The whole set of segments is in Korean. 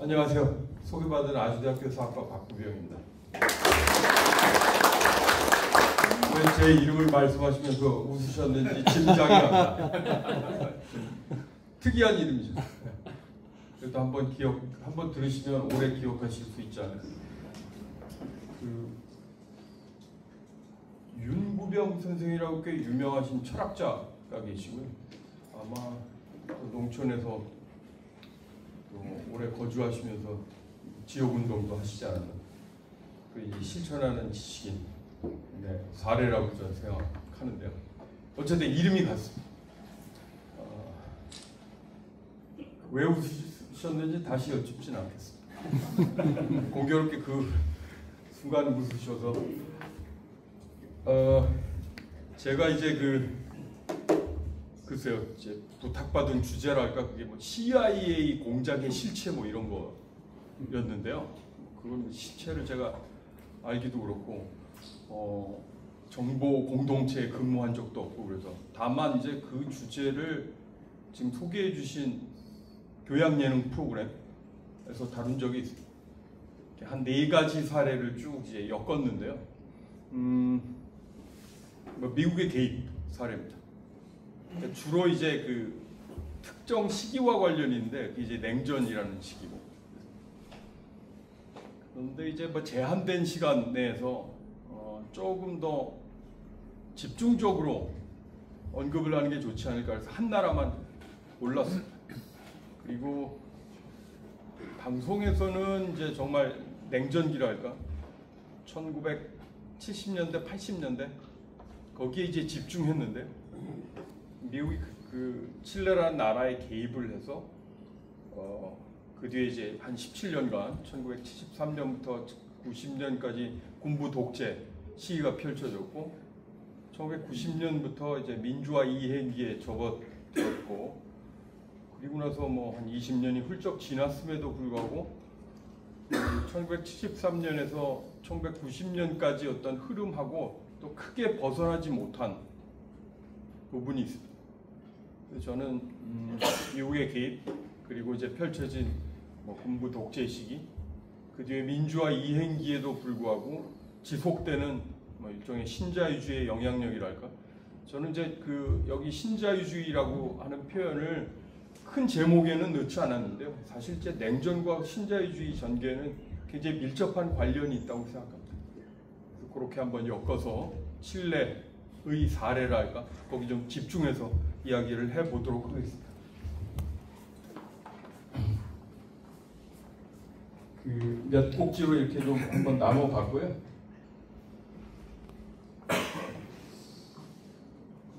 안녕하세요. 소개받은 아주대학교 사학과 박구병입니다. 왜 제 이름을 말씀하시면서 웃으셨는지 짐작이 갑니다. 특이한 이름이죠. 그래도 한번 들으시면 오래 기억하실 수 있지 않을까. 윤구병 선생이라고 꽤 유명하신 철학자가 계시고요. 아마 농촌에서 오래 거주하시면서 지역운동도 하시지 않았나. 이제 실천하는 지식인 사례라고 저는 생각하는데요. 어쨌든 이름이 같습니다. 왜 웃으셨는지 다시 여쭙진 않겠습니다. 공교롭게 그 순간 웃으셔서 제가 이제 글쎄요, 이제 부탁받은 주제랄까 그게 뭐 CIA 공작의 실체 뭐 이런 거였는데요. 그건 실체를 제가 알기도 그렇고 정보 공동체에 근무한 적도 없고 그래서 다만 이제 그 주제를 지금 소개해 주신 교양 예능 프로그램에서 다룬 적이 있습니다. 한 4가지 사례를 쭉 이제 엮었는데요. 미국의 개입 사례입니다. 주로 이제 그 특정 시기와 관련이 있는데 그게 이제 냉전이라는 시기고, 그런데 이제 뭐 제한된 시간 내에서 조금 더 집중적으로 언급을 하는 게 좋지 않을까 해서 한 나라만 골랐습니다. 그리고 방송에서는 이제 정말 냉전기랄까 1970년대 80년대 거기에 이제 집중했는데 미국이 그 칠레라는 나라에 개입을 해서 그 뒤에 이제 한 17년간 1973년부터 90년까지 군부 독재 시기가 펼쳐졌고 1990년부터 이제 민주화 이행기에 접어들었고, 그리고 나서 뭐 한 20년이 훌쩍 지났음에도 불구하고 1973년에서 1990년까지 어떤 흐름하고 또 크게 벗어나지 못한 부분이 있습니다. 그래서 저는 미국의 개입, 그리고 이제 펼쳐진 뭐 군부 독재 시기, 그 뒤에 민주화 이행기에도 불구하고 지속되는 뭐 일종의 신자유주의의 영향력이랄까. 저는 이제 여기 신자유주의라고 하는 표현을 큰 제목에는 넣지 않았는데요. 사실 이제 냉전과 신자유주의 전개는 굉장히 밀접한 관련이 있다고 생각합니다. 그래서 그렇게 한번 엮어서 칠레의 사례랄까 거기 좀 집중해서 이야기를 해보도록 하겠습니다. 몇 곡지로 이렇게 좀 한번 나눠봤고요.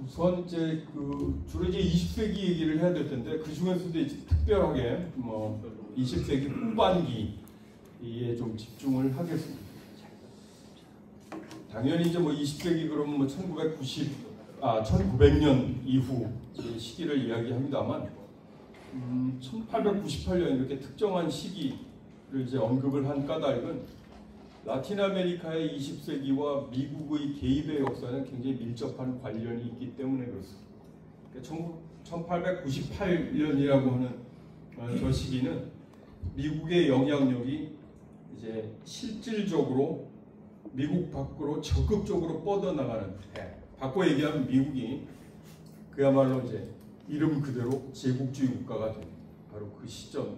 우선 이제 주로 이제 20세기 얘기를 해야 될 텐데 그 중에서도 이제 특별하게 뭐 20세기 후반기에 좀 집중을 하겠습니다. 당연히 이제 뭐 20세기 그러면 뭐 1900년 이후 시기를 이야기합니다만 1898년 이렇게 특정한 시기를 이제 언급을 한 까닭은 라틴 아메리카의 20세기와 미국의 개입의 역사는 굉장히 밀접한 관련이 있기 때문에 그렇습니다. 1898년이라고 하는 저 시기는 미국의 영향력이 이제 실질적으로 미국 밖으로 적극적으로 뻗어나가는 해. 바꿔 얘기하면 미국이 그야말로 이제 이름 그대로 제국주의 국가가 됩니다. 바로 그 시점.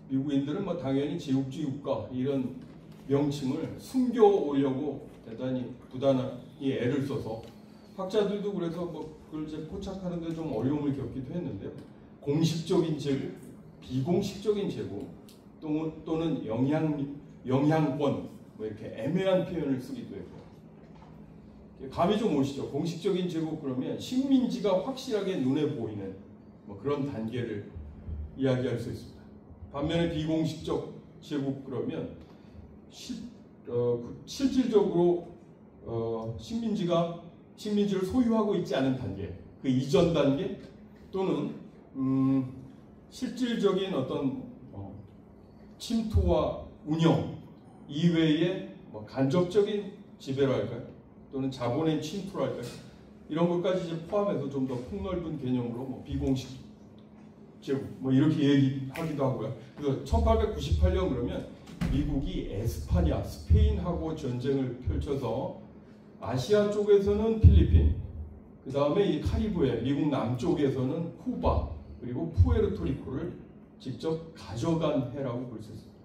미국인들은 뭐 당연히 제국주의 국가 이런 명칭을 숨겨오려고 대단히 부단히 애를 써서 학자들도 그래서 뭐 그걸 이제 포착하는데 좀 어려움을 겪기도 했는데요. 공식적인 제국, 비공식적인 제국 또는 영향권 뭐 이렇게 애매한 표현을 쓰기도 했고, 감이 좀 오시죠? 공식적인 제국 그러면 식민지가 확실하게 눈에 보이는 뭐 그런 단계를 이야기할 수 있습니다. 반면에 비공식적 제국 그러면 실질적으로 식민지를 소유하고 있지 않은 단계, 그 이전 단계 또는 실질적인 어떤 침투와 운영 이외의 뭐 간접적인 지배랄까요? 또는 자본의 침투랄까요? 이런 것까지 이제 포함해서 좀 더 폭넓은 개념으로 뭐 비공식 제국 뭐 이렇게 얘기하기도 하고요. 그래서 1898년 그러면 미국이 에스파냐, 스페인하고 전쟁을 펼쳐서 아시아 쪽에서는 필리핀, 그 다음에 이 카리브해, 미국 남쪽에서는 쿠바, 그리고 푸에르토리코를 직접 가져간 해라고 볼 수 있습니다.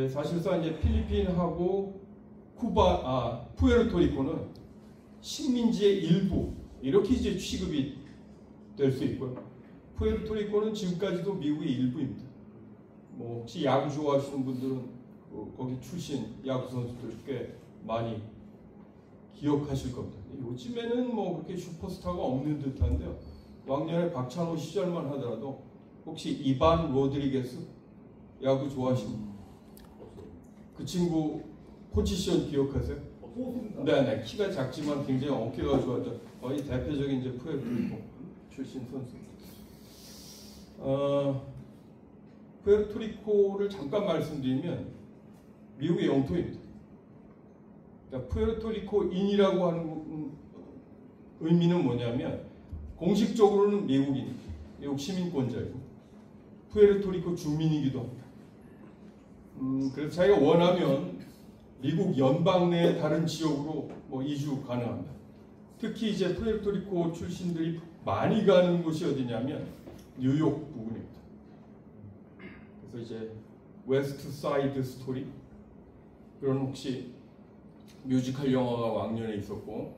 사실상 이제 필리핀하고 푸에르토리코는 식민지의 일부 이렇게 이제 취급이 될 수 있고요. 푸에르토리코는 지금까지도 미국의 일부입니다. 뭐 혹시 야구 좋아하시는 분들은 거기 출신 야구 선수들 꽤 많이 기억하실 겁니다. 요즘에는 뭐 그렇게 슈퍼스타가 없는 듯한데요. 왕년에 박찬호 시절만 하더라도 혹시 이반 로드리게스 야구 좋아하시는 분? 그 친구 포지션 기억하세요? 네네, 키가 작지만 굉장히 어깨가 좋았던 거의 대표적인 이제 푸에르토리코 출신 선수. 푸에르토리코를 잠깐 말씀드리면 미국의 영토입니다. 그러니까 푸에르토리코인이라고 하는 의미는 뭐냐면 공식적으로는 미국인이고 미국 시민권자이고 푸에르토리코 주민이기도 합니다. 그래서 자기가 원하면 미국 연방 내 다른 지역으로 뭐 이주 가능합니다. 특히 이제 푸에르토리코 출신들이 많이 가는 곳이 어디냐면 뉴욕 부근입니다. 그래서 이제 웨스트 사이드 스토리 그런 혹시 뮤지컬 영화가 왕년에 있었고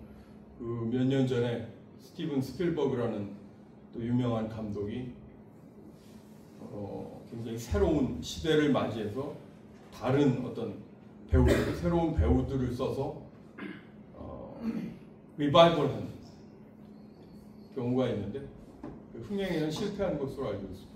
그 몇 년 전에 스티븐 스필버그라는 또 유명한 감독이 굉장히 새로운 시대를 맞이해서 다른 어떤 배우들, 새로운 배우들을 써서 리바이벌한 경우가 있는데 그 흥행에는 실패한 것으로 알고 있습니다.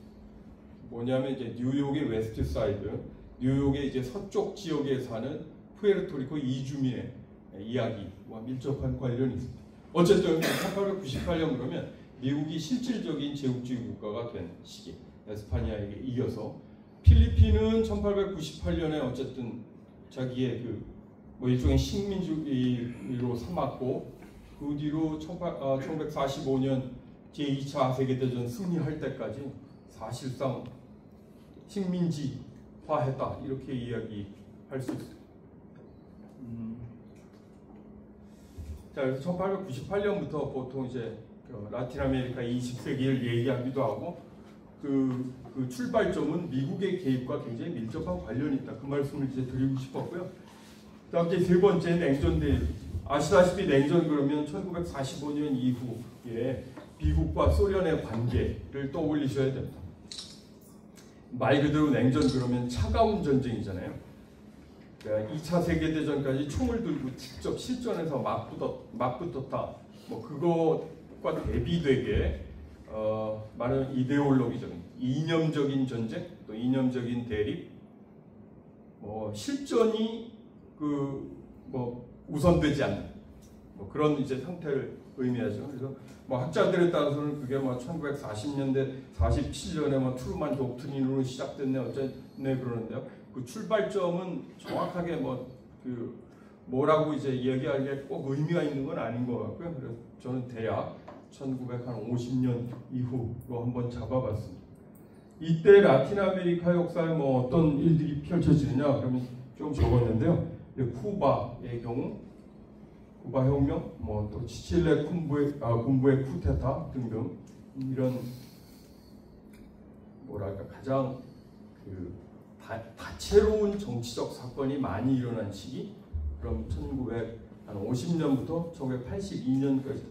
뭐냐면 이제 뉴욕의 웨스트 사이드, 뉴욕의 이제 서쪽 지역에 사는 푸에르토리코 이주민의 이야기와 밀접한 관련이 있습니다. 어쨌든 1898년 그러면 미국이 실질적인 제국주의 국가가 된 시기, 에스파냐에게 이겨서 필리핀은 1898년에 어쨌든 자기의 뭐 일종의 식민주의로 삼았고 그 뒤로 1945년 제2차 세계대전 승리할 때까지 사실상 식민지화했다 이렇게 이야기할 수 있어요. 자, 그래서 1898년부터 보통 이제 라틴 아메리카 20세기를 얘기하기도 하고 그 출발점은 미국의 개입과 굉장히 밀접한 관련이 있다. 그 말씀을 이제 드리고 싶었고요. 그다음 이제 세 번째 냉전 대립. 아시다시피 냉전 그러면 1945년 이후에 미국과 소련의 관계를 떠올리셔야 됩니다. 말 그대로 냉전 그러면 차가운 전쟁이잖아요. 그러니까 2차 세계대전까지 총을 들고 직접 실전에서 맞붙었다. 뭐 그것과 대비되게 많은 이데올로기적인, 이념적인 전쟁, 또 이념적인 대립, 뭐 실전이 뭐 우선되지 않는 뭐 그런 이제 상태를 의미하죠. 그래서 뭐 학자들에 따라서는 그게 뭐 1940년대 47년에 뭐 트루만 독트린으로 시작됐네 어쨌네 그러는데요. 그 출발점은 정확하게 뭐라고 이제 얘기하기에 꼭 의미가 있는 건 아닌 것 같고요. 그래서 저는 대략 1950년 이후로 한번 잡아봤습니다. 이때 라틴 아메리카 역사에 뭐 어떤 일들이 펼쳐지느냐 그러면 좀 적었는데요. 쿠바의 경우 쿠바 혁명, 뭐 또 치칠레 군부의 쿠데타 등등 이런 뭐랄까 가장 다채로운 정치적 사건이 많이 일어난 시기, 그럼 1950년부터 1982년까지.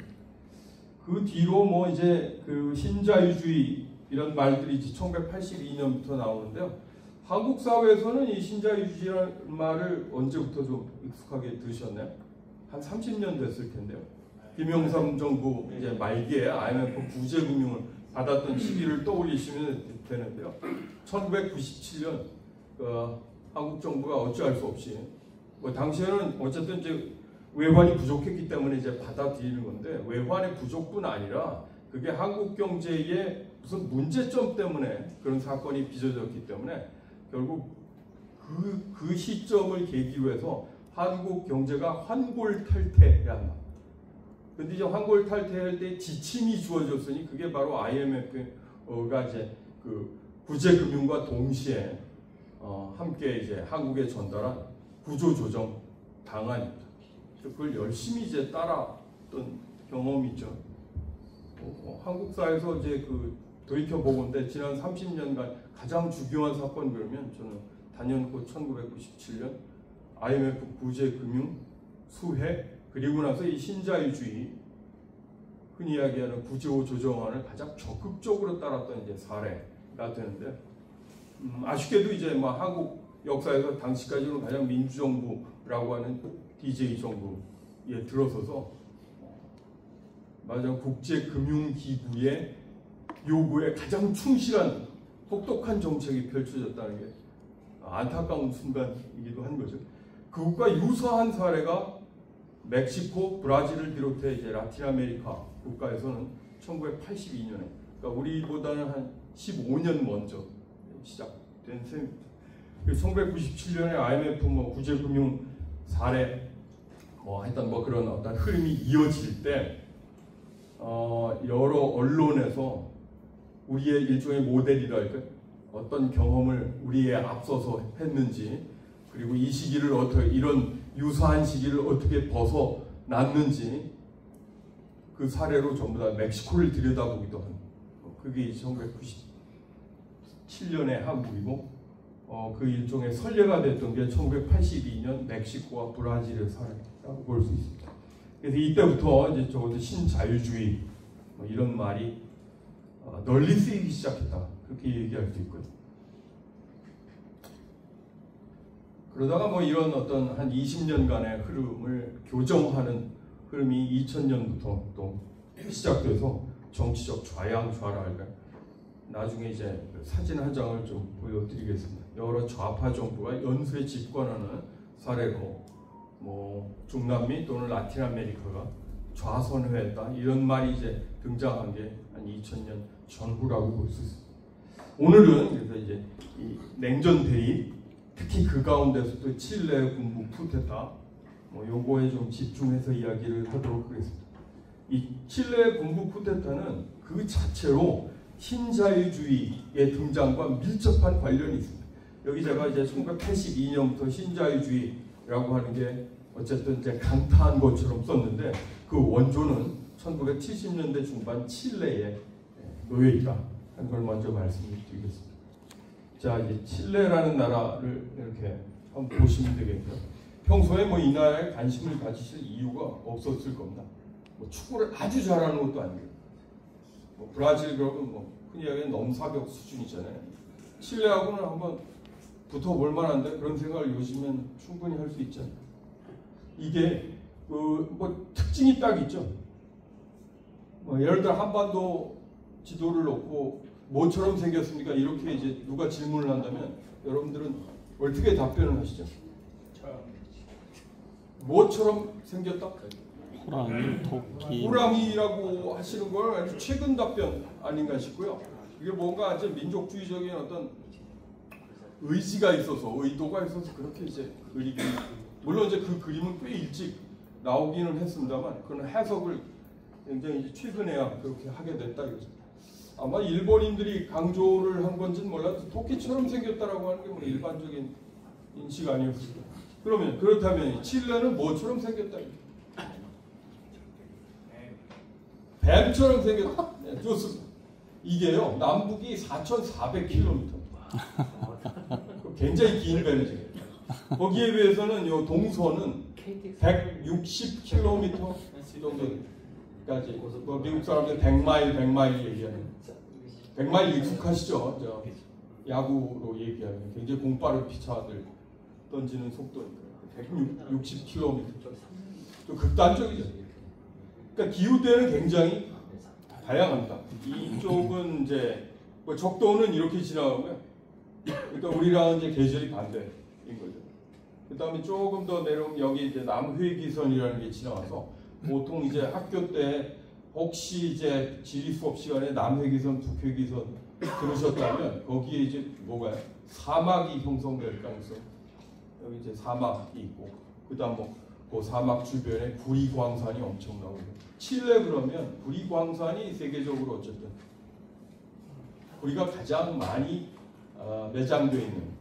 그 뒤로 뭐 이제 신자유주의 이런 말들이 이제 1982년부터 나오는데요. 한국 사회에서는 이 신자유주의라는 말을 언제부터 좀 익숙하게 들으셨나요? 한 30년 됐을 텐데요. 김영삼 정부 이제 말기에 IMF 구제금융을 받았던 시기를 떠올리시면 되는데요. 1997년 한국 정부가 어찌할 수 없이 뭐 당시에는 어쨌든 이제 외환이 부족했기 때문에 이제 받아들이는 건데 외환의 부족뿐 아니라 그게 한국 경제의 무슨 문제점 때문에 그런 사건이 빚어졌기 때문에 결국 그 시점을 계기로 해서 한국 경제가 환골탈퇴해야 한다. 근데 이제 환골탈퇴할 때 지침이 주어졌으니 그게 바로 IMF의 이제 그 구제금융과 동시에 함께 이제 한국에 전달한 구조조정 방안입니다. 그걸 열심히 이제 따랐던 경험이 있죠. 한국사에서 이제 그 돌이켜 보건데 지난 30년간 가장 중요한 사건 그러면 저는 단연코 1997년 IMF 구제금융 수혜 그리고 나서 이 신자유주의 흔히 이야기하는 구조조정안을 가장 적극적으로 따랐던 이제 사례가 되는데 아쉽게도 이제 뭐 한국 역사에서 당시까지는 가장 민주정부라고 하는 DJ 정부에 들어서서 맞아 국제금융기구의 요구에 가장 충실한 혹독한 정책이 펼쳐졌다는 게 안타까운 순간이기도 한 거죠. 그것과 유사한 사례가 멕시코, 브라질을 비롯해 이제 라틴 아메리카 국가에서는 1982년에 그러니까 우리보다는 한 15년 먼저 시작된 셈입니다. 1997년에 IMF 뭐 구제금융 사례 하여튼 뭐 그런 어떤 흐름이 이어질 때 여러 언론에서 우리의 일종의 모델이랄까 어떤 경험을 우리에 앞서서 했는지 그리고 이 시기를 어떻게 이런 유사한 시기를 어떻게 벗어났는지 그 사례로 전부 다 멕시코를 들여다보기도 합니다. 그게 1997년의 한국이고 그 일종의 선례가 됐던 게 1982년 멕시코와 브라질의 사례라고 볼 수 있습니다. 그래서 이때부터 이제 적어도 신자유주의 이런 말이 널리 쓰이기 시작했다. 그렇게 얘기할 수 있고요. 그러다가 뭐 이런 어떤 한 20년간의 흐름을 교정하는 흐름이 2000년부터 또 시작돼서 정치적 좌양좌랄까 나중에 이제 사진 한 장을 좀 보여드리겠습니다. 여러 좌파 정부가 연쇄 집권하는 사례로 뭐 중남미 또는 라틴 아메리카가 좌선회했다 이런 말이 이제 등장한 게 한 2000년 전후라고 볼 수 있습니다. 오늘은 그래서 이제 이 냉전 대립 특히 그 가운데서도 칠레 군부 쿠데타 요거에 좀 집중해서 이야기를 하도록 하겠습니다. 이 칠레 군부 쿠데타는 그 자체로 신자유주의의 등장과 밀접한 관련이 있습니다. 여기 제가 이제 1982년부터 신자유주의라고 하는 게 어쨌든 이제 강타한 것처럼 썼는데 그 원조는 1970년대 중반 칠레에 놓여 있다 하는 걸 먼저 말씀드리겠습니다. 자, 이제 칠레라는 나라를 이렇게 한번 보시면 되겠고요. 평소에 뭐 이 나라에 관심을 가지실 이유가 없었을 겁니다. 뭐 축구를 아주 잘하는 것도 아니고, 뭐 브라질 그러면 뭐 흔히 얘기하는 넘사벽 수준이잖아요. 칠레하고는 한번 붙어볼 만한데 그런 생각을 요즘엔 충분히 할 수 있잖아요. 이게 뭐 특징이 딱 있죠. 뭐 예를 들어 한반도 지도를 놓고 뭐처럼 생겼습니까? 이렇게 이제 누가 질문을 한다면 여러분들은 어떻게 답변을 하시죠? 뭐처럼 생겼다? 호랑이, 토끼. 호랑이라고 하시는 걸 아주 최근 답변 아닌가 싶고요. 이게 뭔가 이제 민족주의적인 어떤 의지가 있어서 의도가 있어서 그렇게 이제 그리기 물론 이제 그 그림은 꽤 일찍 나오기는 했습니다만 그런 해석을 굉장히 이제 최근에야 그렇게 하게 됐다 이거죠. 아마 일본인들이 강조를 한 건지는 몰라도 토끼처럼 생겼다라고 하는 게 뭐 일반적인 인식 아니었을까. 그러면 그렇다면 칠레는 뭐처럼 생겼다? 뱀처럼 생겼다. 네, 좋습니다. 이게요 남북이 4,400km. 굉장히 긴 뱀이죠. 거기에 비해서는 요 동서는 160km 정도까지. 뭐 미국 사람들 100마일 얘기하는. 100마일 익숙하시죠? 저 야구로 얘기하면 굉장히 공빠른 피차들 던지는 속도니까 160km. 좀 극단적이죠. 그러니까 기후대는 굉장히 다양합니다. 이쪽은 이제 뭐 적도는 이렇게 지나가고요. 그러니까 우리랑 이제 계절이 반대인 거죠. 그 다음에 조금 더 내려오면 여기 이제 남회기선이라는 게 지나와서 보통 이제 학교 때 혹시 이제 지리 수업 시간에 남회기선, 북회기선 들으셨다면 거기에 이제 뭐가요? 사막이 형성될 가능성. 여기 이제 사막이 있고 그 다음 그 사막 주변에 구리광산이 엄청나고 칠레 그러면 구리광산이 세계적으로 어쨌든 우리가 가장 많이 매장되어 있는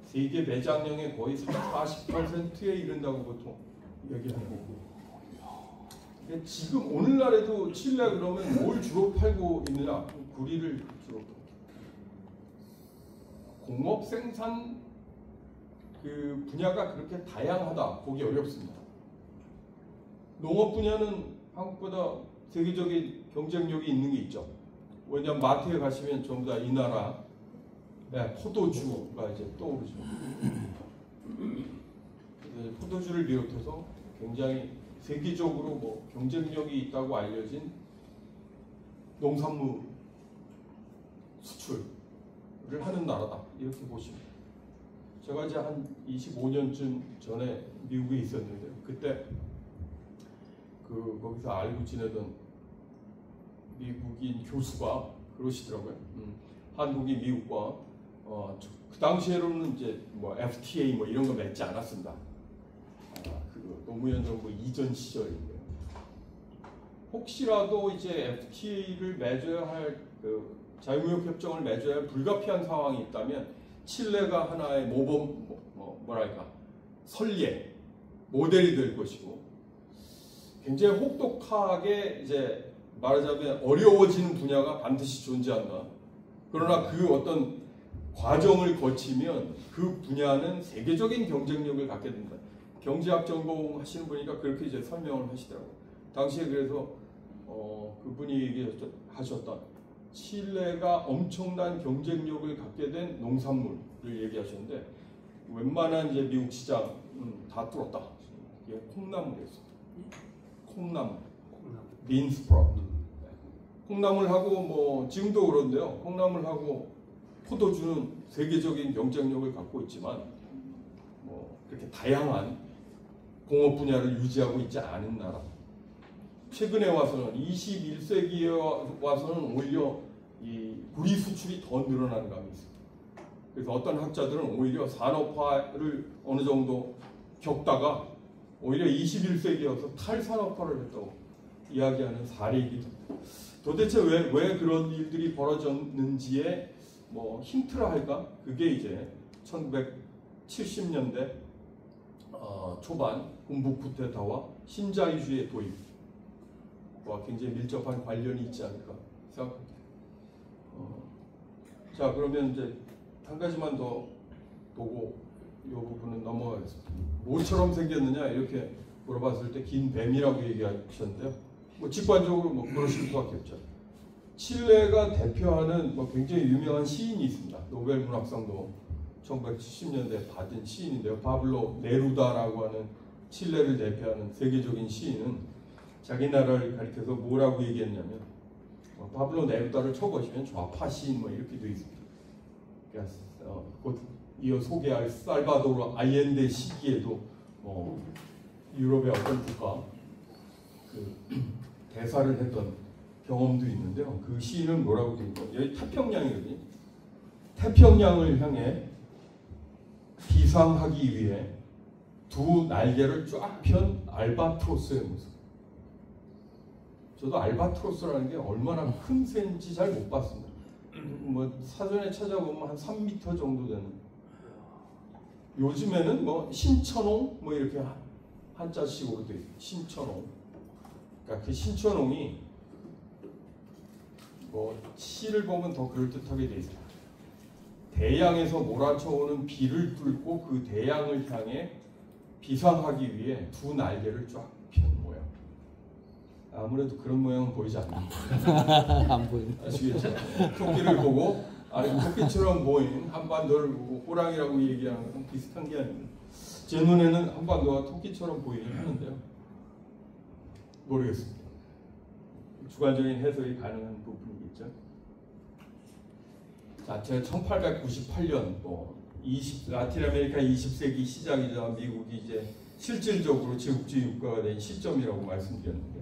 세계 매장량의 거의 40%에 이른다고 보통 얘기하는 거고. 근데 지금 오늘날에도 칠레 그러면 뭘 주로 팔고 있느냐? 구리를 주로 팔고. 공업 생산 그 분야가 그렇게 다양하다 보기 어렵습니다. 농업 분야는 한국보다 세계적인 경쟁력이 있는 게 있죠. 왜냐하면 마트에 가시면 전부 다 이 나라 포도주가 이제 떠오르죠. 포도주를 비롯해서 굉장히 세계적으로 뭐 경쟁력이 있다고 알려진 농산물 수출을 하는 나라다 이렇게 보시면. 제가 이제 한 25년쯤 전에 미국에 있었는데 그때 거기서 알고 지내던 미국인 교수가 그러시더라고요. 한국이 미국과 그 당시에로는 이제 뭐 FTA 뭐 이런 거 맺지 않았습니다. 그 노무현 정부 이전 시절인데요. 혹시라도 이제 FTA를 맺어야 할 그 자유무역 협정을 맺어야 할 불가피한 상황이 있다면 칠레가 하나의 모범 뭐랄까 선례 모델이 될 것이고 굉장히 혹독하게 이제 말하자면 어려워지는 분야가 반드시 존재한다. 그러나 그 어떤 과정을 거치면 그 분야는 세계적인 경쟁력을 갖게 된다. 경제학 전공하시는 분이니까 그렇게 이제 설명을 하시더라고요. 당시에 그래서 그분이 얘기하셨던 칠레가 엄청난 경쟁력을 갖게 된 농산물을 얘기하셨는데 웬만한 이제 미국 시장 다 뚫었다. 이게 콩나물이었어요. 콩나물. 빈스프라우트. 콩나물하고 뭐 지금도 그런데요. 콩나물하고 포도주는 세계적인 경쟁력을 갖고 있지만 뭐 그렇게 다양한 공업 분야를 유지하고 있지 않은 나라. 최근에 와서는 21세기에 와서는 오히려 이 구리 수출이 더 늘어나는 감이 있습니다. 그래서 어떤 학자들은 오히려 산업화를 어느 정도 겪다가 오히려 21세기여서 탈산업화를 했다고 이야기하는 사례이기도 합니다. 도대체 왜 그런 일들이 벌어졌는지에 뭐 힌트라 할까? 그게 이제 1970년대 초반 군부 쿠데타와 신자유주의 도입과 굉장히 밀접한 관련이 있지 않을까 생각합니다. 자, 그러면 이제 한 가지만 더 보고 이 부분은 넘어가겠습니다. 뭐처럼 생겼느냐 이렇게 물어봤을 때 긴 뱀이라고 얘기하셨는데요. 뭐 직관적으로 뭐 그러실 수밖에 없죠. 칠레가 대표하는 뭐 굉장히 유명한 시인이 있습니다. 노벨 문학상도 1970년대에 받은 시인인데요. 파블로 네루다라고 하는 칠레를 대표하는 세계적인 시인은 자기 나라를 가리켜서 뭐라고 얘기했냐면 파블로 네루다를 쳐보시면 좌파 시인 뭐 이렇게 되어 있습니다. 그러니까 곧 이어 소개할 살바도르 알렌데 시기에도 유럽의 어떤 국가 그 대사를 했던 경험도 있는데요. 그 시인은 뭐라고 되어 있고 여기 태평양이거든요. 태평양을 향해 비상하기 위해 두 날개를 쫙 편 알바트로스의 모습. 저도 알바트로스라는 게 얼마나 큰 새인지 잘 못 봤습니다. 뭐 사전에 찾아보면 한 3m 정도 되는. 요즘에는 뭐 신천홍 뭐 이렇게 한자식으로 돼 있어요. 신천홍. 그러니까 그 신천홍이 뭐 시를 보면 더 그럴듯하게 돼 있어요. 대양에서 몰아쳐오는 비를 뚫고 그 대양을 향해 비상하기 위해 두 날개를 쫙 편 모양. 아무래도 그런 모양은 보이지 않는다. 안 보인다. 아시겠죠? 토끼를 보고 토끼처럼 보인 한반도를 보고 호랑이라고 얘기하는 것은 비슷한 게 아닙니다. 제 눈에는 한반도가 토끼처럼 보이긴 하는데요. 모르겠습니다. 주관적인 해석이 가능한 부분이겠죠. 자, 제가 1898년 라틴 아메리카 20세기 시작이자 미국이 이제 실질적으로 제국주의 국가가 된 시점이라고 말씀드렸는데,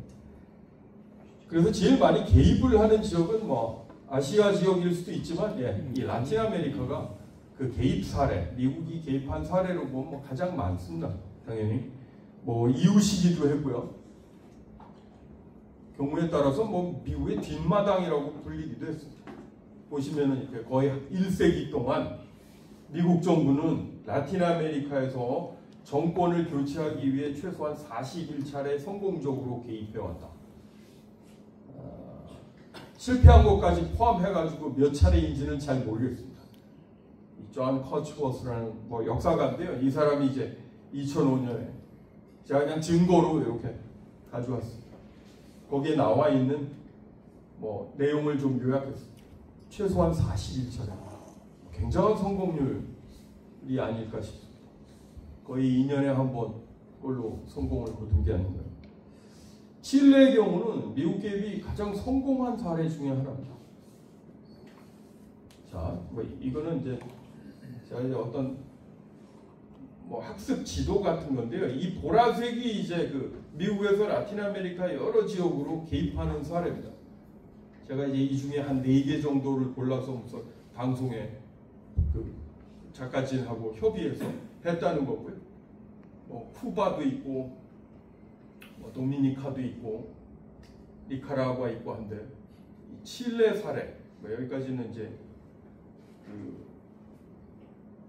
그래서 제일 많이 개입을 하는 지역은 뭐 아시아 지역일 수도 있지만, 이 라틴 아메리카가 그 개입 사례, 미국이 개입한 사례로 보면 뭐 가장 많습니다. 당연히 뭐 이웃이기도 했고요. 경우에 따라서 뭐 미국의 뒷마당이라고 불리기도 했습니다. 보시면은 이렇게 거의 1세기 동안 미국 정부는 라틴 아메리카에서 정권을 교체하기 위해 최소한 41차례 성공적으로 개입해왔다. 실패한 것까지 포함해가지고 몇 차례인지는 잘 모르겠습니다. 존 커츠워스라는 뭐 역사가인데요. 이 사람이 이제 2005년에 제가 그냥 증거로 이렇게 가져왔습니다. 거기에 나와 있는 뭐 내용을 좀 요약했습니다. 최소한 41차례. 굉장한 성공률이 아닐까 싶습니다. 거의 2년에 한 번 꼴로 성공을 거둔 게 아닌가. 칠레의 경우는 미국 개입이 가장 성공한 사례 중에 하나입니다. 자, 뭐 이거는 이제 제가 이제 어떤 뭐 학습 지도 같은 건데요. 이 보라색이 이제 그 미국에서 라틴 아메리카 여러 지역으로 개입하는 사례입니다. 제가 이제 이 중에 한 4개 정도를 골라서 무슨 방송에 그 작가진하고 협의해서 했다는 거고요. 뭐 쿠바도 있고, 뭐 도미니카도 있고, 니카라과 있고 한데 칠레 사례 뭐 여기까지는 이제 그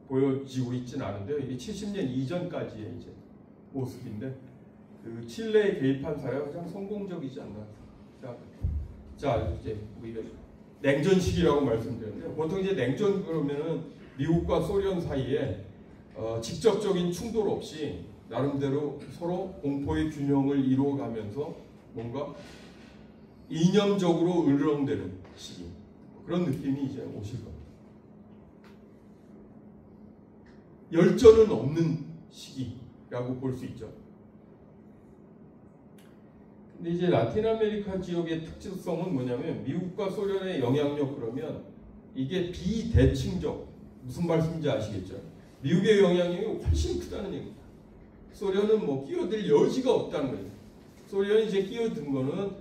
보여지고 있지는 않은데요. 이게 70년 이전까지의 이제 모습인데 그 칠레에 개입한 사례가 가장 성공적이지 않나. 자 이제 우리가 냉전 시기라고 말씀드렸는데 보통 이제 냉전 그러면은 미국과 소련 사이에 직접적인 충돌 없이 나름대로 서로 공포의 균형을 이루어가면서 뭔가 이념적으로 으르렁대는 시기 그런 느낌이 이제 오실 겁니다. 열전은 없는 시기라고 볼 수 있죠. 근데 이제 라틴 아메리카 지역의 특징성은 뭐냐면 미국과 소련의 영향력 그러면 이게 비대칭적 무슨 말씀인지 아시겠죠? 미국의 영향력이 훨씬 크다는 얘기입니다. 소련은 뭐 끼어들 여지가 없다는 거예요. 소련이 이제 끼어든 거는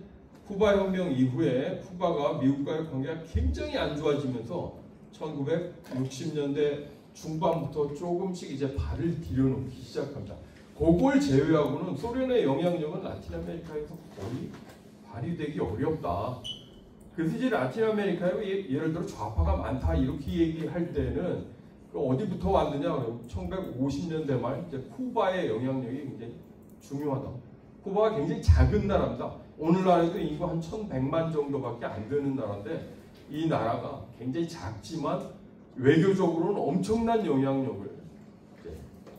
쿠바 혁명 이후에 쿠바가 미국과의 관계가 굉장히 안 좋아지면서 1960년대 중반부터 조금씩 이제 발을 들여놓기 시작합니다. 그걸 제외하고는 소련의 영향력은 라틴 아메리카에서 거의 발휘되기 어렵다. 그래서 이제 라틴 아메리카에 예를 들어 좌파가 많다 이렇게 얘기할 때는 어디부터 왔느냐? 1950년대 말 이제 쿠바의 영향력이 굉장히 중요하다. 쿠바가 굉장히 작은 나라입니다. 오늘날에도 인구 한 1,100만 정도밖에 안 되는 나라인데 이 나라가 굉장히 작지만 외교적으로는 엄청난 영향력을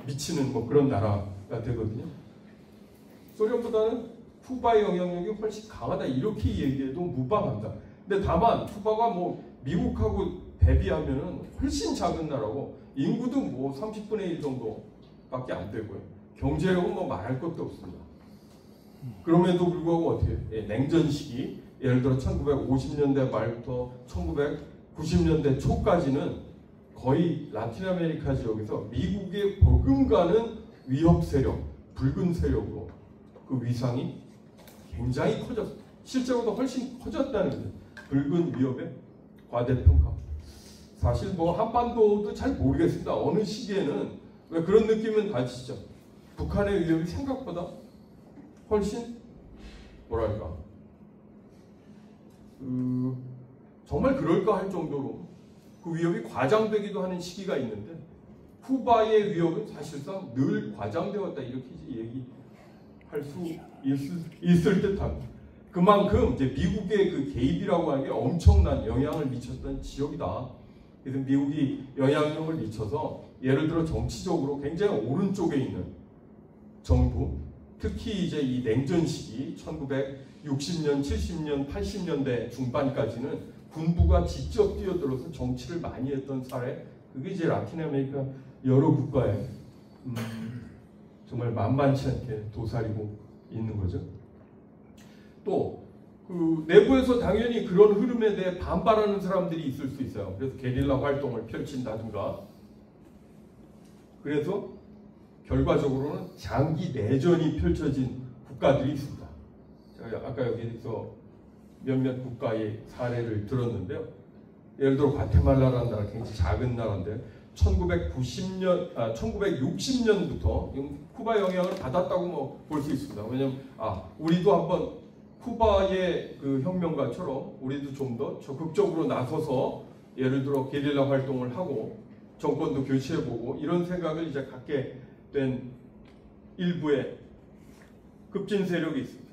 미치는 뭐 그런 나라가 되거든요. 소련보다는 쿠바의 영향력이 훨씬 강하다 이렇게 얘기해도 무방합니다. 근데 다만 쿠바가 뭐 미국하고 대비하면은 훨씬 작은 나라고 인구도 뭐 30분의 1 정도밖에 안 되고요. 경제력은 뭐 말할 것도 없습니다. 그럼에도 불구하고 어떻게 해요? 냉전 시기 예를 들어 1950년대 말부터 1990년대 초까지는 거의 라틴 아메리카 지역에서 미국의 버금가는 위협 세력, 붉은 세력으로 그 위상이 굉장히 커졌어요. 실제로도 훨씬 커졌다는 거죠. 붉은 위협의 과대평가. 사실 뭐 한반도도 잘 모르겠습니다. 어느 시기에는 왜 그런 느낌은 가지시죠? 북한의 위협이 생각보다 훨씬 뭐랄까 정말 그럴까 할 정도로 그 위협이 과장되기도 하는 시기가 있는데 쿠바의 위협은 사실상 늘 과장되었다 이렇게 얘기할 수 있을 듯합니다. 그만큼 이제 미국의 그 개입이라고 하는 게 엄청난 영향을 미쳤던 지역이다. 그래서 미국이 영향력을 미쳐서 예를 들어 정치적으로 굉장히 오른쪽에 있는 정부, 특히 이제 이 냉전 시기 1960년, 70년, 80년대 중반까지는 군부가 직접 뛰어들어서 정치를 많이 했던 사례, 그게 이제 라틴 아메리카 여러 국가에 정말 만만치 않게 도사리고 있는 거죠. 또 그 내부에서 당연히 그런 흐름에 대해 반발하는 사람들이 있을 수 있어요. 그래서 게릴라 활동을 펼친다든가. 그래서 결과적으로는 장기 내전이 펼쳐진 국가들이 있습니다. 제가 아까 여기서 몇몇 국가의 사례를 들었는데요. 예를 들어 과테말라라는 나라 굉장히 작은 나라인데 1960년부터 쿠바 영향을 받았다고 뭐 볼 수 있습니다. 왜냐하면 우리도 한번 쿠바의 그 혁명가처럼 우리도 좀 더 적극적으로 나서서 예를 들어 게릴라 활동을 하고 정권도 교체해보고 이런 생각을 이제 갖게 된 일부의 급진 세력이 있습니다.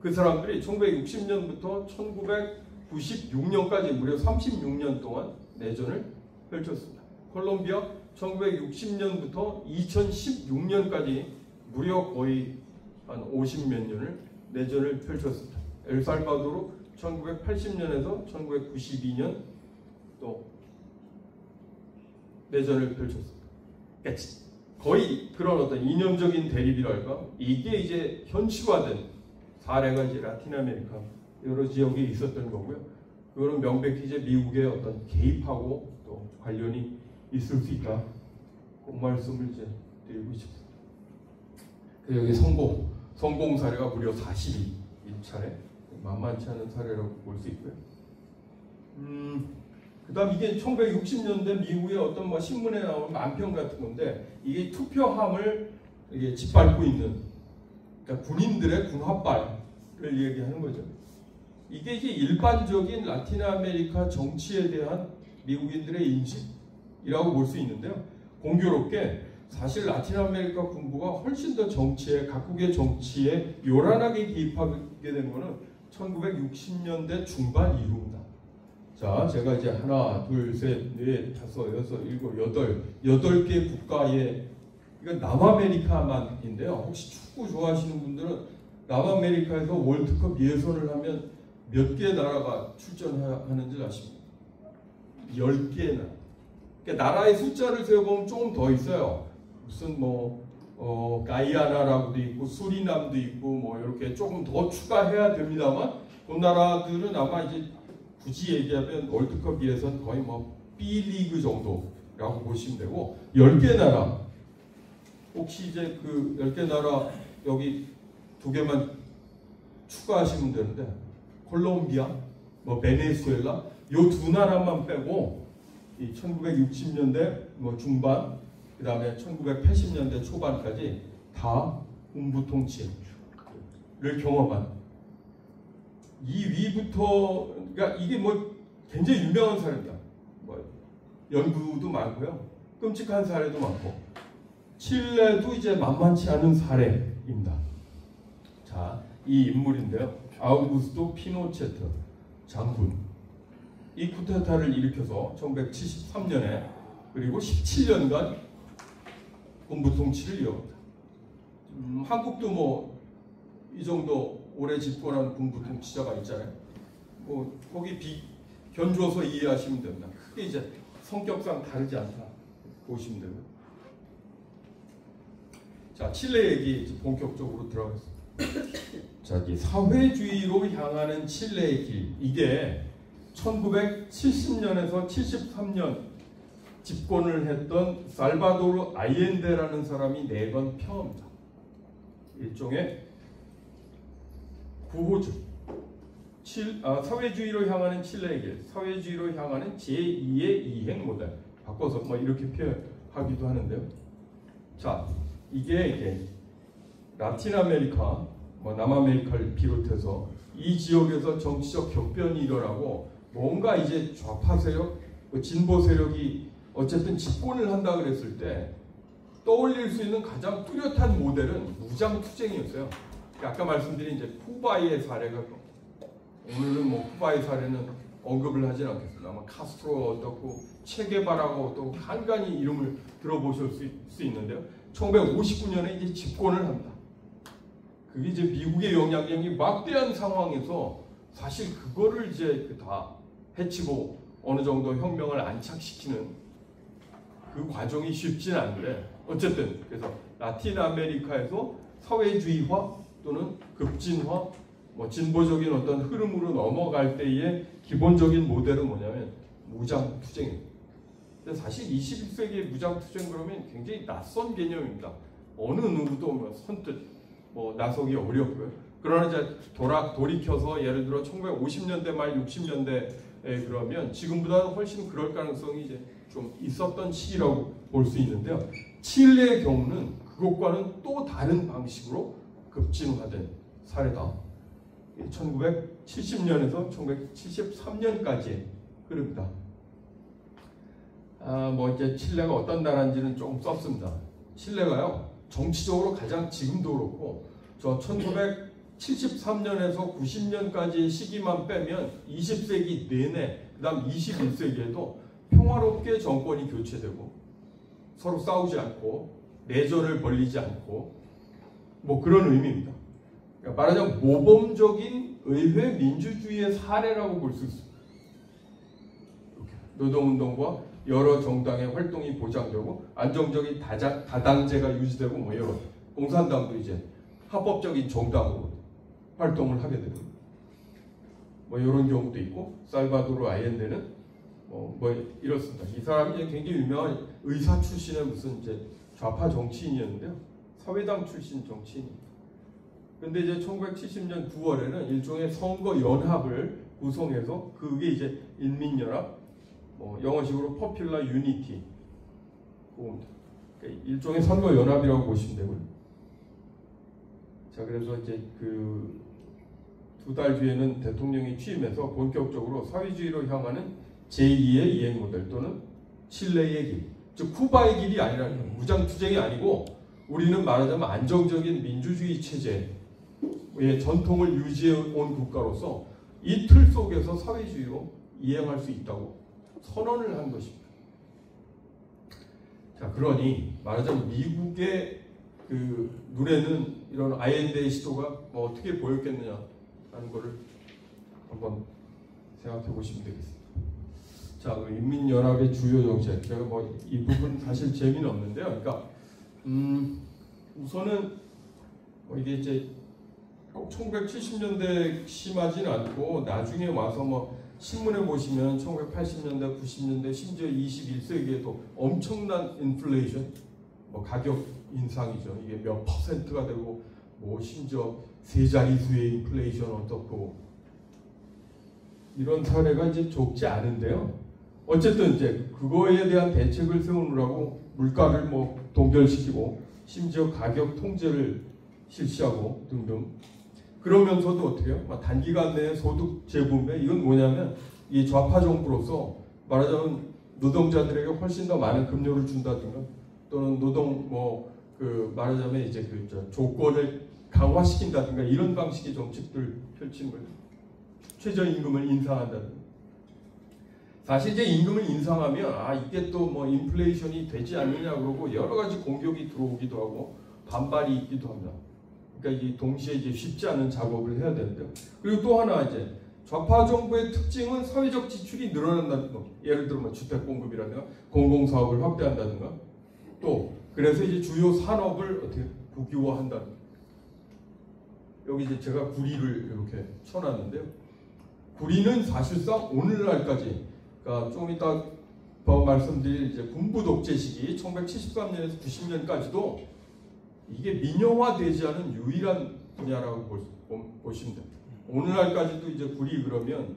그 사람들이 1960년부터 1996년까지 무려 36년 동안 내전을 펼쳤습니다. 콜롬비아 1960년부터 2016년까지 무려 거의 한 50몇 년을 내전을 펼쳤습니다. 엘살바도르 1980년에서 1992년 또 내전을 펼쳤습니다. 그러니까 거의 그런 어떤 이념적인 대립이랄까 이게 이제 현실화된 사례가 이제 라틴 아메리카 여러 지역에 있었던 거고요. 그거는 명백히 이제 미국의 어떤 개입하고 또 관련이 있을 수 있다. 그 말씀을 이제 드리고 싶습니다. 여기 성공 사례가 무려 42차례, 만만치 않은 사례라고 볼 수 있고요. 그다음 이게 1960년대 미국의 어떤 뭐 신문에 나오는 만평 같은 건데 이게 투표함을 이게 짓밟고 있는 그러니까 군인들의 군합발을 얘기하는 거죠. 이게 이제 일반적인 라틴 아메리카 정치에 대한 미국인들의 인식이라고 볼 수 있는데요. 공교롭게 사실 라틴 아메리카 군부가 훨씬 더 각국의 정치에 요란하게 개입하게 된 것은 1960년대 중반 이후입니다. 자, 제가 이제 하나, 둘, 셋, 넷, 다섯, 여섯, 일곱, 여덟 개 국가의 이건 남아메리카만인데요. 혹시 축구 좋아하시는 분들은 남아메리카에서 월드컵 예선을 하면 몇 개 나라가 출전하는 줄 아십니까? 10개나. 그러니까 나라의 숫자를 세어보면 조금 더 있어요. 무슨 가이아나라고도 있고 수리남도 있고 뭐 이렇게 조금 더 추가해야 됩니다만 그 나라들은 아마 이제 굳이 얘기하면 월드컵 예선 거의 B리그 정도라고 보시면 되고 10개 나라 혹시 이제 그 10개 나라 여기 2개만 추가하시면 되는데 콜롬비아, 베네수엘라 요 2 나라만 빼고 이 1960년대 중반 그 다음에 1980년대 초반까지 다 군부 통치를 경험한 이 위부터 그러니까 이게 굉장히 유명한 사례입니다. 연구도 많고요. 끔찍한 사례도 많고 칠레도 이제 만만치 않은 사례입니다. 자, 이 인물인데요. 아우구스토 피노체트 장군. 이 쿠데타를 일으켜서 1973년에 그리고 17년간 군부 통치를 이어갑니다. 한국도 이 정도 오래 집권한 군부 통치자가 있잖아요. 거기 견주어서 이해하시면 됩니다. 크게 이제 성격상 다르지 않다 보시면 되고요. 자, 칠레 얘기 이제 본격적으로 들어가겠습니다. 자, 이 사회주의로 향하는 칠레의 길 이게 1970년에서 73년 집권을 했던 살바도르 아이엔데라는 사람이 내건 평화입니다. 일종의 구호죠. 사회주의로 향하는 칠레의 길, 사회주의로 향하는 제2의 이행 모델 바꿔서 이렇게 표현하기도 하는데요. 자, 이게 라틴 아메리카, 남아메리카를 비롯해서 이 지역에서 정치적 격변이 일어나고 뭔가 이제 좌파 세력, 진보 세력이 어쨌든 집권을 한다 그랬을 때 떠올릴 수 있는 가장 뚜렷한 모델은 무장투쟁이었어요. 아까 말씀드린 이제 쿠바의 사례가 오늘은 쿠바의 사례는 언급을 하진 않겠습니다. 아마 카스트로 어떻고 체게바라고 어떻고 간간히 이름을 들어보실 수 있는데요. 1959년에 이제 집권을 합니다. 그게 이제 미국의 영향력이 막대한 상황에서 사실 그거를 이제 다 해치고 어느 정도 혁명을 안착시키는 그 과정이 쉽지는 않은데 어쨌든 그래서 라틴 아메리카에서 사회주의화 또는 급진화 진보적인 어떤 흐름으로 넘어갈 때의 기본적인 모델은 뭐냐면 무장투쟁입니다. 근데 사실 21세기의 무장투쟁 그러면 굉장히 낯선 개념입니다. 어느 누구도 선뜻 나서기 어렵고요. 그러나 이제 돌이켜서 예를 들어 1950년대 말 60년대에 그러면 지금보다 훨씬 그럴 가능성이 이제 좀 있었던 시기라고 볼 수 있는데요. 칠레의 경우는 그것과는 또 다른 방식으로 급진화된 사례다. 1970년에서 1973년까지 흐릅니다. 뭐 이제 칠레가 어떤 나라인지는 조금 썼습니다. 칠레가요 정치적으로 가장 지금도 그렇고 저 1973년에서 90년까지의 시기만 빼면 20세기 내내 그다음 21세기에도 평화롭게 정권이 교체되고 서로 싸우지 않고 내전을 벌리지 않고 뭐 그런 의미입니다. 그러니까 말하자면 모범적인 의회 민주주의의 사례라고 볼 수 있습니다. 노동운동과 여러 정당의 활동이 보장되고 안정적인 다당제가 유지되고 뭐 여러 공산당도 이제 합법적인 정당으로 활동을 하게 되고 뭐 이런 경우도 있고 살바도르 아옌데는 뭐 이렇습니다. 이 사람이 이제 굉장히 유명한 의사 출신의 무슨 이제 좌파 정치인이었는데요. 사회당 출신 정치인입니다. 근데 이제 1970년 9월에는 일종의 선거 연합을 구성해서 그게 이제 인민연합 영어식으로 Popular Unity 그러니까 일종의 선거 연합이라고 보시면 되고요. 자 그래서 이제 그 2달 뒤에는 대통령이 취임해서 본격적으로 사회주의로 향하는 제2의 이행 모델 또는 칠레의 길, 즉 쿠바의 길이 아니라는 무장투쟁이 아니고 우리는 말하자면 안정적인 민주주의 체제의 전통을 유지해 온 국가로서 이 틀 속에서 사회주의로 이행할 수 있다고 선언을 한 것입니다. 자, 그러니 말하자면 미국의 그 눈에는 이런 아옌데의 시도가 뭐 어떻게 보였겠느냐 하는 것을 한번 생각해 보시면 되겠습니다. 자, 그 인민연합의 주요 정책. 제가 뭐 이 부분 사실 재미는 없는데요. 그러니까 우선은 뭐 이게 이제 꼭 1970년대 심하지는 않고 나중에 와서 뭐 신문에 보시면 1980년대, 90년대, 심지어 21세기에도 엄청난 인플레이션, 뭐 가격 인상이죠. 이게 몇 %가 되고 뭐 심지어 세 자릿수의 인플레이션 어떻고 이런 사례가 이제 적지 않은데요. 어쨌든 이제 그거에 대한 대책을 세우느라고 물가를 뭐 동결시키고 심지어 가격 통제를 실시하고 등등. 그러면서도 어떻게 해요? 단기간 내에 소득 재분배 이건 뭐냐면 이 좌파 정부로서 말하자면 노동자들에게 훨씬 더 많은 급료를 준다든가 또는 노동 그 말하자면 이제 그 조건을 강화시킨다든가 이런 방식의 정책들을 펼치는 거죠. 최저임금을 인상한다든가. 사실 이제 임금을 인상하면 이게 또 뭐 인플레이션이 되지 않느냐 그러고 여러 가지 공격이 들어오기도 하고 반발이 있기도 합니다. 그러니까 이게 동시에 이제 쉽지 않은 작업을 해야 되는데요. 그리고 또 하나 이제 좌파 정부의 특징은 사회적 지출이 늘어난다는 거. 예를 들어 뭐 주택 공급이라든가 공공사업을 확대한다든가 또 그래서 이제 주요 산업을 어떻게 국유화한다는 거. 여기 이제 제가 구리를 이렇게 쳐놨는데요. 구리는 사실상 오늘날까지 그러니까 좀 이따 더 말씀드릴 이제 군부 독재 시기 1973년에서 90년까지도 이게 민영화되지 않은 유일한 분야라고 보시면 됩니다. 오늘날까지도 이제 구리 그러면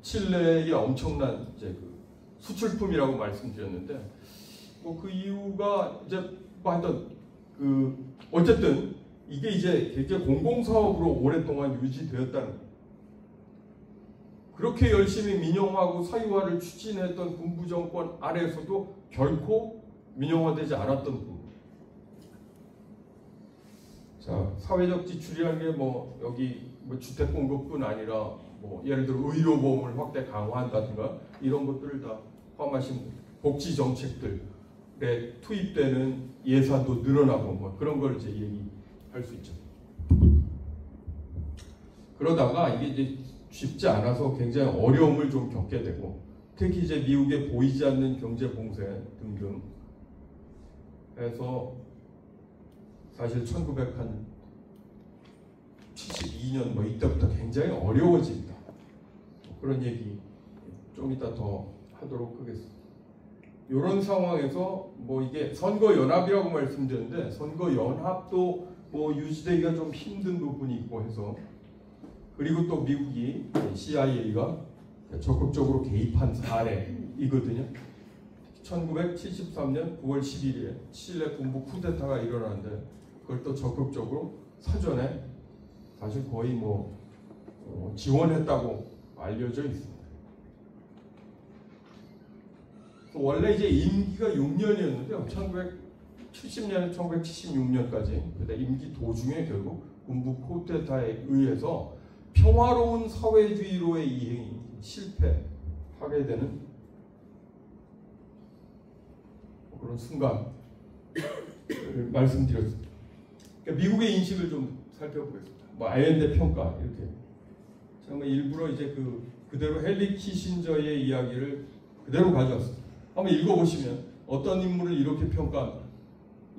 칠레의 엄청난 이제 그 수출품이라고 말씀드렸는데 뭐 그 이유가 이제 뭐 하여튼 그 어쨌든 이게 이제 굉장히 공공사업으로 오랫동안 유지되었다는 거예요. 그렇게 열심히 민영화하고 사유화를 추진했던 군부 정권 아래에서도 결코 민영화되지 않았던 부분. 자, 사회적 지출이라는 게 뭐 여기 뭐 주택 공급뿐 아니라 뭐 예를 들어 의료보험을 확대 강화한다든가 이런 것들을 다 포함하신 복지 정책들에 투입되는 예산도 늘어나고 뭐 그런 걸 이제 얘기할 수 있죠. 그러다가 이게 이제 쉽지 않아서 굉장히 어려움을 좀 겪게 되고 특히 이제 미국의 보이지 않는 경제 봉쇄 등등 해서 사실 1972년 뭐 이때부터 굉장히 어려워집니다. 그런 얘기 좀 이따 더 하도록 하겠습니다. 이런 상황에서 뭐 이게 선거 연합이라고 말씀드렸는데 선거 연합도 뭐 유지되기가 좀 힘든 부분이 있고 해서 그리고 또 미국이 CIA가 적극적으로 개입한 사례이거든요. 1973년 9월 11일에 칠레 군부 쿠데타가 일어나는데 그걸 또 적극적으로 사전에 사실 거의 뭐 지원했다고 알려져 있습니다. 원래 이제 임기가 6년이었는데요. 1970년, 1976년까지 그때 임기 도중에 결국 군부 쿠데타에 의해서 평화로운 사회주의로의 이행이 실패하게 되는 그런 순간 말씀드렸습니다. 그러니까 미국의 인식을 좀 살펴보겠습니다. 뭐 아일랜드 평가 이렇게 제가 일부러 이제 그대로 헨리 키신저의 이야기를 그대로 가져왔습니다. 한번 읽어보시면 어떤 인물을 이렇게 평가한다.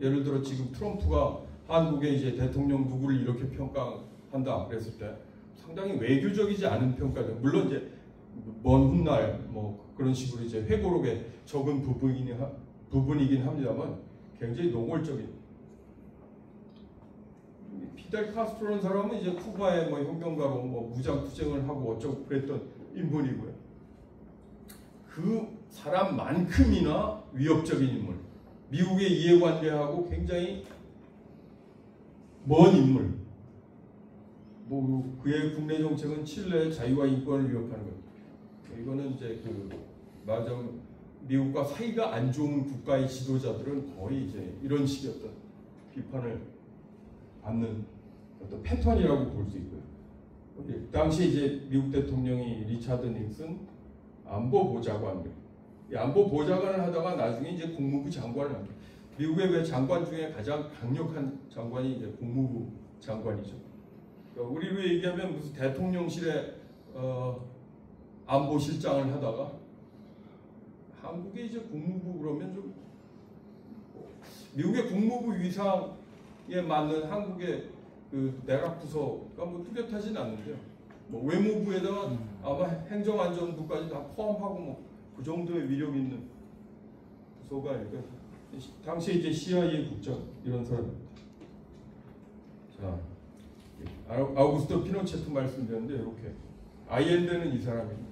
예를 들어 지금 트럼프가 한국의 이제 대통령 누구를 이렇게 평가한다 그랬을 때 상당히 외교적이지 않은 평가죠. 물론 이제 먼 훗날 뭐 그런 식으로 이제 회고록에 적은 부분이긴 합니다만 굉장히 노골적인. 피델 카스트로라는 사람은 이제 쿠바의 뭐 혁명가로 뭐 무장 투쟁을 하고 어쩌고 그랬던 인물이고요. 그 사람만큼이나 위협적인 인물. 미국의 이해관계하고 굉장히 먼 인물. 뭐 그의 국내 정책은 칠레의 자유와 인권을 위협하는 것. 이거는 이제 맞아 미국과 사이가 안 좋은 국가의 지도자들은 거의 이제 이런 식의 어떤 비판을 받는 어떤 패턴이라고 볼 수 있고요. 당시 이제 미국 대통령이 리차드 닉슨 안보보좌관, 이 안보보좌관을 하다가 나중에 이제 국무부 장관을 합니다. 미국의 왜 장관 중에 가장 강력한 장관이 이제 국무부 장관이죠. 그러니까 우리로 얘기하면 무슨 대통령실에 안보실장을 하다가 한국의 이제 국무부 그러면 좀 미국의 국무부 위상에 맞는 한국의 그 내각 부서가 뭐 뚜렷하진 않는데요. 뭐 외무부에다가 아마 행정안전부까지 다 포함하고 뭐 그 정도의 위력 있는 부서가 아닐까. 당시 이제 CIA 국장 이런 사람입니다. 자, 아우구스토 피노체트 말씀드렸는데 이렇게 아이엔데는 이 사람입니다.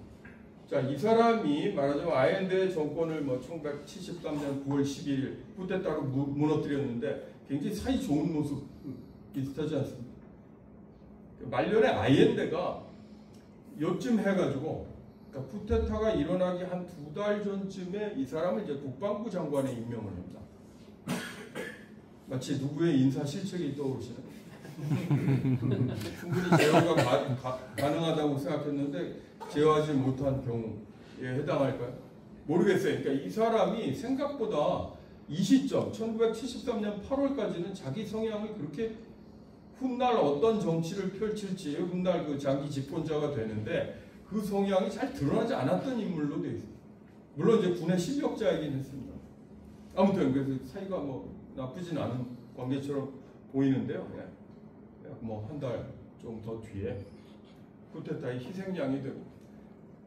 자, 이 사람이 말하자면 아이엔데의 정권을 뭐 1973년 9월 12일 쿠데타로 무너뜨렸는데 굉장히 사이 좋은 모습 비슷하지 않습니까? 말년에 아이엔데가 요쯤 해가지고 그러니까 쿠데타가 일어나기 한 2달 전쯤에 이 사람을 이제 국방부 장관에 임명을 합니다. 마치 누구의 인사 실책이 떠오르시나요? 충분히 제어가 가능하다고 생각했는데 제어하지 못한 경우에 해당할까요? 모르겠어요. 그러니까 이 사람이 생각보다 이 시점 1973년 8월까지는 자기 성향을 그렇게 훗날 어떤 정치를 펼칠지 훗날 그 장기 집권자가 되는데 그 성향이 잘 드러나지 않았던 인물로 되어 있습니다. 물론 이제 군의 실력자이긴 했습니다. 아무튼 그래서 사이가 뭐 나쁘진 않은 관계처럼 보이는데요. 뭐 한 달 좀 더 뒤에 쿠데타의 희생양이 되고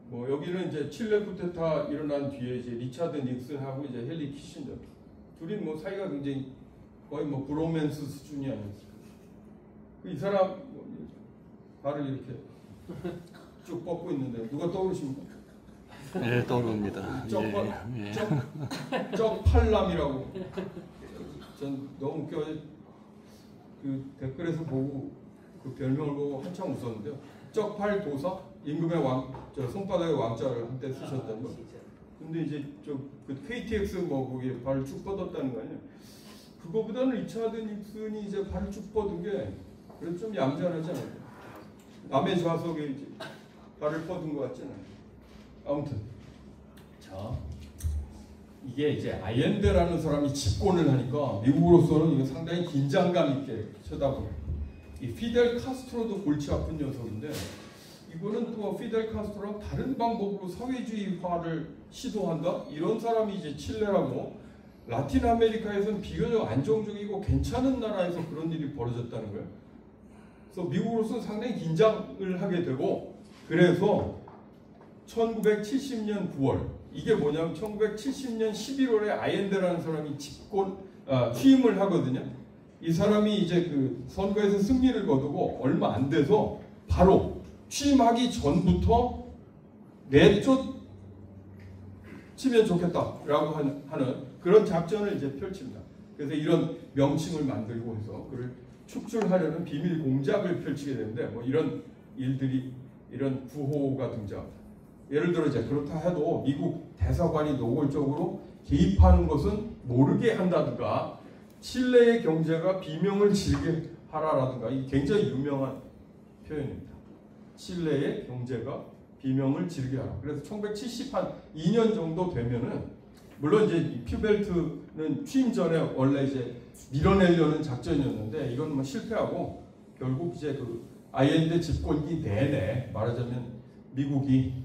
뭐 여기는 이제 칠레 쿠데타 일어난 뒤에 이제 리차드 닉슨하고 이제 헨리 키신저 둘이 뭐 사이가 굉장히 거의 뭐 브로맨스 수준이 아니었을까. 이 사람 뭐 발을 이렇게 쭉 뻗고 있는데 누가 떠오르십니까? 네, 떠오릅니다. 쩍팔람이라고. 전 너무 웃겨. 그 댓글에서 보고 그 별명을 보고 한참 웃었는데요. 쩍팔도사 임금의 손바닥에 왕자를 한때 쓰셨던 거. 근데 이제 그 KTX 뭐 거기에 발을 쭉 뻗었다는 거 아니에요? 그거보다는 리차드 닉슨이 이제 발을 쭉 뻗은 게 그래도 좀 얌전하지 않아요? 남의 좌석에 이제 발을 뻗은 것 같잖아요. 아무튼 자 이게 이제 아이엔데라는 사람이 집권을 하니까 미국으로서는 이거 상당히 긴장감 있게 쳐다보고 이 피델 카스트로도 골치 아픈 녀석인데 이거는 또 피델 카스트로랑 다른 방법으로 사회주의화를 시도한다? 이런 사람이 이제 칠레라고 라틴 아메리카에서는 비교적 안정적이고 괜찮은 나라에서 그런 일이 벌어졌다는 거예요. 그래서 미국으로서는 상당히 긴장을 하게 되고 그래서 1970년 9월 이게 뭐냐면 1970년 11월에 아이엔데라는 사람이 취임을 하거든요. 이 사람이 이제 그 선거에서 승리를 거두고 얼마 안 돼서 바로 취임하기 전부터 내쫓 치면 좋겠다라고 하는 그런 작전을 이제 펼칩니다. 그래서 이런 명칭을 만들고 해서 그를 축출하려는 비밀 공작을 펼치게 되는데 뭐 이런 일들이 이런 구호가 등장합니다. 예를 들어 이제 그렇다 해도 미국 대사관이 노골적으로 개입하는 것은 모르게 한다든가 칠레의 경제가 비명을 지르게 하라라든가 이게 굉장히 유명한 표현입니다. 칠레의 경제가 비명을 지르게 하라. 그래서 1972년 정도 되면은 물론 이제 이 퓨벨트는 취임 전에 원래 이제 밀어내려는 작전이었는데 이건 뭐 실패하고 결국 이제 그 아이엔데 집권기 내내 말하자면 미국이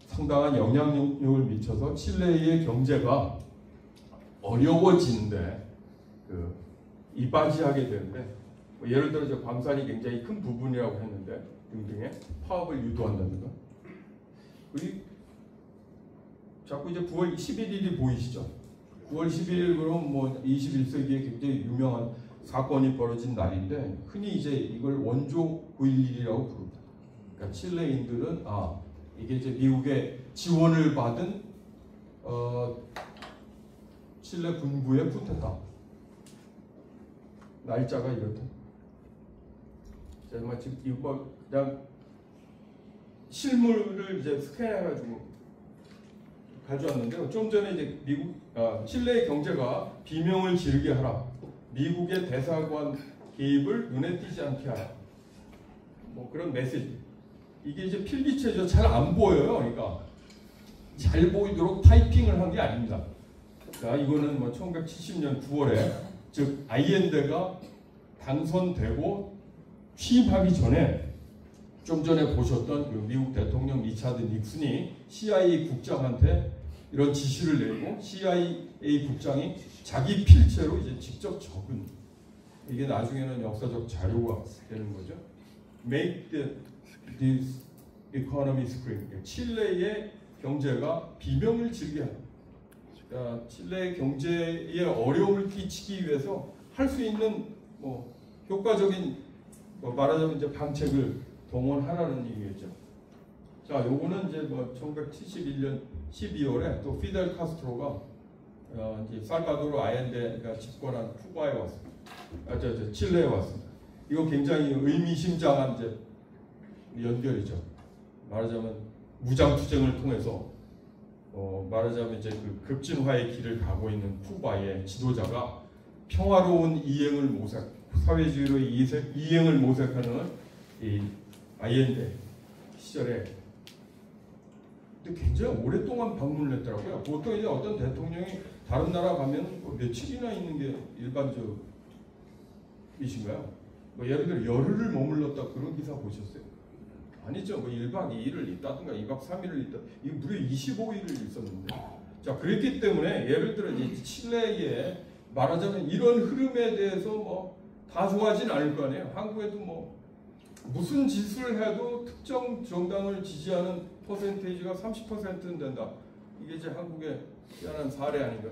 상당한 영향력을 미쳐서 칠레의 경제가 어려워지는데 이바지하게 되는데 뭐 예를 들어 이제 광산이 굉장히 큰 부분이라고 했는데 등등의 파업을 유도한다든가 우리 자꾸 이제 9월 11일이 보이시죠? 9월 11일 그럼 뭐 21세기에 굉장히 유명한 사건이 벌어진 날인데 흔히 이제 이걸 원조 9.11이라고 부릅니다. 그러니까 칠레인들은 이게 이제 미국의 지원을 받은 칠레 군부의 쿠데타 날짜가 이렇다. 제가 지금 이거 그냥 실물을 이제 스캔해가지고 가져왔는데요. 좀 전에 이제 칠레의 경제가 비명을 지르게 하라. 미국의 대사관 개입을 눈에 띄지 않게 하라. 뭐 그런 메시지. 이게 이제 필기체죠. 잘 안 보여요. 그러니까 잘 보이도록 타이핑을 한 게 아닙니다. 자, 이거는 뭐 1970년 9월에 즉 아이엔데가 당선되고 취임하기 전에 좀 전에 보셨던 그 미국 대통령 리차드 닉슨이 CIA 국장한테 이런 지시를 내고 CIA 국장이 자기 필체로 이제 직접 적은 이게 나중에는 역사적 자료가 되는 거죠. Make this economy scream. 칠레의 경제가 비명을 지르게 한다. 그러니까 칠레의 경제에 어려움을 끼치기 위해서 할 수 있는 뭐 효과적인 말하자면 이제 방책을 동원하라는 얘기겠죠. 자, 요거는 이제 뭐 1971년 12월에 또 피델 카스트로가 이제 살바도르 아엔데가 집권한 쿠바에 왔습니다. 칠레에 왔습니다. 이거 굉장히 의미심장한 이제 연결이죠. 말하자면 무장투쟁을 통해서 말하자면 이제 그 급진화의 길을 가고 있는 쿠바의 지도자가 평화로운 이행을 모색, 사회주의로 이행을 모색하는 이 아이엔데 시절에 근데 굉장히 오랫동안 방문을 했더라고요. 보통 이제 어떤 대통령이 다른 나라 가면 뭐 며칠이나 있는 게 일반적이신가요? 뭐 예를 들어 열흘을 머물렀다 그런 기사 보셨어요? 아니죠. 뭐 1박 2일을 있다든가 2박 3일을 있다. 이거 무려 25일을 있었는데. 자, 그랬기 때문에 예를 들어 이제 칠레에 말하자면 이런 흐름에 대해서 뭐 다 좋아하진 않을 거 아니에요. 한국에도 뭐 무슨 짓을 해도 특정 정당을 지지하는 퍼센테이지가 30%는 된다. 이게 이제 한국의 희한한 사례 아닌가?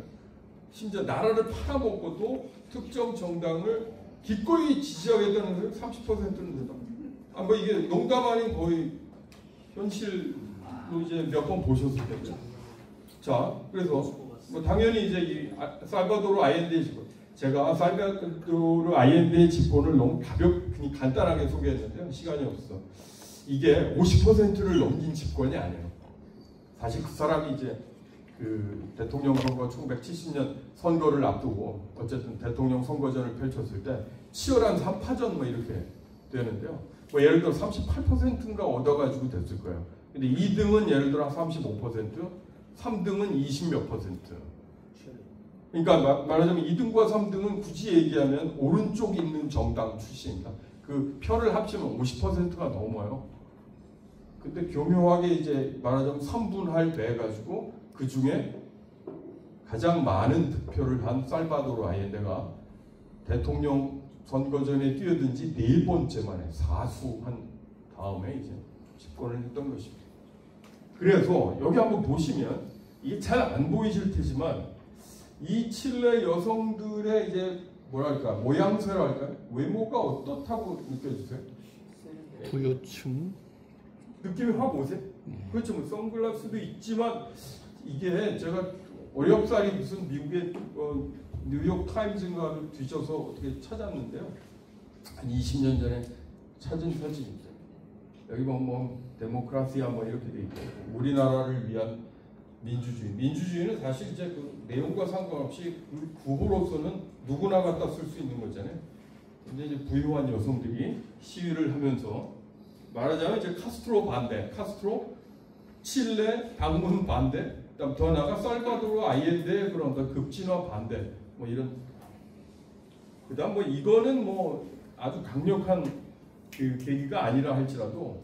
심지어 나라를 팔아먹고도 특정 정당을 기꺼이 지지하겠다는 30%는 된다. 뭐 이게 농담 아닌 거의 현실로 이제 몇 번 보셨을 텐데. 자, 그래서 뭐 당연히 이제 이 살바도르 아이엔데의 집권, 제가 살바도르 아이엔데의 집권을 너무 가볍게 간단하게 소개했는데요. 시간이 없어. 이게 50%를 넘긴 집권이 아니에요. 사실 그 사람이 이제 그 대통령 선거 1970년 선거를 앞두고 어쨌든 대통령 선거전을 펼쳤을 때 치열한 3파전 뭐 이렇게 되는데요. 뭐 예를 들어 38%인가 얻어가지고 됐을 거예요. 근데 2등은 예를 들어 35%, 3등은 20몇 %. 그러니까 말하자면 2등과 3등은 굳이 얘기하면 오른쪽에 있는 정당 출신입니다. 그 표를 합치면 50%가 넘어요. 근데 교묘하게 이제 말하자면 3분할 돼가지고 그 중에 가장 많은 득표를 한 살바도르 아이엔데가 대통령 선거전에 뛰어든 지 4번째 만에 사수한 다음에 이제 집권을 했던 것입니다. 그래서 여기 한번 보시면 이게 잘 안 보이실 테지만 이 칠레 여성들의 이제 뭐랄까 모양새랄까 외모가 어떻다고 느껴지세요? 부유층 느낌이 확 오세요? 그렇죠. 뭐 선글라스도 있지만 이게 제가 어렵사리 무슨 미국의 뉴욕 타임즈인가를 뒤져서 어떻게 찾았는데요. 한 20년 전에 찾은 사진입니다. 여기 뭐 데모크라시아 뭐 이렇게 돼 있고 우리나라를 위한 민주주의. 민주주의는 사실 이제 그 내용과 상관없이 그 구호로서는 누구나 갖다 쓸 수 있는 거잖아요. 근데 이제 부유한 여성들이 시위를 하면서 말하자면 이제 카스트로 반대, 카스트로 칠레 방문 반대, 그다음 더 나아가 살바도르 아이엔데의 그런 급진화 반대, 뭐 이런. 그다음 뭐 이거는 뭐 아주 강력한 그 계기가 아니라 할지라도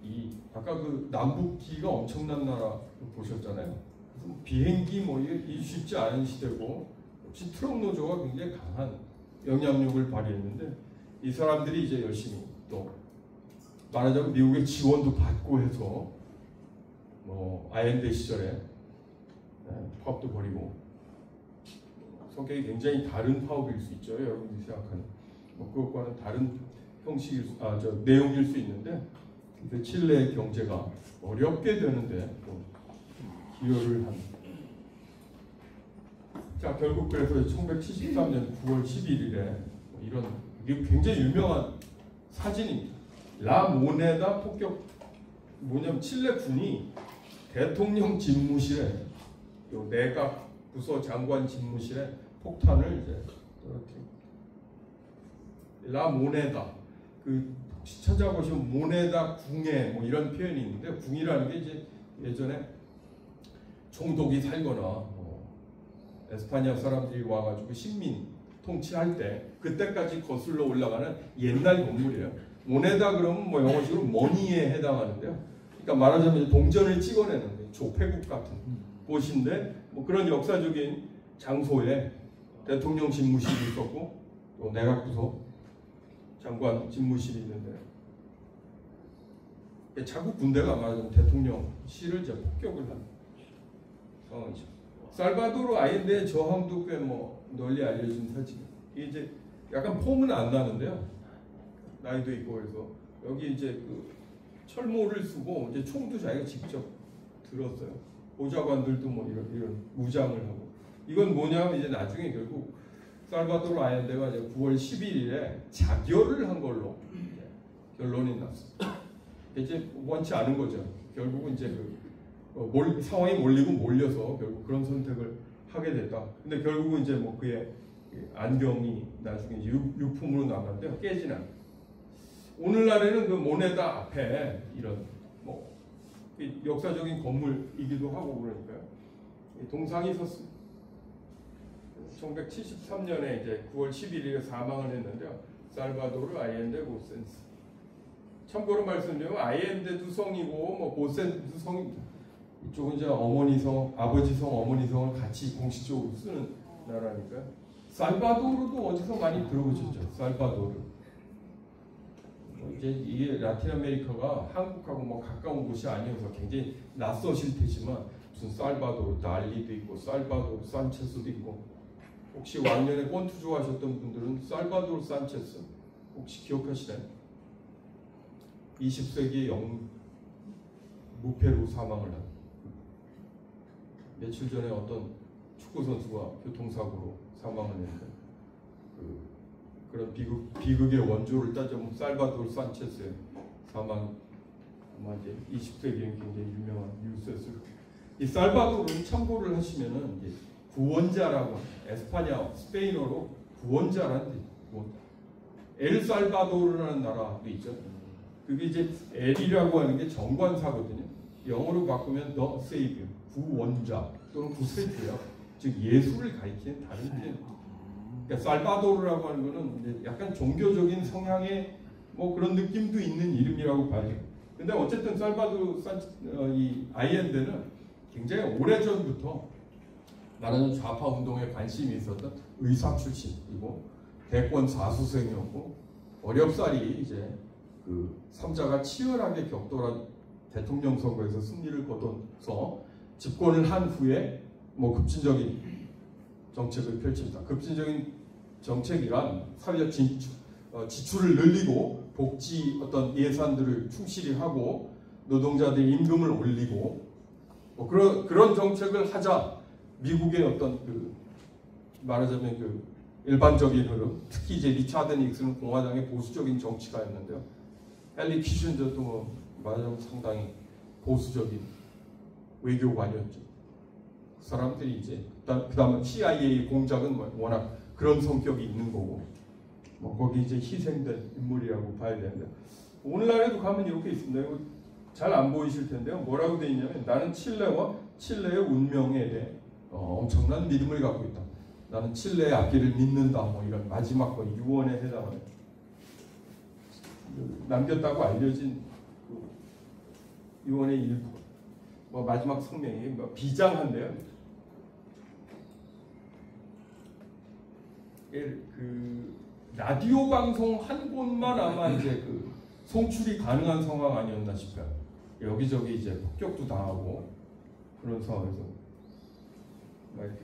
이 아까 그 남북기가 엄청난 나라 보셨잖아요. 그래서 비행기 뭐 이게 쉽지 않은 시대고 역시 트럭 노조가 굉장히 강한 영향력을 발휘했는데 이 사람들이 이제 열심히 또 말하자면 미국의 지원도 받고 해서 뭐 아엔데 시절에 파업도 벌이고 성격이 굉장히 다른 파업일 수 있죠. 여러분들이 생각하는 뭐 그것과는 다른 형식일 내용일 수 있는데 칠레의 경제가 어렵게 되는데 또 기여를 한. 자 결국 그래서 1973년 9월 11일에 이런 이게 굉장히 유명한 사진입니다. 라 모네다 폭격 뭐냐면 칠레 군이 대통령 집무실에 내각 부서 장관 집무실에 폭탄을 이제 라 모네다 그 혹시 찾아보시면 모네다 궁예 뭐 이런 표현이 있는데 궁이라는 게 이제 예전에 총독이 살거나 뭐 에스파냐 사람들이 와가지고 식민 통치할 때 그때까지 거슬러 올라가는 옛날 건물이에요. 모네다 그러면 뭐 영어식으로 머니에 해당하는데요. 그러니까 말하자면 동전을 찍어내는 조폐국 같은 곳인데 뭐 그런 역사적인 장소에 대통령 집무실이 있었고 또 내각부서 장관 집무실이 있는데 자국 군대가 말하자면 대통령실을 이제 폭격을 한 상황이죠. 살바도르 아이엔데의 저항도 꽤 뭐 널리 알려진 사진. 이게 이제 약간 폼은 안 나는데요. 나이도 있고 그래서 여기 이제 그 철모를 쓰고 이제 총도 자기가 직접 들었어요. 보좌관들도 뭐 이런 무장을 하고. 이건 뭐냐면 이제 나중에 결국 살바도르 아이엔데가 이제 9월 11일에 자결을 한 걸로 결론이 났습니다. 이제 원치 않은 거죠. 결국은 이제 상황이 몰리고 몰려서 결국 그런 선택을 하게 됐다. 근데 결국은 이제 뭐 그의 안경이 나중에 유품으로 남았는데 깨진 않. 오늘날에는 그 모네다 앞에 이런 뭐 역사적인 건물이기도 하고 그러니까요. 동상이 섰습니다. 1973년에 이제 9월 11일에 사망을 했는데요. 살바도르 아이엔데 고센스. 참고로 말씀드리면 아이엔데도 성이고 뭐 고센도 성입니다. 이쪽은 이제 어머니 성, 아버지 성, 어머니 성을 같이 공식적으로 쓰는 나라니까요. 살바도르도 어디서 많이 들어보셨죠? 살바도르. 이제 이게 라틴 아메리카가 한국하고 뭐 가까운 곳이 아니어서 굉장히 낯서실 테지만 무슨 살바도르 달리도 있고 살바도르 산체스도 있고 혹시 왕년에 권투 좋아하셨던 분들은 살바도르 산체스 혹시 기억하시나요? 20세기 무패로 사망을 한 며칠 전에 어떤 축구 선수가 교통사고로 사망을 했는데 그런 비극의 원조를 따져보면 살바도르 산체스의 사망 아마 이제 20세기엔 굉장히 유명한 뉴스였을 거예요. 이 살바도르는 참고를 하시면은 이제 구원자라고 에스파냐 스페인어로 구원자라는 뜻이에요. 엘살바도르라는 나라도 있죠. 그게 이제 엘이라고 하는 게 정관사거든요. 영어로 바꾸면 the savior, 구원자 또는 구세주예요. 즉 예수를 가리키는 다른 표현. 그러니까 살바도르라고 하는 거는 이제 약간 종교적인 성향의 뭐 그런 느낌도 있는 이름이라고 봐요. 근데 어쨌든 살바도르 이 아이엔데는 굉장히 오래전부터 말하자면 좌파 운동에 관심이 있었던 의사 출신이고 대권 사수생이었고 어렵사리 이제 그 3자가 치열하게 격돌한 대통령 선거에서 승리를 거둬서 집권을 한 후에 뭐 급진적인 정책을 펼칩니다. 급진적인 정책이란 사회적 지출을 늘리고 복지 어떤 예산들을 충실히 하고 노동자들의 임금을 올리고 뭐 그런 정책을 하자 미국의 어떤 말하자면 일반적인 흐름, 특히 이제 리차드 닉슨은 공화당의 보수적인 정치가였는데요. 헨리 키신저도 뭐 말하자면 상당히 보수적인 외교관이었죠. 그 사람들이 이제 그다음에 CIA 공작은 워낙 그런 성격이 있는 거고 뭐 거기 이제 희생된 인물이라고 봐야 되는데 오늘날에도 가면 이렇게 있습니다. 이거 잘 안 보이실 텐데요. 뭐라고 되어 있냐면 나는 칠레와 칠레의 운명에 대해 엄청난 믿음을 갖고 있다. 나는 칠레의 앞길을 믿는다. 뭐 이런 마지막 거 유언에 해당하는 남겼다고 알려진 그 유언의 일부. 뭐 마지막 성명이 뭐 비장한데요. 그 라디오 방송 한 곳만 아마 이제 그 송출이 가능한 상황 아니었나 싶어요. 여기저기 이제 폭격도 당하고 그런 상황에서 막 이렇게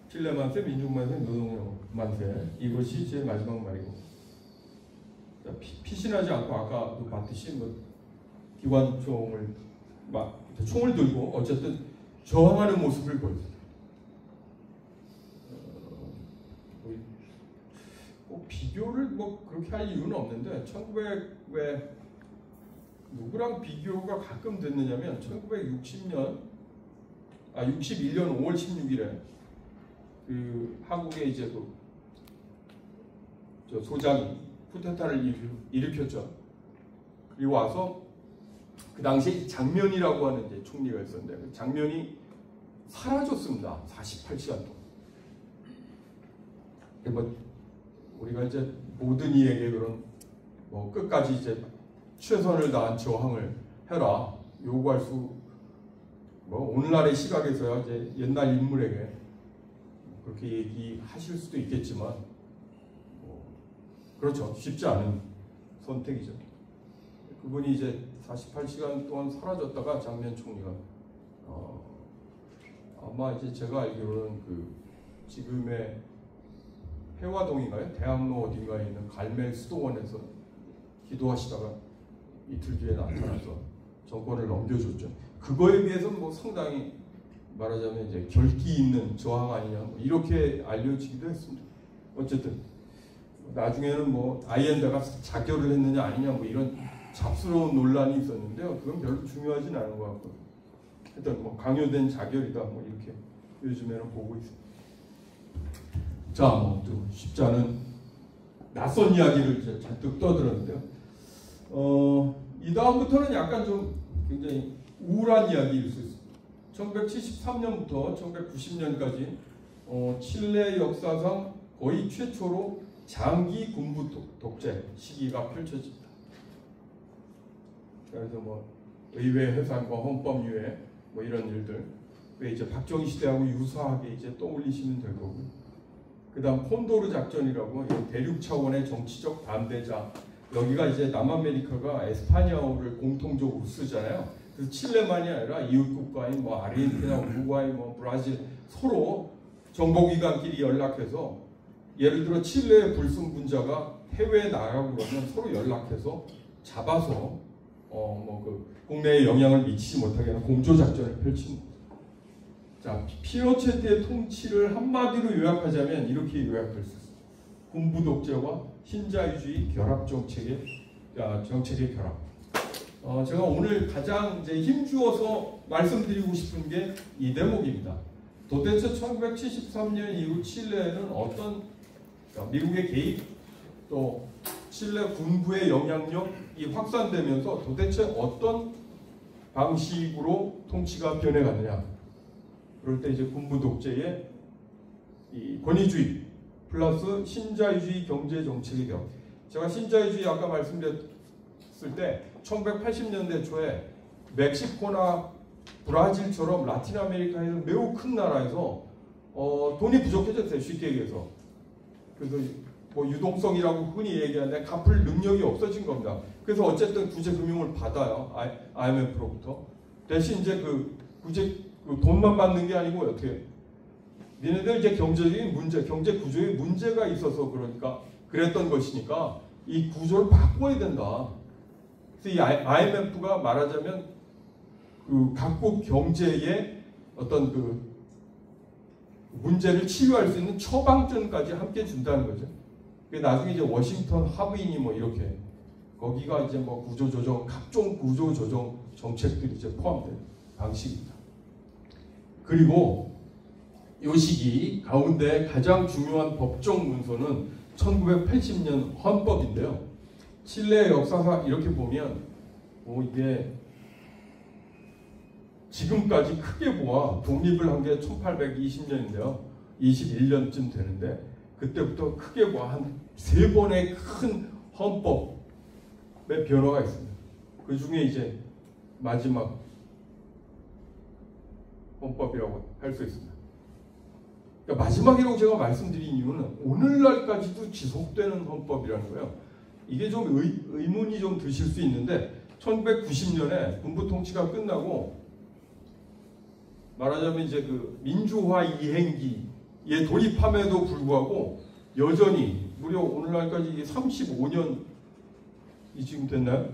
칠레 만세, 민중 만세, 노동요 만세 이것이 제 마지막 말이고 피신하지 않고 아까도 봤듯이 뭐 기관총을 막 총을 들고 어쨌든 저항하는 모습을 보였어요. 꼭 비교를 뭐 그렇게 할 이유는 없는데 1900왜 누구랑 비교가 가끔 됐느냐면 1961년 5월 16일에 그 한국에 이제 저 소장이 쿠데타를 일으켰죠. 그리고 와서 그 당시에 장면이라고 하는 이제 총리가 있었는데 그 장면이 사라졌습니다. 48시간 동안. 뭐 우리가 이제 모든 이에게 그런 뭐 끝까지 이제 최선을 다한 저항을 해라 요구할 수 뭐 오늘날의 시각에서야 이제 옛날 인물에게 그렇게 얘기하실 수도 있겠지만 그렇죠. 쉽지 않은 선택이죠. 그분이 이제 48시간 동안 사라졌다가 장면 총리가 아마 이제 제가 알기로는 그 지금의 해화동인가요? 대학로 어딘가에 있는 갈멜 수도원에서 기도하시다가 이틀 뒤에 나타나서 정권을 넘겨줬죠. 그거에 비해서는 뭐 상당히 말하자면 이제 결기 있는 저항 아니냐 뭐 이렇게 알려지기도 했습니다. 어쨌든 나중에는 뭐 아이엔더가 자결을 했느냐 아니냐 뭐 이런 잡스러운 논란이 있었는데요. 그건 별로 중요하진 않은 것 같고 일단 뭐 강요된 자결이다 뭐 이렇게 요즘에는 보고 있습니다. 자, 뭐 좀 쉽지 않은 낯선 이야기를 이제 잔뜩 떠들었는데요. 이 다음부터는 약간 좀 굉장히 우울한 이야기일 수 있습니다. 1973년부터 1990년까지 칠레 역사상 거의 최초로 장기 군부 독재 시기가 펼쳐집니다. 그래서 뭐 의회 해산과 헌법 유예 뭐 이런 일들 왜 이제 박정희 시대하고 유사하게 이제 떠올리시면 될 거고요. 그다음 콘도르 작전이라고 대륙 차원의 정치적 반대자 여기가 이제 남아메리카가 에스파냐어를 공통적으로 쓰잖아요. 그래서 칠레만이 아니라 이웃 국가인 뭐 아르헨티나, 우루과이, 뭐 브라질 서로 정보기관끼리 연락해서 예를 들어 칠레의 불순분자가 해외에 나가고 그러면 서로 연락해서 잡아서 뭐 그 국내에 영향을 미치지 못하게 하는 공조 작전을 펼친. 자, 피노체트의 통치를 한마디로 요약하자면 이렇게 요약할 수 있습니다. 군부 독재와 신자유주의 결합 정책의 결합. 제가 오늘 가장 이제 힘주어서 말씀드리고 싶은 게 이 대목입니다. 도대체 1973년 이후 칠레는 어떤 미국의 개입 또 칠레 군부의 영향력이 확산되면서 도대체 어떤 방식으로 통치가 변해갔느냐. 그럴 때 이제 군부 독재의 이 권위주의 플러스 신자유주의 경제 정책의 결합. 제가 신자유주의 아까 말씀드렸을 때 1980년대 초에 멕시코나 브라질처럼 라틴 아메리카에서 매우 큰 나라에서 돈이 부족해졌어요. 쉽게 얘기해서. 그래서 뭐 유동성이라고 흔히 얘기하는데 갚을 능력이 없어진 겁니다. 그래서 어쨌든 구제금융을 받아요. IMF로부터. 대신 이제 그 돈만 받는 게 아니고 어떻게 니네들 이제 경제적인 문제, 경제 구조에 문제가 있어서 그러니까 그랬던 것이니까 이 구조를 바꿔야 된다. 그래서 이 IMF가 말하자면 그 각국 경제의 어떤 그 문제를 치유할 수 있는 처방전까지 함께 준다는 거죠. 나중에 이제 워싱턴 하부인이 뭐 이렇게 거기가 이제 뭐 구조조정, 각종 구조조정 정책들이 이제 포함된 방식입니다. 그리고 이 시기 가운데 가장 중요한 법정 문서는 1980년 헌법인데요. 칠레 역사상 이렇게 보면 이게 지금까지 크게 보아 독립을 한 게 1820년인데요. 21년쯤 되는데 그때부터 크게 보아 한 3번의 큰 헌법의 변화가 있습니다. 그 중에 이제 마지막 헌법이라고 할 수 있습니다. 그러니까 마지막이라고 제가 말씀드린 이유는 오늘날까지도 지속되는 헌법이라는 거예요. 이게 좀 의문이 좀 드실 수 있는데 1990년에 군부 통치가 끝나고 말하자면 이제 그 민주화 이행기에 돌입함에도 불구하고 여전히 무려 오늘날까지 이게 35년이 지금 됐나요?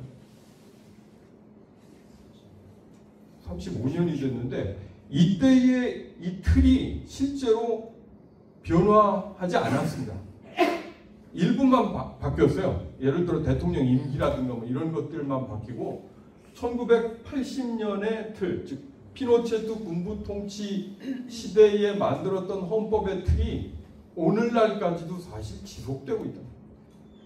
35년이 됐는데 이때의 이 틀이 실제로 변화하지 않았습니다. 일부만 바뀌었어요. 예를 들어 대통령 임기라든가 뭐 이런 것들만 바뀌고 1980년의 틀, 즉 피노체트 군부 통치 시대에 만들었던 헌법의 틀이 오늘날까지도 사실 지속되고 있다.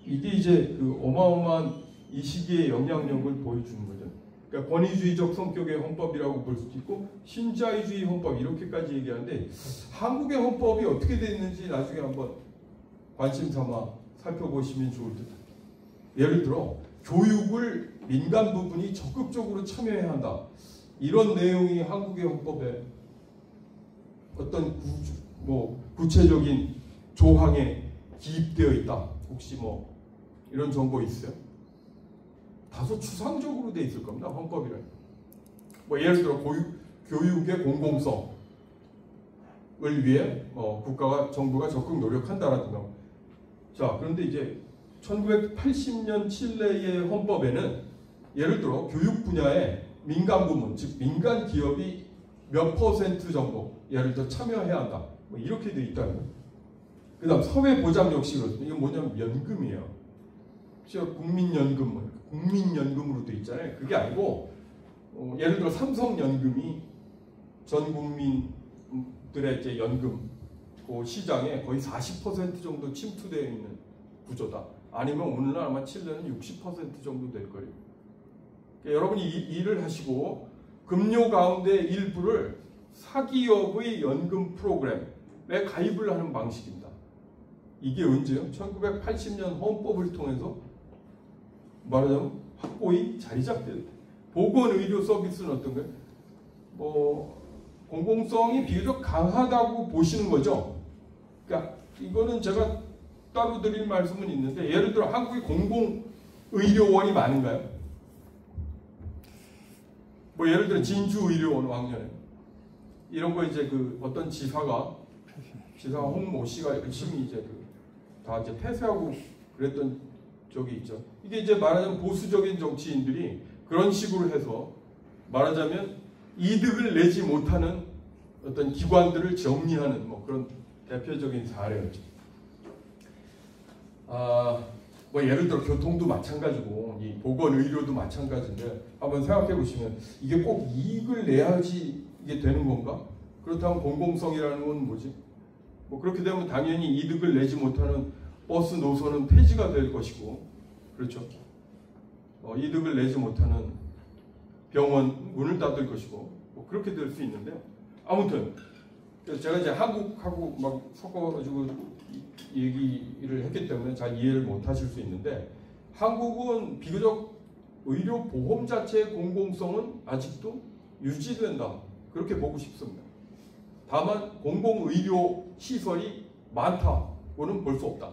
이게 이제 그 어마어마한 이 시기의 영향력을 보여주는 거죠. 그러니까 권위주의적 성격의 헌법이라고 볼 수도 있고 신자유주의 헌법 이렇게까지 얘기하는데 한국의 헌법이 어떻게 되어 있는지 나중에 한번 관심 삼아 살펴보시면 좋을 듯. 예를 들어 교육을 민간 부분이 적극적으로 참여해야 한다. 이런 내용이 한국의 헌법에 어떤 구체적인 조항에 기입되어 있다. 혹시 뭐 이런 정보 있어요? 다소 추상적으로 돼 있을 겁니다. 헌법이란. 뭐 예를 들어 교육의 공공성을 위해 국가가 정부가 적극 노력한다라든가. 자, 그런데 이제 1980년 칠레의 헌법에는 예를 들어 교육 분야에 민간 부문, 즉 민간 기업이 몇 % 정도 예를 들어 참여해야 한다. 뭐 이렇게 돼 있다는 거예요. 그다음 사회 보장 역시 그렇습니다. 이건 뭐냐면 연금이에요. 국민연금, 국민연금으로 돼 있잖아요. 그게 아니고 예를 들어 삼성연금이 전 국민들의 이제 연금 그 시장에 거의 40% 정도 침투되어 있는 구조다. 아니면 오늘날 아마 칠레는 60% 정도 될 거예요. 그러니까 여러분이 일을 하시고 급료 가운데 일부를 사기업의 연금 프로그램에 가입을 하는 방식입니다. 이게 언제요? 1980년 헌법을 통해서 말하자면 확고히 자리 잡게. 보건의료 서비스는 어떤 거예요? 공공성이 비교적 강하다고 보시는 거죠. 그러니까 이거는 제가 따로 드릴 말씀은 있는데 예를 들어 한국에 공공의료원이 많은가요? 뭐 예를 들어 진주의료원 왕년에 이런 거 이제 그 어떤 지사 홍모 씨가 열심히 이제 다 이제 폐쇄하고 그랬던 적이 있죠. 이게 이제 말하자면 보수적인 정치인들이 그런 식으로 해서 말하자면 이득을 내지 못하는 어떤 기관들을 정리하는 뭐 그런 대표적인 사례였죠. 뭐 예를 들어 교통도 마찬가지고 이 보건의료도 마찬가지인데 한번 생각해 보시면 이게 꼭 이익을 내야지 이게 되는 건가? 그렇다면 공공성이라는 건 뭐지? 뭐 그렇게 되면 당연히 이득을 내지 못하는 버스 노선은 폐지가 될 것이고, 그렇죠? 이득을 내지 못하는 병원 문을 닫을 것이고, 뭐 그렇게 될 수 있는데요. 아무튼 제가 이제 한국하고 막 섞어가지고 얘기를 했기 때문에 잘 이해를 못하실 수 있는데 한국은 비교적 의료보험 자체의 공공성은 아직도 유지된다. 그렇게 보고 싶습니다. 다만 공공의료 시설이 많다고는 볼 수 없다.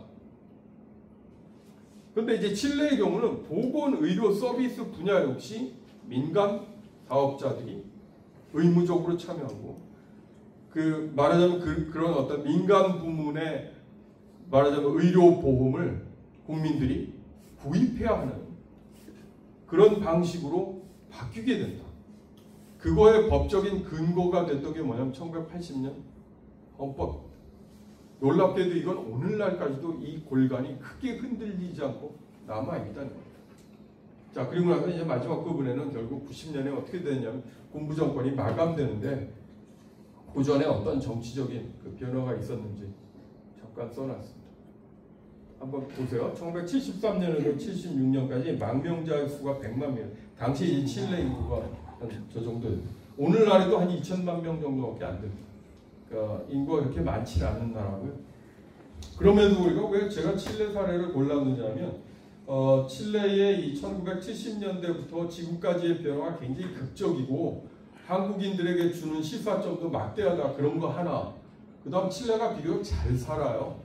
그런데 이제 칠레의 경우는 보건의료 서비스 분야 역시 민간 사업자들이 의무적으로 참여하고 말하자면 그런 어떤 민간 부문의 말하자면 의료보험을 국민들이 구입해야 하는 그런 방식으로 바뀌게 된다. 그거의 법적인 근거가 됐던 게 뭐냐면 1980년 헌법. 놀랍게도 이건 오늘날까지도 이 골간이 크게 흔들리지 않고 남아있다는 거예요. 자, 그리고 나서 이제 마지막 부분에는 결국 90년에 어떻게 되냐면 군부 정권이 마감되는데 그 전에 어떤 정치적인 그 변화가 있었는지 잠깐 써놨습니다. 한번 보세요. 1973년에서 76년까지 망명자 수가 100만 명. 당시 이 칠레 인구가 한 저 정도예요. 오늘날에도 한 2천만 명 정도밖에 안 됩니다. 그러니까 인구가 그렇게 많지 않은 나라고요. 그럼에도 우리가 왜 제가 칠레 사례를 골랐느냐면 칠레의 이 1970년대부터 지금까지의 변화가 굉장히 극적이고 한국인들에게 주는 시사점도 막대하다 그런 거 하나. 그 다음 칠레가 비교적 잘 살아요.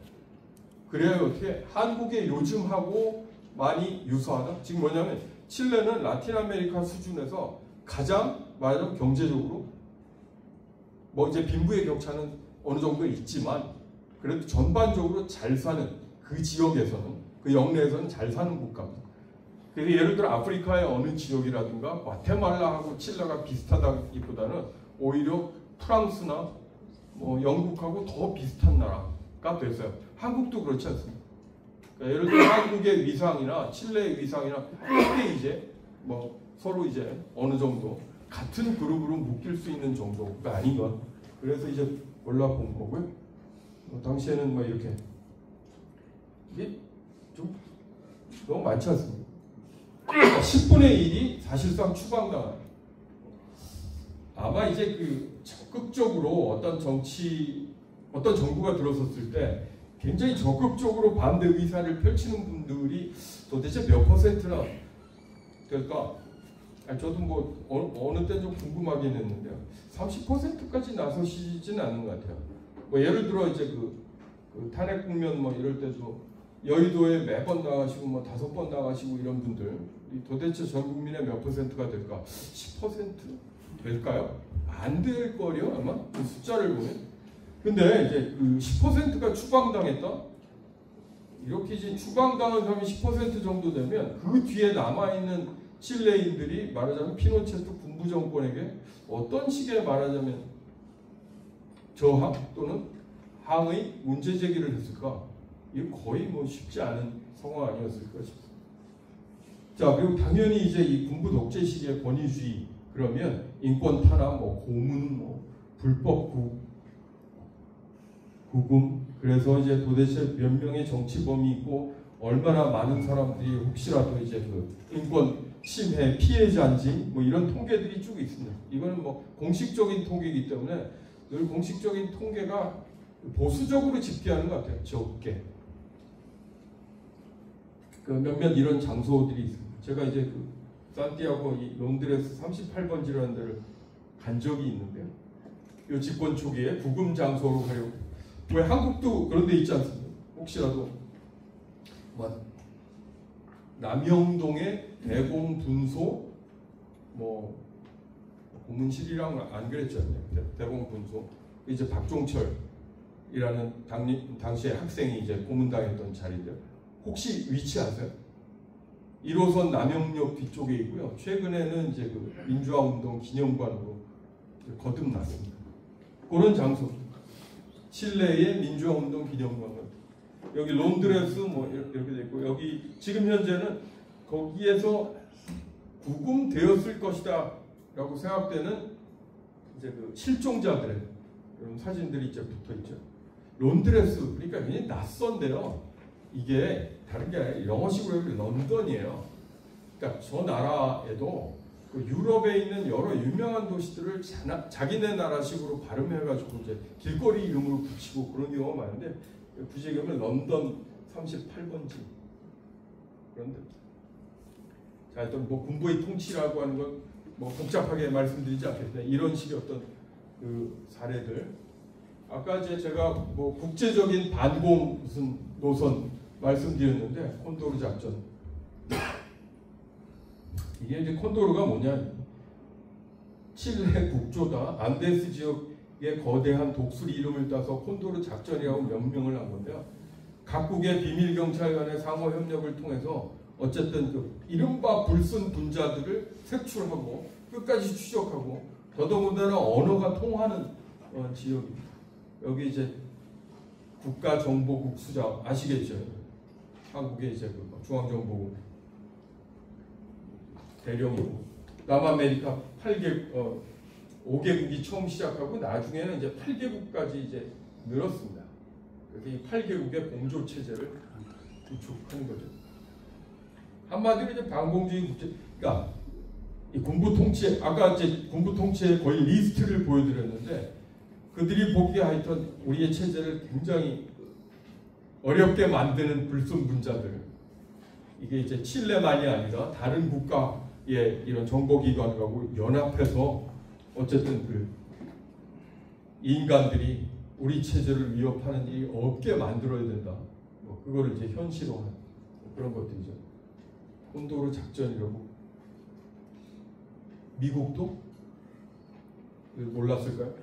그래야 어떻게 한국의 요즘하고 많이 유사하다. 지금 뭐냐면 칠레는 라틴 아메리카 수준에서 가장 말하자면 경제적으로 뭐 이제 빈부의 격차는 어느 정도 있지만 그래도 전반적으로 잘 사는 그 지역에서는 그 영내에서는 잘 사는 국가입니다. 그래서 예를 들어 아프리카의 어느 지역이라든가 과테말라하고 칠레가 비슷하다기보다는 오히려 프랑스나 뭐 영국하고 더 비슷한 나라가 됐어요. 한국도 그렇지 않습니까? 그러니까 예를 들어 한국의 위상이나 칠레의 위상이나 크게 이제 뭐 서로 이제 어느 정도 같은 그룹으로 묶일 수 있는 정도가 아닌가. 그래서 이제 올라본 거고요. 당시에는 뭐 이렇게 이게 좀 너무 많지 않습니까? 10분의 1이 사실상 추방당합니다. 아마 이제 그 적극적으로 어떤 정부가 들어섰을 때 굉장히 적극적으로 반대 의사를 펼치는 분들이 도대체 몇 퍼센트나 될까? 저도 뭐 어느 때 좀 궁금하긴 했는데요. 30%까지 나서시진 않는 것 같아요. 뭐 예를 들어 이제 그 탄핵 국면 뭐 이럴 때도 여의도에 매번 나가시고 뭐 5번 나가시고 이런 분들 도대체 전 국민의 몇 퍼센트가 될까? 10% 될까요? 안 될 거요 아마 그 숫자를 보면. 근데 이제 그 10%가 추방당했다. 이렇게 이제 추방당한 사람이 10% 정도 되면 그 뒤에 남아 있는 칠레인들이 말하자면 피노체트 군부 정권에게 어떤 식의 말하자면 저항 또는 항의 문제 제기를 했을까? 이게 거의 뭐 쉽지 않은 상황 아니었을까 싶습니다. 자, 그리고 당연히 이제 이 군부 독재 시기의 권위주의 그러면 인권 탄압, 뭐 고문, 뭐 불법 구금, 그래서 이제 도대체 몇 명의 정치범이 있고 얼마나 많은 사람들이 혹시라도 이제 그 인권 침해 피해자인지 뭐 이런 통계들이 쭉 있습니다. 이거는 뭐 공식적인 통계이기 때문에 늘 공식적인 통계가 보수적으로 집계하는 것 같아요. 적게. 그 몇몇 이런 장소들이 있습니다. 제가 이제 그 산티아고 이 론드레스 38번지라는 데를 간 적이 있는데요. 이 집권 초기에 구금 장소로 가려고. 왜 한국도 그런 데 있지 않습니까? 혹시라도 뭐 남영동의 대공분소 뭐 고문실이랑 안 그랬잖아요. 대공분소 이제 박종철이라는 당시에 학생이 이제 고문당했던 자리인데 혹시 위치 아세요? 1호선 남영역 뒤쪽에 있고요. 최근에는 이제 그 민주화운동 기념관으로 거듭났습니다. 그런 장소. 칠레의 민주화운동 기념관. 여기 론드레스 뭐 이렇게 돼 있고 여기 지금 현재는 거기에서 구금되었을 것이다라고 생각되는 이제 그 실종자들의 이런 사진들이 이제 붙어 있죠. 론드레스 그러니까 굉장히 낯선데요. 이게 다른 게 아니라 영어식으로 여기 런던이에요. 그러니까 저 나라에도 그 유럽에 있는 여러 유명한 도시들을 자기네 나라식으로 발음해가지고 이제 길거리 이름으로 붙이고 그런 경우가 많은데 구체적으로 런던 38번지 그런데 자 일단 뭐 군부의 통치라고 하는 건 뭐 복잡하게 말씀드리지 않겠습니다. 이런 식의 어떤 그 사례들 아까 이제 제가 뭐 국제적인 반공 무슨 노선 말씀드렸는데 콘도르 작전 이게 이제 콘도르가 뭐냐 칠레 국조다 안데스 지역의 거대한 독수리 이름을 따서 콘도르 작전이라고 명명을 한 건데요. 각국의 비밀 경찰관의 상호 협력을 통해서 어쨌든 그 이른바 불순 분자들을 색출하고 끝까지 추적하고 더더군다나 언어가 통하는 지역입니다. 여기 이제 국가정보국 수장 아시겠죠? 한국의 이제 그 중앙정보국 대령이고 남아메리카 5개국이 처음 시작하고 나중에는 이제 8개국까지 이제 늘었습니다. 그래서 이 8개국의 공조 체제를 구축하는 거죠. 한마디로 이제 반공주의 국제, 그러니까 이 군부 통치, 아까 이제 군부 통치의 거의 리스트를 보여드렸는데 그들이 보기에 하여튼 우리의 체제를 굉장히 어렵게 만드는 불순분자들, 이게 이제 칠레만이 아니라 다른 국가의 이런 정보기관하고 연합해서 어쨌든 그 인간들이 우리 체제를 위협하는 일이 없게 만들어야 된다. 뭐 그거를 이제 현실화한 그런 것들이죠. 콘도르 작전이라고. 미국도 몰랐을까요?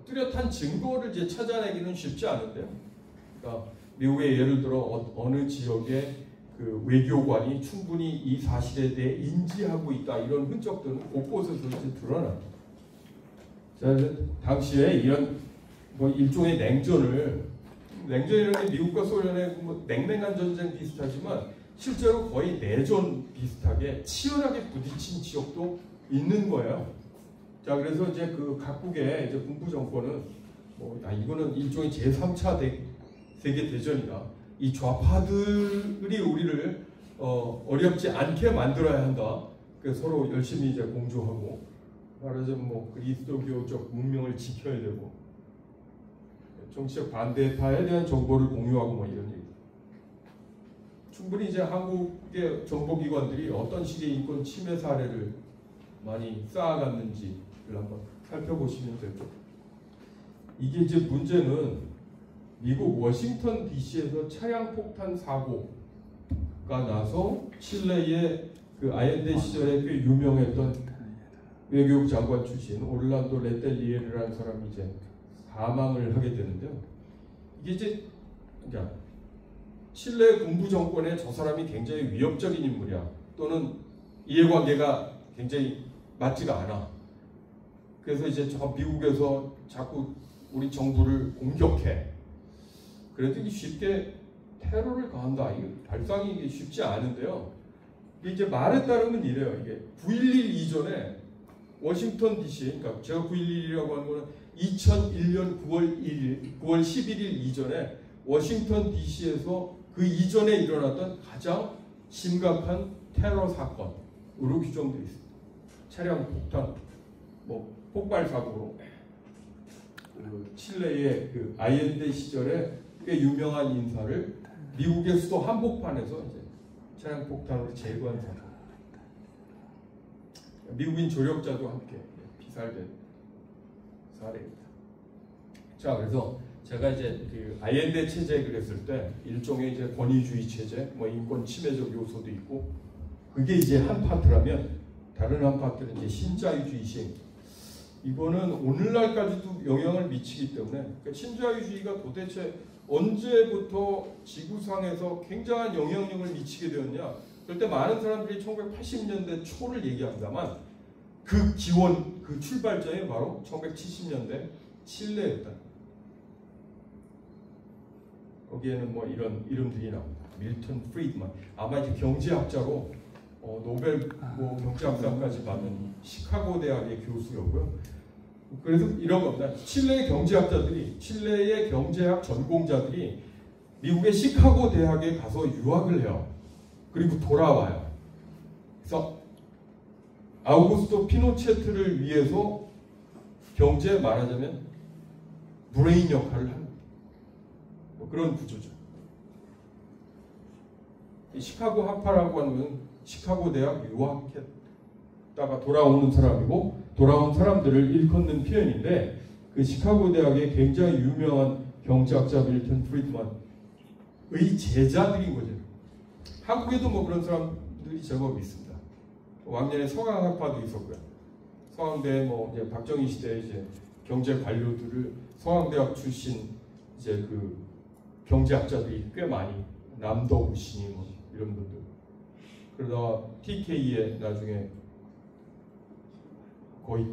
뚜렷한 증거를 이제 찾아내기는 쉽지 않은데요. 그러니까 미국의 예를 들어 어느 지역의 그 외교관이 충분히 이 사실에 대해 인지하고 있다, 이런 흔적들은 곳곳에서 이제 드러납니다. 자, 당시에 이런 뭐 일종의 냉전이라는 게 미국과 소련의 뭐 냉랭한 전쟁 비슷하지만 실제로 거의 내전 비슷하게 치열하게 부딪힌 지역도 있는 거예요. 자, 그래서 이제 그 각국의 이제 군부 정권은 이거는 일종의 제3차 세계 대전이다. 이 좌파들이 우리를 어렵지 않게 만들어야 한다. 그래서 서로 열심히 이제 공조하고, 말하자면 뭐 그리스도교적 문명을 지켜야 되고, 정치적 반대파에 대한 정보를 공유하고 뭐 이런 얘기. 충분히 이제 한국의 정보기관들이 어떤 식의 인권 침해 사례를 많이 쌓아갔는지를 한번 살펴보시면 되죠. 이게 이제 문제는 미국 워싱턴 DC에서 차량 폭탄 사고가 나서 칠레의 그 아옌데 시절에 꽤 유명했던 외교부 장관 출신 올란도 레텔리에르라는 사람이 이제 사망을 하게 되는데요. 이게 이제 그러니까 칠레 군부 정권에 저 사람이 굉장히 위협적인 인물이야, 또는 이해관계가 굉장히 맞지가 않아. 그래서 이제 저 미국에서 자꾸 우리 정부를 공격해. 그래도 쉽게 테러를 가한다, 이게 발상이 쉽지 않은데요. 이게 이제 말에 따르면 이래요. 이게 9.11 이전에 워싱턴 DC, 그러니까 제가 9.11이라고 하는 거는 2001년 9월 11일 이전에 워싱턴 DC에서 그 이전에 일어났던 가장 심각한 테러 사건으로 규정되어 있습니다. 차량 폭탄, 폭발 사고로 칠레의 그 아옌데 시절에 꽤 유명한 인사를 미국의 수도 한복판에서 이제 차량 폭탄으로 제거한 사건. 미국인 조력자도 함께 피살된 사례입니다. 자, 그래서 제가 이제 그 아옌데 체제 그랬을 때 일종의 이제 권위주의 체제, 인권 침해적 요소도 있고, 그게 이제 한 파트라면 다른 한 파트는 이제 신자유주의 시행. 이거는 오늘날까지도 영향을 미치기 때문에, 그러니까 신자유주의가 도대체 언제부터 지구상에서 굉장한 영향력을 미치게 되었냐? 그럴 때 많은 사람들이 1980년대 초를 얘기합니다만 그 기원, 그 출발점이 바로 1970년대 칠레였다. 거기에는 뭐 이런 이름들이 나옵니다. 밀턴 프리드만, 아마 이제 경제학자로 노벨 경제학상까지 받은 시카고 대학의 교수였고요. 그래서 이런 겁니다. 칠레의 경제학자들이, 칠레의 경제학 전공자들이 미국의 시카고 대학에 가서 유학을 해요. 그리고 돌아와요. 그래서 아우구스토 피노체트를 위해서 경제, 말하자면 브레인 역할을 합니다. 그런 구조죠. 시카고 학파라고 하는 건 시카고 대학 유학했다가 돌아오는 사람이고, 돌아온 사람들을 일컫는 표현인데, 그 시카고 대학의 굉장히 유명한 경제학자 밀턴 프리드만의 제자들인 거죠. 한국에도 뭐 그런 사람들이 제법 있습니다. 왕년에 서강학파도 있었고요. 서강대 이제 박정희 시대 이제 경제 관료들을 서강대학 출신 이제 그 경제학자들이 꽤 많이, 남덕우 씨니 이런 분들. 그러다가 TK에 나중에 거의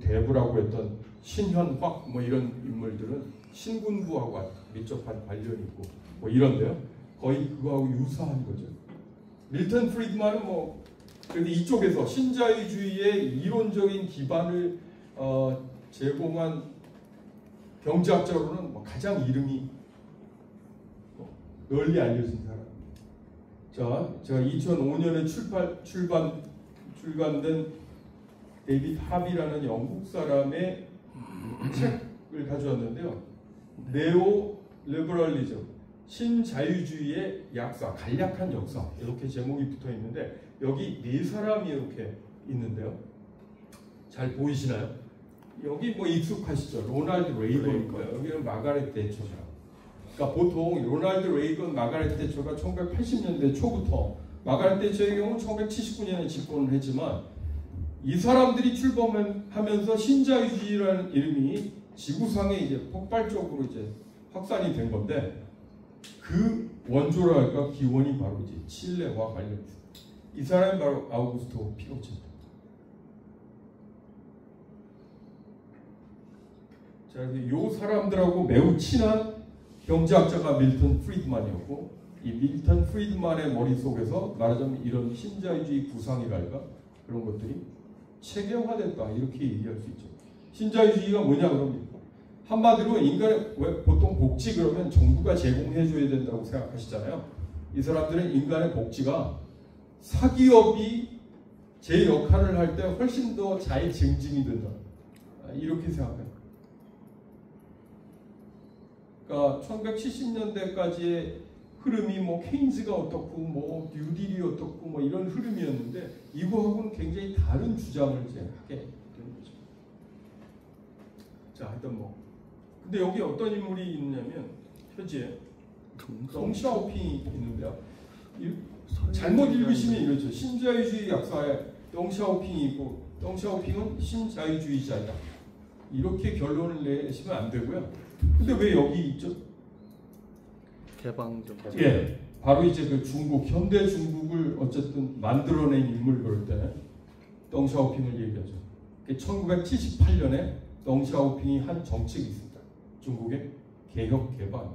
대부라고 했던 신현확 이런 인물들은 신군부하고 밀접한 관련이 있고 이런데요. 거의 그거하고 유사한 거죠. 밀턴 프리드만은 뭐 그런데 이쪽에서 신자유주의의 이론적인 기반을 제공한 경제학자로는 뭐 가장 이름이 널리 알려진 사람. 자, 제가 2005년에 출간된 데이비드 하비라는 영국 사람의 책을 가져왔는데요. 네오 리버럴리즘, 신자유주의의 약사, 간략한 역사 이렇게 제목이 붙어 있는데 여기 네 사람이 이렇게 있는데요. 잘 보이시나요? 여기 뭐 익숙하시죠? 로널드 레이건이고요. 여기는 마가렛 대처죠. 그러니까 보통 로널드 레이건, 마가렛 대처가 1980년대 초부터 마가렛 대처의 경우는 1979년에 집권을 했지만 이 사람들이 출범하면서 신자유주의라는 이름이 지구상에 이제 폭발적으로 이제 확산이 된 건데 그 원조랄까 기원이 바로 이제 칠레와 관련있습니다. 이 사람이 바로 아우구스토 피노체토. 자, 이 사람들하고 매우 친한 경제학자가 밀턴 프리드만이었고 이 밀턴 프리드만의 머릿속에서 말하자면 이런 신자유주의 구상이랄까 그런 것들이 체계화됐다 이렇게 얘기할 수 있죠. 신자유주의가 뭐냐 그러면 한마디로 인간의 왜 보통 복지 그러면 정부가 제공해줘야 된다고 생각하시잖아요. 이 사람들은 인간의 복지가 사기업이 제 역할을 할 때 훨씬 더 잘 증진이 된다 이렇게 생각해요. 그러니까 1970년대까지의 흐름이 뭐 케인즈가 어떻고 뭐 뉴딜이 어떻고 뭐 이런 흐름이었는데 이거하고는 굉장히 다른 주장을 이제 하게 되는 거죠. 자, 하여튼 뭐 근데 여기 어떤 인물이 있냐면 표지에 덩샤오핑이 있는데요. 잘못 읽으시면 이렇죠. 신자유주의 약사에 덩샤오핑이 있고 덩샤오핑은 신자유주의자다. 이렇게 결론을 내시면 안 되고요. 근데 왜 여기 있죠? 개방적. 예, 바로 이제 그 중국 현대 중국을 어쨌든 만들어낸 인물 그럴 때 덩샤오핑을 얘기하죠. 1978년에 덩샤오핑이 한 정책이 있습니다. 중국의 개혁 개방.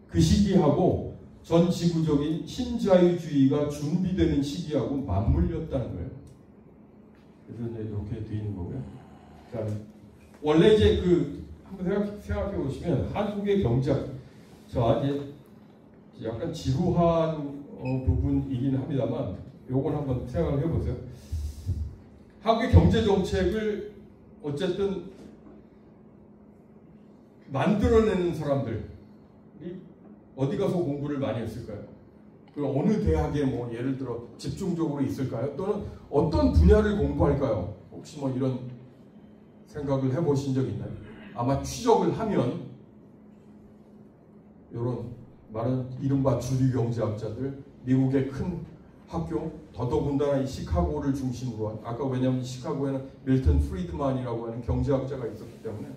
그 시기하고 전 지구적인 신자유주의가 준비되는 시기하고 맞물렸다는 거예요. 그래서 이제 이렇게 돼 있는 거고요. 그러니까 원래 이제 그 한번 생각해 보시면 한국의 경제학, 자 이제 약간 지루한 부분이긴 합니다만 요건 한번 생각을 해보세요. 한국의 경제 정책을 어쨌든 만들어내는 사람들이 어디 가서 공부를 많이 했을까요? 그 어느 대학에 뭐 예를 들어 집중적으로 있을까요? 또는 어떤 분야를 공부할까요? 혹시 뭐 이런 생각을 해보신 적 있나요? 아마 추적을 하면 이런 말은 이른바 주류 경제학자들, 미국의 큰 학교, 더더군다나 이 시카고를 중심으로 한, 아까 왜냐하면 시카고에는 밀턴 프리드만이라고 하는 경제학자가 있었기 때문에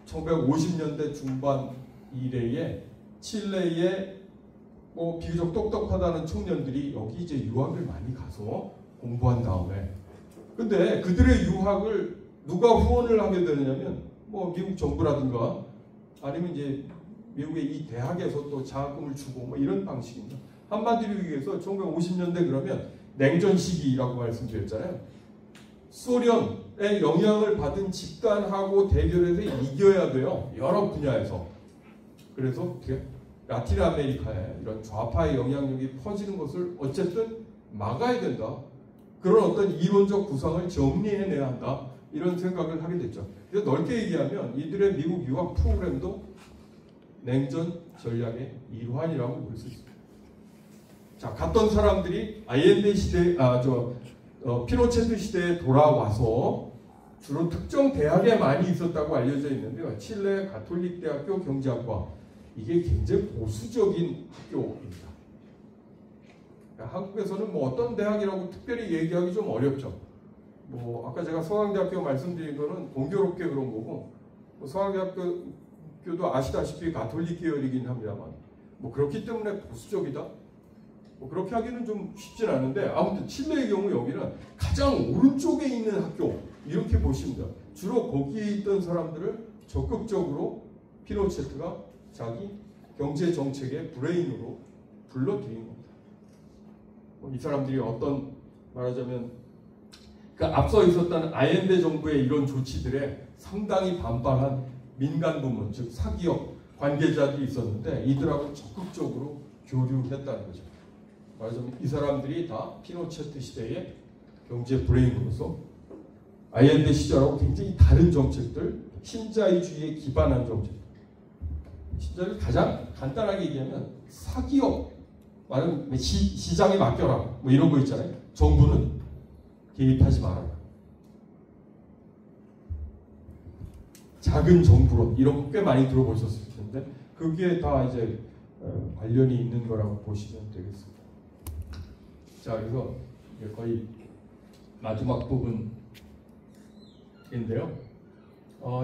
1950년대 중반 이래에 칠레의 뭐 비교적 똑똑하다는 청년들이 여기 이제 유학을 많이 가서 공부한 다음에 근데 그들의 유학을 누가 후원을 하게 되느냐면 뭐 미국 정부라든가 아니면 이제 미국의 이 대학에서 또 장학금을 주고 뭐 이런 방식입니다. 한마디로 얘기해서 1950년대 그러면 냉전 시기라고 말씀드렸잖아요. 소련의 영향을 받은 집단하고 대결해서 이겨야 돼요. 여러 분야에서. 그래서 라틴 아메리카에 이런 좌파의 영향력이 퍼지는 것을 어쨌든 막아야 된다. 그런 어떤 이론적 구상을 정리해내야 한다. 이런 생각을 하게 됐죠. 그래서 넓게 얘기하면 이들의 미국 유학 프로그램도 냉전 전략의 일환이라고 볼 수 있습니다. 자, 갔던 사람들이 아이엔데 시대, 피노체트 시대에 돌아와서 주로 특정 대학에 많이 있었다고 알려져 있는데요. 칠레 가톨릭 대학교 경제학과 이게 굉장히 보수적인 학교입니다. 그러니까 한국에서는 뭐 어떤 대학이라고 특별히 얘기하기 좀 어렵죠. 뭐 아까 제가 서강대학교 말씀드린 거는 공교롭게 그런 거고 뭐 서강대학교도 아시다시피 가톨릭 계열이긴 합니다만 뭐 그렇기 때문에 보수적이다. 뭐 그렇게 하기는 좀 쉽진 않은데 아무튼 칠레의 경우 여기는 가장 오른쪽에 있는 학교 이렇게 보십니다. 주로 거기에 있던 사람들을 적극적으로 피노체트가 자기 경제 정책의 브레인으로 불러들인 겁니다. 이 사람들이 어떤 말하자면 그 앞서 있었던 아옌데 정부의 이런 조치들에 상당히 반발한 민간 부문, 즉 사기업 관계자들이 있었는데 이들하고 적극적으로 교류했다는 거죠. 말하자면 이 사람들이 다 피노체트 시대의 경제 브레인으로서 아옌데 시절하고 굉장히 다른 정책들, 신자유주의에 기반한 정책. 신자유를 가장 간단하게 얘기하면 사기업, 말하면 시장에 맡겨라, 뭐 이런 거 있잖아요. 정부는 개입하지 말아라. 작은 정부론 이런 거 꽤 많이 들어보셨을 텐데 그게 다 이제 관련이 있는 거라고 보시면 되겠습니다. 자, 그래서 거의 마지막 부분인데요.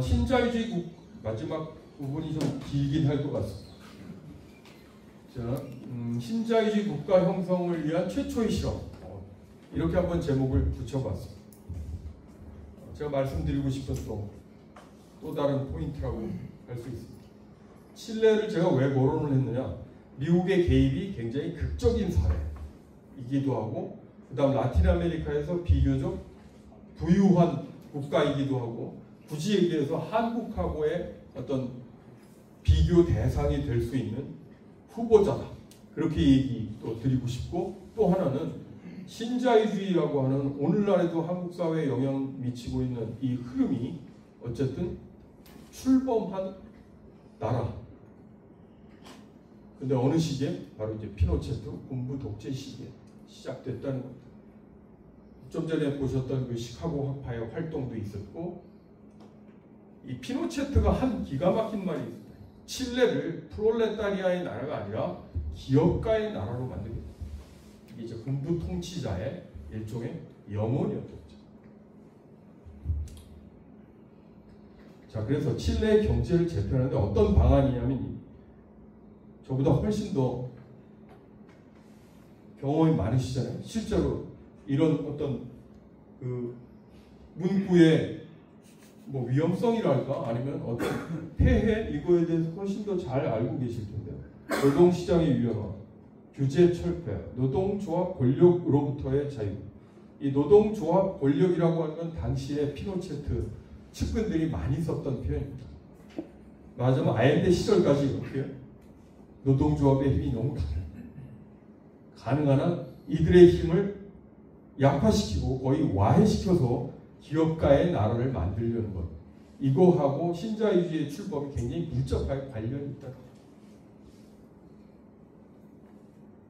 신자유주의 마지막 부분이 좀 길긴 할 것 같습니다. 자, 신자유주의 국가 형성을 위한 최초의 실험, 이렇게 한번 제목을 붙여봤습니다. 제가 말씀드리고 싶은 또 다른 포인트라고 할 수 있습니다. 칠레를 제가 왜 거론을 했느냐? 미국의 개입이 굉장히 극적인 사례이기도 하고, 그 다음 라틴 아메리카에서 비교적 부유한 국가이기도 하고, 굳이 얘기해서 한국하고의 어떤 비교 대상이 될 수 있는 후보자다. 그렇게 얘기 또 드리고 싶고, 또 하나는 신자유주의라고 하는 오늘날에도 한국 사회에 영향 미치고 있는 이 흐름이 어쨌든 출범한 나라. 근데 어느 시기에? 바로 이제 피노체트 군부 독재 시기에 시작됐다는 겁니다. 좀 전에 보셨던 그 시카고 학파의 활동도 있었고, 이 피노체트가 한 기가 막힌 말이 있습니다. 칠레를 프롤레타리아의 나라가 아니라 기업가의 나라로 만들겠다. 이게 이제 군부 통치자의 일종의 염원이었던 거죠. 자, 그래서 칠레의 경제를 재편하는데 어떤 방안이냐면, 저보다 훨씬 더 경험이 많으시잖아요. 실제로 이런 어떤 그 문구의 뭐 위험성이랄까 아니면 어떤 폐해 이거에 대해서 훨씬 더 잘 알고 계실 텐데요. 노동시장의 유연화, 규제 철폐, 노동조합 권력으로부터의 자유. 이 노동조합 권력이라고 하는 건 당시에 피노체트 측근들이 많이 썼던 표현입니다. 말하자면 아옌데 시절까지 어떻게 노동조합의 힘이 너무 가능한 한 이들의 힘을 약화시키고 거의 와해시켜서 기업가의 나라를 만들려는 것. 이거하고 신자유주의의 출범이 굉장히 밀접하게 관련이 있다.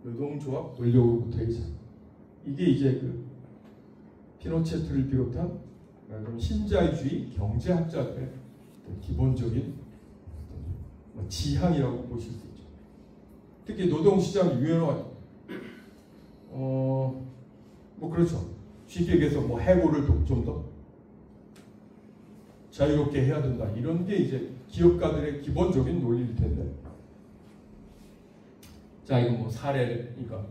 노동조합 권력으로부터의 자유. 이게 이제 그 피노체트를 비롯한 신자유주의 경제학자들의 기본적인 지향이라고 보실 수 있죠. 특히 노동시장 유연화, 뭐 그렇죠. 쉽게 얘기해서 뭐 해고를 좀 더 자유롭게 해야 된다. 이런 게 이제 기업가들의 기본적인 논리일 텐데. 자, 이거 뭐 사례니까.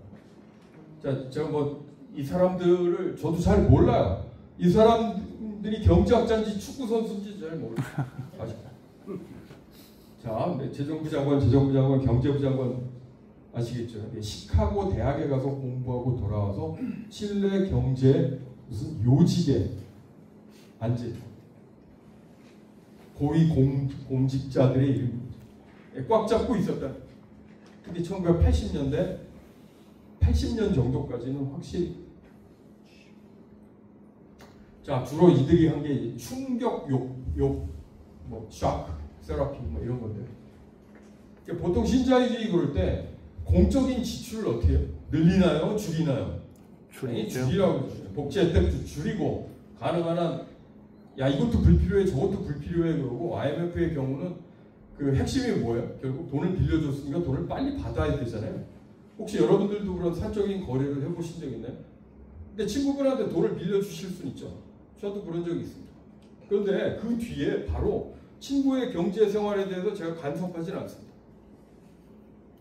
자, 제가 뭐 이 사람들을 저도 잘 몰라요. 이 사람들이 경제학자인지 축구 선수인지 잘 몰라요. 자, 네, 재정부 장관, 경제부 장관 아시겠죠? 네, 시카고 대학에 가서 공부하고 돌아와서 칠레 경제 무슨 요직에 앉은 고위 공직자들의 이름 꽉 잡고 있었다. 근데 1980년대 80년 정도까지는 확실히, 자, 주로 이들이 한 게 충격 뭐 샤크 세라피 뭐 이런 건데, 보통 신자유주의 그럴 때 공적인 지출을 어떻게 해요? 늘리나요? 줄이나요? 줄이라고 그러죠. 복지 혜택도 줄이고, 가능한 한 야 이것도 불필요해 저것도 불필요해 그러고, IMF의 경우는 그 핵심이 뭐예요? 결국 돈을 빌려줬으니까 돈을 빨리 받아야 되잖아요. 혹시 여러분들도 그런 사적인 거래를 해보신 적 있나요? 근데 친구분한테 돈을 빌려주실 수는 있죠. 저도 그런 적이 있습니다. 그런데 그 뒤에 바로 친구의 경제 생활에 대해서 제가 간섭하진 않습니다.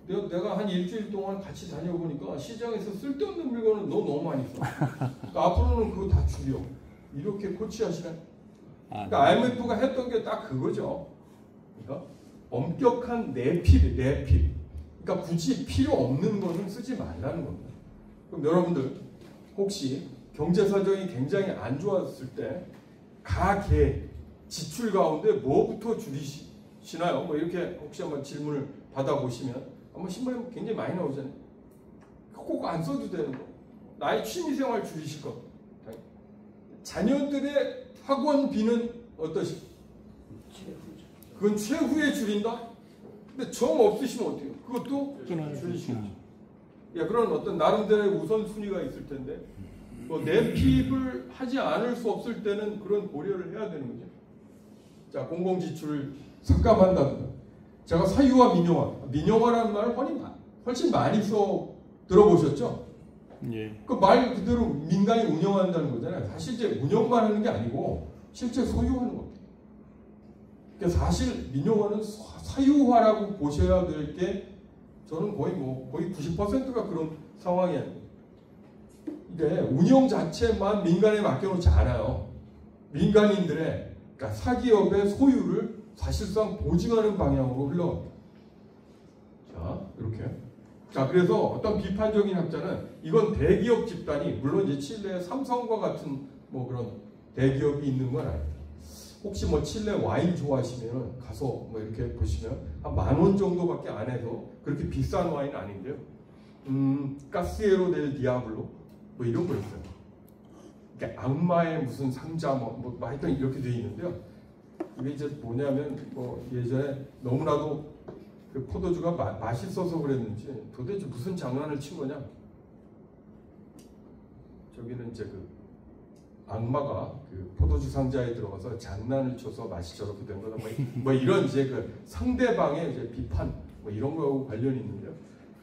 내가 한 일주일 동안 같이 다녀보니까 시장에서 쓸데없는 물건을 너 너무 많이 써. 그러니까 앞으로는 그거 다 줄여. 이렇게 코치하시나요? 그러니까 IMF가 했던 게 딱 그거죠. 그러니까 엄격한 내필. 그러니까 굳이 필요 없는 것은 쓰지 말라는 겁니다. 그럼 여러분들 혹시 경제 사정이 굉장히 안 좋았을 때 가계 지출 가운데 뭐부터 줄이시나요? 뭐 이렇게 혹시 한번 질문을 받아보시면 아마 신문에 굉장히 많이 나오잖아요. 꼭 안 써도 되는 거. 나의 취미생활 줄이실 것. 자녀들의 학원비는 어떠십니까? 그건 최후에 줄인다? 근데 정 없으시면 어때요? 그것도 줄이시죠. 야, 그런 어떤 나름대로의 우선순위가 있을 텐데 뭐 내핍을 하지 않을 수 없을 때는 그런 고려를 해야 되는 거죠. 자, 공공지출을 삭감한다든가. 제가 사유화 민영화라는 말을 훨씬 많이 들어보셨죠? 예. 그 말 그대로 민간이 운영한다는 거잖아요. 사실 이제 운영만 하는 게 아니고 실제 소유하는 겁니다. 그러니까 사실 민영화는 사유화라고 보셔야 될 게 저는 거의 90%가 그런 상황이 아니에요. 근데 운영 자체만 민간에 맡겨놓지 않아요. 민간인들의 그러니까 사기업의 소유를 사실상 보증하는 방향으로 흘러갑니다. 자, 이렇게. 자, 그래서 어떤 비판적인 학자는 이건 대기업 집단이 물론 이제 칠레의 삼성과 같은 뭐 그런 대기업이 있는 건 아닙니다. 혹시 뭐 칠레 와인 좋아하시면 가서 뭐 이렇게 보시면 한 10,000원 정도밖에 안 해서 그렇게 비싼 와인 아닌데요. 카시에로 델 디아블로 뭐 이런 거 있어요. 그러니까 악마의 무슨 상자 뭐 하여튼 이렇게 돼 있는데요. 이게 이제 뭐냐면 뭐 예전에 너무나도 그 포도주가 맛있어서 그랬는지 도대체 무슨 장난을 친 거냐? 저기는 이제 그 악마가 그 포도주 상자에 들어가서 장난을 쳐서 맛이 저렇게 된 거다. 뭐 이런 이제 그 상대방의 이제 비판 뭐 이런 거하고 관련이 있는데요.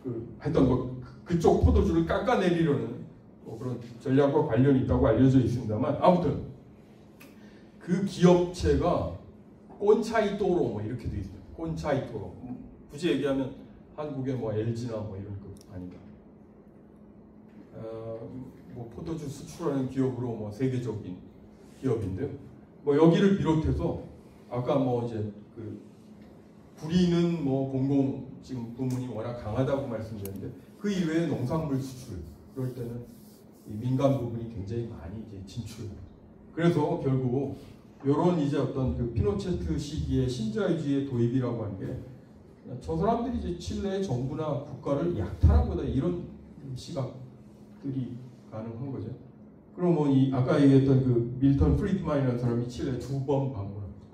그 하여튼 뭐 그쪽 포도주를 깎아내리려는 뭐 그런 전략과 관련이 있다고 알려져 있습니다만 아무튼 그 기업체가 꼰차이토로 뭐 이렇게 돼 있어요. 꼰차이토로. 굳이 얘기하면 한국의 뭐 LG나 뭐 이런 거 아닌가. 뭐 포도주 수출하는 기업으로 뭐 세계적인 기업인데요. 뭐 여기를 비롯해서 아까 뭐 이제 그 구리는 뭐 공공 지금 부문이 워낙 강하다고 말씀드렸는데 그 이외에 농산물 수출 그럴 때는 이 민간 부분이 굉장히 많이 이제 진출합니다. 그래서 결국 이런 이제 어떤 그 피노체트 시기의 신자유주의의 도입이라고 하는 게 저 사람들이 이제 칠레의 정부나 국가를 약탈한 거다 이런 시각들이 가능한 거죠. 그럼 뭐 이 아까 얘기했던 그 밀턴 프리드만이라는 사람이 칠레에 2번 방문합니다.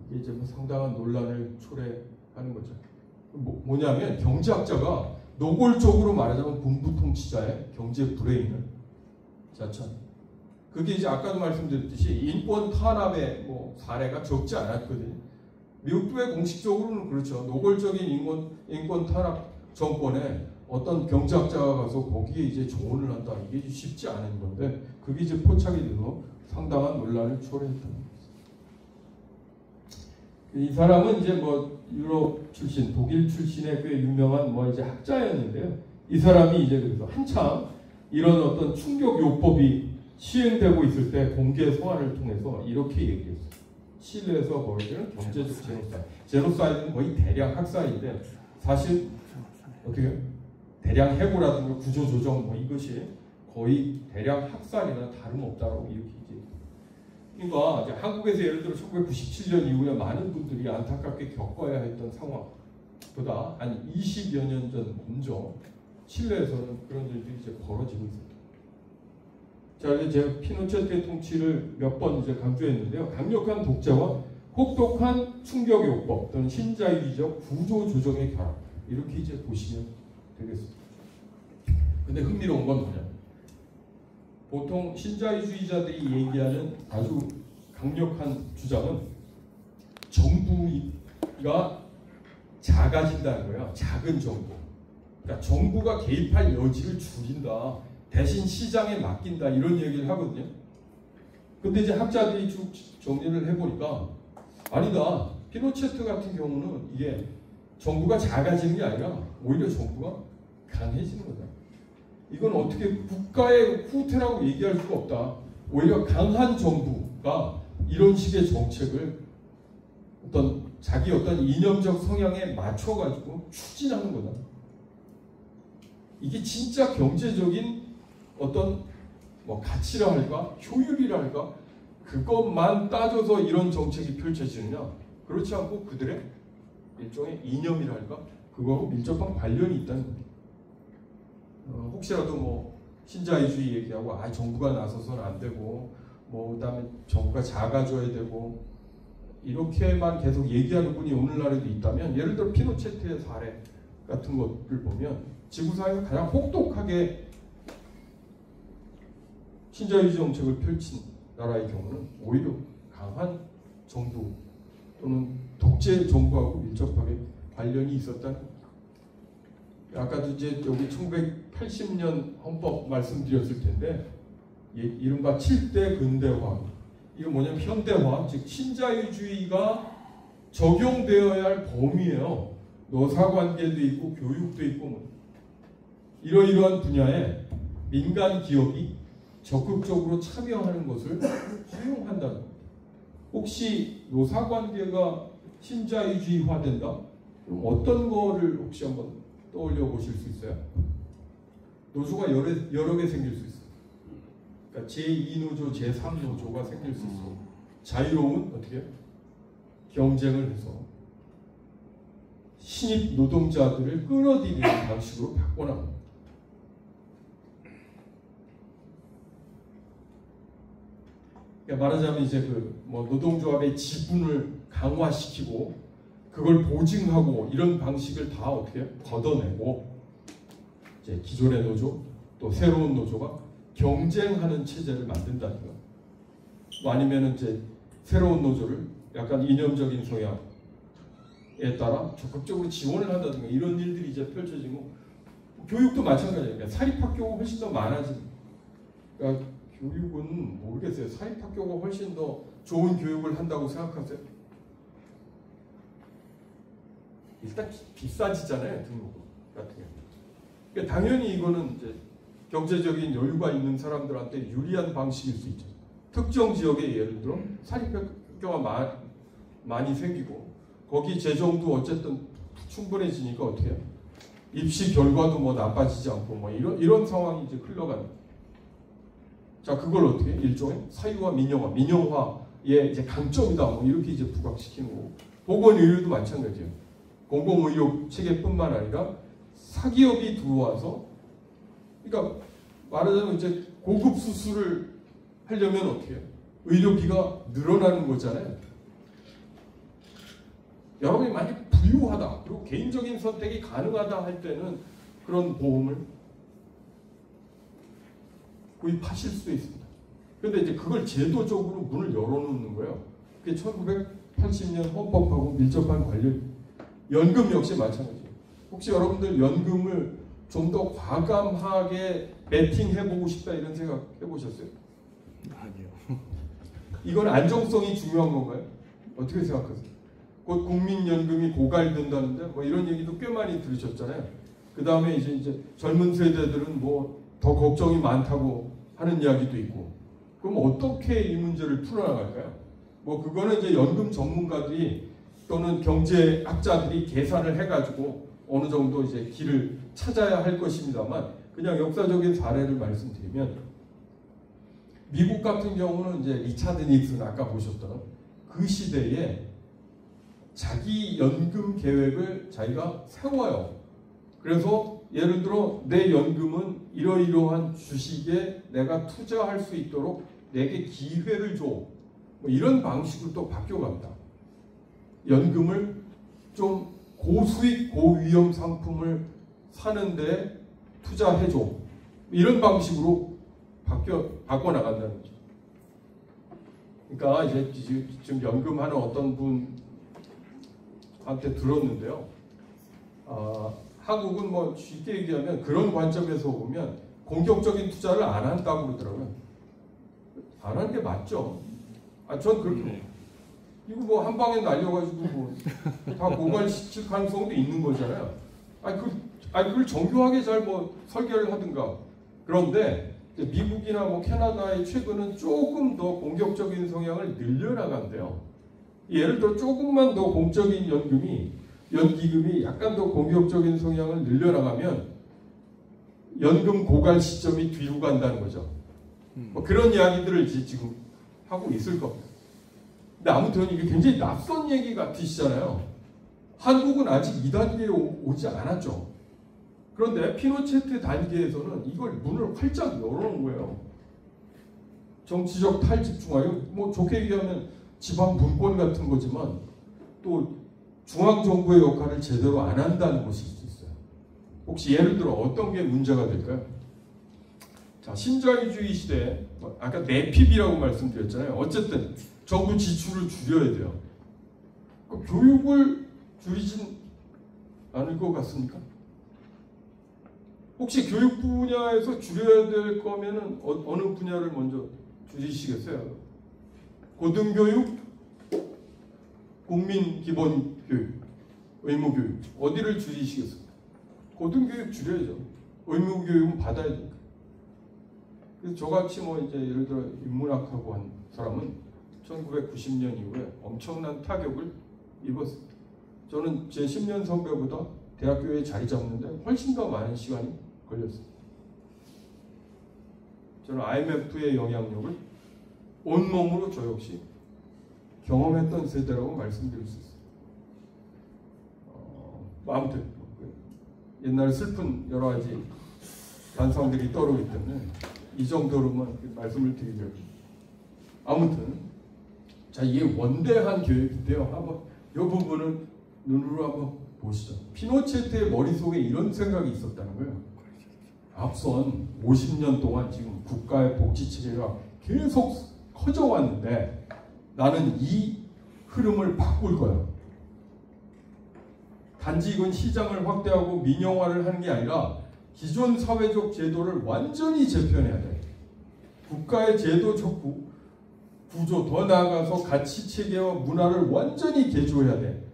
이게 이제 뭐 상당한 논란을 초래하는 거죠. 뭐냐면 경제학자가 노골적으로 말하자면 군부 통치자의 경제 브레인을 자처. 그게 이제 아까도 말씀드렸듯이 인권 탄압의 뭐 사례가 적지 않았거든요. 미국도 공식적으로는 그렇죠. 노골적인 인권 탄압 정권에 어떤 경제학자가 가서 거기에 이제 조언을 한다. 이게 쉽지 않은 건데 그게 이제 포착이 돼서 상당한 논란을 초래했던 겁니다. 이 사람은 이제 뭐 유럽 출신, 독일 출신의 꽤 유명한 뭐 이제 학자였는데요. 이 사람이 이제 그래서 한참 이런 어떤 충격 요법이 시행되고 있을 때 공개 소환을 통해서 이렇게 얘기했어요. 칠레에서 벌어지는 경제적 제노사이드. 제노사이드는 거의 대량 학살인데 사실 어떻게 대량 해고라든가 구조조정 뭐 이것이 거의 대량 학살이나 다름없다라고 이렇게 이제. 그러니까 이제 한국에서 예를 들어 1997년 이후에 많은 분들이 안타깝게 겪어야 했던 상황보다 한 20여 년 전 먼저 칠레에서는 그런 일들이 이제 벌어지고 있습니다. 자, 이제 제가 피노체트의 통치를 몇 번 이제 강조했는데요. 강력한 독재와 혹독한 충격요법 또는 신자유주의적 구조 조정의 결합 이렇게 이제 보시면 되겠습니다. 근데 흥미로운 건 뭐냐? 보통 신자유주의자들이 얘기하는 아주 강력한 주장은 정부가 작아진다는 거예요. 작은 정부. 그러니까 정부가 개입할 여지를 줄인다. 대신 시장에 맡긴다 이런 얘기를 하거든요. 근데 이제 학자들이 쭉 정리를 해보니까 아니다. 피노체트 같은 경우는 이게 정부가 작아지는 게 아니라 오히려 정부가 강해지는 거다. 이건 어떻게 국가의 후퇴라고 얘기할 수가 없다. 오히려 강한 정부가 이런 식의 정책을 자기 어떤 이념적 성향에 맞춰가지고 추진하는 거다. 이게 진짜 경제적인 어떤 뭐 가치라 할까, 효율이라 할까, 그것만 따져서 이런 정책이 펼쳐지느냐? 그렇지 않고 그들의 일종의 이념이라 할까, 그거하고 밀접한 관련이 있다는 겁니다. 혹시라도 뭐 신자유주의 얘기하고 정부가 나서서는 안 되고 뭐 그다음에 정부가 작아져야 되고 이렇게만 계속 얘기하는 분이 오늘날에도 있다면, 예를 들어 피노체트의 사례 같은 것을 보면 지구상에서 가장 혹독하게 신자유주의 정책을 펼친 나라의 경우는 오히려 강한 정부 또는 독재 정부하고 밀접하게 관련이 있었다는 겁니다. 아까도 이제 여기 1980년 헌법 말씀드렸을 텐데, 이른바 7대 근대화, 이거 뭐냐면 현대화, 즉 신자유주의가 적용되어야 할 범위예요. 노사관계도 있고 교육도 있고 뭐. 이러이러한 분야에 민간 기업이 적극적으로 참여하는 것을 허용한다는 겁니다. 혹시 노사관계가 신자유주의화된다? 그럼 어떤 거를 혹시 한번 떠올려 보실 수 있어요? 노조가 여러 개 생길 수 있어요. 그러니까 제2노조, 제3노조가 생길 수 있고, 자유로운 어떻게 경쟁을 해서 신입 노동자들을 끌어들이는 방식으로 바꿔나갑니다. 그러니까 말하자면 이제 뭐 노동조합의 지분을 강화시키고 그걸 보증하고 이런 방식을 다 어떻게 걷어내고, 이제 기존의 노조 또 새로운 노조가 경쟁하는 체제를 만든다는 거. 뭐 아니면은 이제 새로운 노조를 약간 이념적인 성향에 따라 적극적으로 지원을 한다든가, 이런 일들이 이제 펼쳐지고, 교육도 마찬가지예요. 사립학교가 훨씬 더 많아진. 그러니까 교육은 모르겠어요. 사립학교가 훨씬 더 좋은 교육을 한다고 생각하세요? 일단 비싸지잖아요, 등록금 같은 경우. 그러니까 당연히 이거는 이제 경제적인 여유가 있는 사람들한테 유리한 방식일 수 있죠. 특정 지역에 예를 들어 사립학교가 많이 생기고 거기 재정도 어쨌든 충분해지니까 어떻게 해요? 입시 결과도 뭐 나빠지지 않고 뭐 이런 상황이 이제 흘러가는. 자, 그걸 어떻게 일종의 사유화, 민영화의 이제 강점이다 뭐 이렇게 이제 부각시키는 거고, 보건의료도 마찬가지예요. 공공의료 체계뿐만 아니라 사기업이 들어와서, 그러니까 말하자면 이제 고급 수술을 하려면 어떻게 해요? 의료비가 늘어나는 거잖아요. 여러분이 만약 부유하다, 그리고 개인적인 선택이 가능하다 할 때는 그런 보험을 구입하실 수도 있습니다. 그런데 이제 그걸 제도적으로 문을 열어놓는 거예요. 그게 1980년 헌법하고 밀접한 관련. 연금 역시 마찬가지예요. 혹시 여러분들 연금을 좀 더 과감하게 베팅해보고 싶다 이런 생각 해보셨어요? 아니요. 이건 안정성이 중요한 건가요? 어떻게 생각하세요? 곧 국민연금이 고갈된다는데 뭐 이런 얘기도 꽤 많이 들으셨잖아요. 그 다음에 이제 젊은 세대들은 뭐 더 걱정이 많다고 하는 이야기도 있고. 그럼 어떻게 이 문제를 풀어나갈까요? 뭐 그거는 이제 연금 전문가들이 또는 경제학자들이 계산을 해가지고 어느 정도 이제 길을 찾아야 할 것입니다만, 그냥 역사적인 사례를 말씀드리면, 미국 같은 경우는 이제 리차드 닉슨 아까 보셨던 그 시대에 자기 연금 계획을 자기가 세워요. 그래서 예를 들어 내 연금은 이러이러한 주식에 내가 투자할 수 있도록 내게 기회를 줘. 뭐 이런 방식으로 또 바뀌어갑니다. 연금을 좀 고수익 고위험 상품을 사는데 투자해줘. 이런 방식으로 바꿔나간다는 거죠. 그러니까 이제 지금 연금하는 어떤 분한테 들었는데요. 한국은 뭐 쉽게 얘기하면 그런 관점에서 보면 공격적인 투자를 안 한다고 그러더라고요. 안 하는 게 맞죠. 전 그렇게 봅니다. 이거 뭐 한 방에 날려가지고 뭐 다 고갈시킬 가능성도 있는 거잖아요. 그걸 정교하게 잘 뭐 설계를 하든가. 그런데 미국이나 뭐 캐나다의 최근은 조금 더 공격적인 성향을 늘려나간대요. 예를 들어 조금만 더 공적인 연기금이 약간 더 공격적인 성향을 늘려나가면 연금 고갈 시점이 뒤로 간다는 거죠. 뭐 그런 이야기들을 이제 지금 하고 있을 겁니다. 근데 아무튼 이게 굉장히 낯선 얘기 같으시잖아요. 한국은 아직 2단계에 오지 않았죠. 그런데 피노체트 단계에서는 이걸 문을 활짝 열어놓은 거예요. 정치적 탈집중화요. 뭐 좋게 얘기하면 지방 분권 같은 거지만 또 중앙 정부의 역할을 제대로 안 한다는 것일 수 있어요. 혹시 예를 들어 어떤 게 문제가 될까요? 자, 신자유주의 시대에 아까 내핍이라고 말씀드렸잖아요. 어쨌든 정부 지출을 줄여야 돼요. 교육을 줄이진 않을 것 같습니까? 혹시 교육 분야에서 줄여야 될 거면은 어느 분야를 먼저 줄이시겠어요? 고등교육, 국민기본교육, 의무교육 어디를 줄이시겠어요? 고등교육 줄여야죠. 의무교육은 받아야 되니까. 그래서 저같이 뭐 이제 예를 들어 인문학하고 한 사람은 1990년 이후에 엄청난 타격을 입었습니다. 저는 제 10년 선배보다 대학교에 자리 잡는데 훨씬 더 많은 시간이 걸렸습니다. 저는 IMF의 영향력을 온몸으로 저 역시 경험했던 세대라고 말씀드릴 수 있습니다. 아무튼 옛날 슬픈 여러 가지 반성들이 떠오르기 때문에 이 정도로만 말씀을 드리려고. 아무튼 자, 이게 원대한 교육인데요. 한번 이 부분은 눈으로 한번 보시죠. 피노체트의 머릿속에 이런 생각이 있었다는 거예요. 앞선 50년 동안 지금 국가의 복지체계가 계속 커져왔는데 나는 이 흐름을 바꿀 거야. 단지 이건 시장을 확대하고 민영화를 하는 게 아니라 기존 사회적 제도를 완전히 재편해야 돼. 국가의 제도적 구조, 더 나아가서 가치체계와 문화를 완전히 개조해야 돼.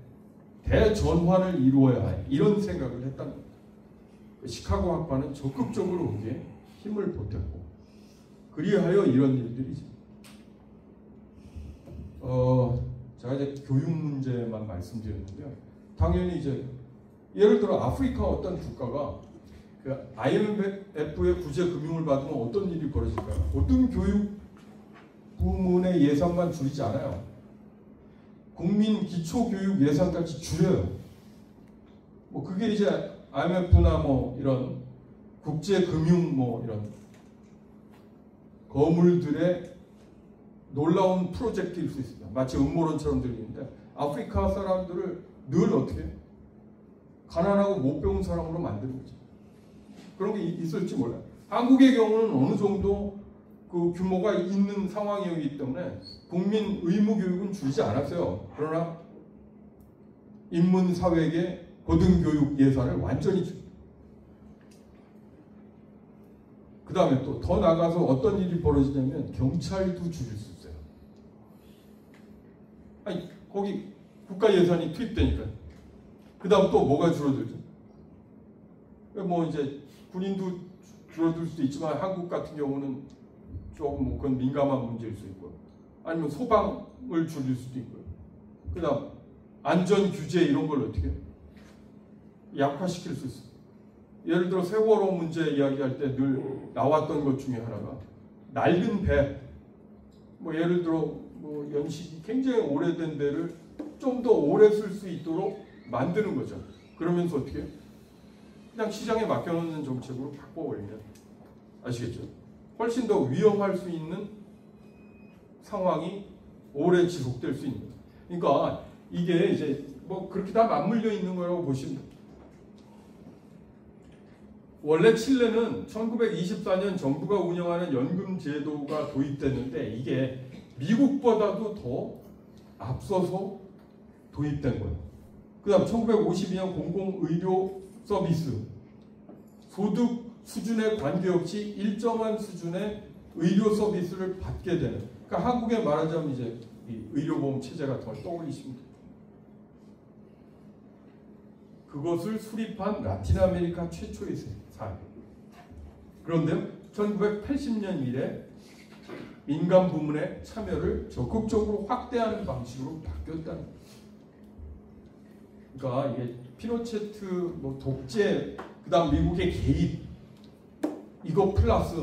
대전환을 이루어야 해. 이런 생각을 했다는 거예요. 시카고 학파는 적극적으로 거기에 힘을 보탰고 그리하여 이런 일들이지. 제가 이제 교육 문제만 말씀드렸는데요. 당연히 이제 예를 들어 아프리카 어떤 국가가 그 IMF의 구제 금융을 받으면 어떤 일이 벌어질까요? 고등교육 부문의 예산만 줄이지 않아요. 국민 기초교육 예산까지 줄여요. 뭐 그게 이제 IMF나 뭐 이런 국제금융 뭐 이런 거물들의 놀라운 프로젝트일 수 있습니다. 마치 음모론처럼 들리는데 아프리카 사람들을 늘 어떻게 가난하고 못 배운 사람으로 만드는 거죠. 그런 게 있을지 몰라요. 한국의 경우는 어느 정도 그 규모가 있는 상황이기 때문에 국민 의무 교육은 줄이지 않았어요. 그러나 인문사회계 고등교육 예산을 완전히 줍니다. 그 다음에 또 더 나가서 어떤 일이 벌어지냐면 경찰도 줄일 수 있어요. 아니 거기 국가 예산이 투입되니까. 그 다음 또 뭐가 줄어들죠? 뭐 이제 군인도 줄어들 수도 있지만 한국 같은 경우는 조금 뭐 그건 민감한 문제일 수 있고요. 아니면 소방을 줄일 수도 있고요. 그 다음 안전 규제 이런 걸 어떻게 해요? 약화시킬 수 있어요. 예를 들어 세월호 문제 이야기할 때 늘 나왔던 것 중에 하나가 낡은 배, 뭐 예를 들어 뭐 연식이 굉장히 오래된 배를 좀 더 오래 쓸 수 있도록 만드는 거죠. 그러면서 어떻게 해요? 그냥 시장에 맡겨놓는 정책으로 바꿔버리면 아시겠죠? 훨씬 더 위험할 수 있는 상황이 오래 지속될 수 있는 거죠. 그러니까 이게 이제 뭐 그렇게 다 맞물려 있는 거라고 보시면 돼요. 원래 칠레는 1924년 정부가 운영하는 연금 제도가 도입됐는데 이게 미국보다도 더 앞서서 도입된 거예요. 그 다음 1952년 공공의료 서비스, 소득 수준에 관계없이 일정한 수준의 의료 서비스를 받게 되는, 그러니까 한국에 말하자면 이제 이 의료보험 체제 같은 걸 떠올리시면 돼요. 그것을 수립한 라틴 아메리카 최초의 사회. 그런데 1980년 이래 민간 부문의 참여를 적극적으로 확대하는 방식으로 바뀌었다는 거예요. 그러니까 이게 피노체트, 뭐 독재, 그다음 미국의 개입 이거 플러스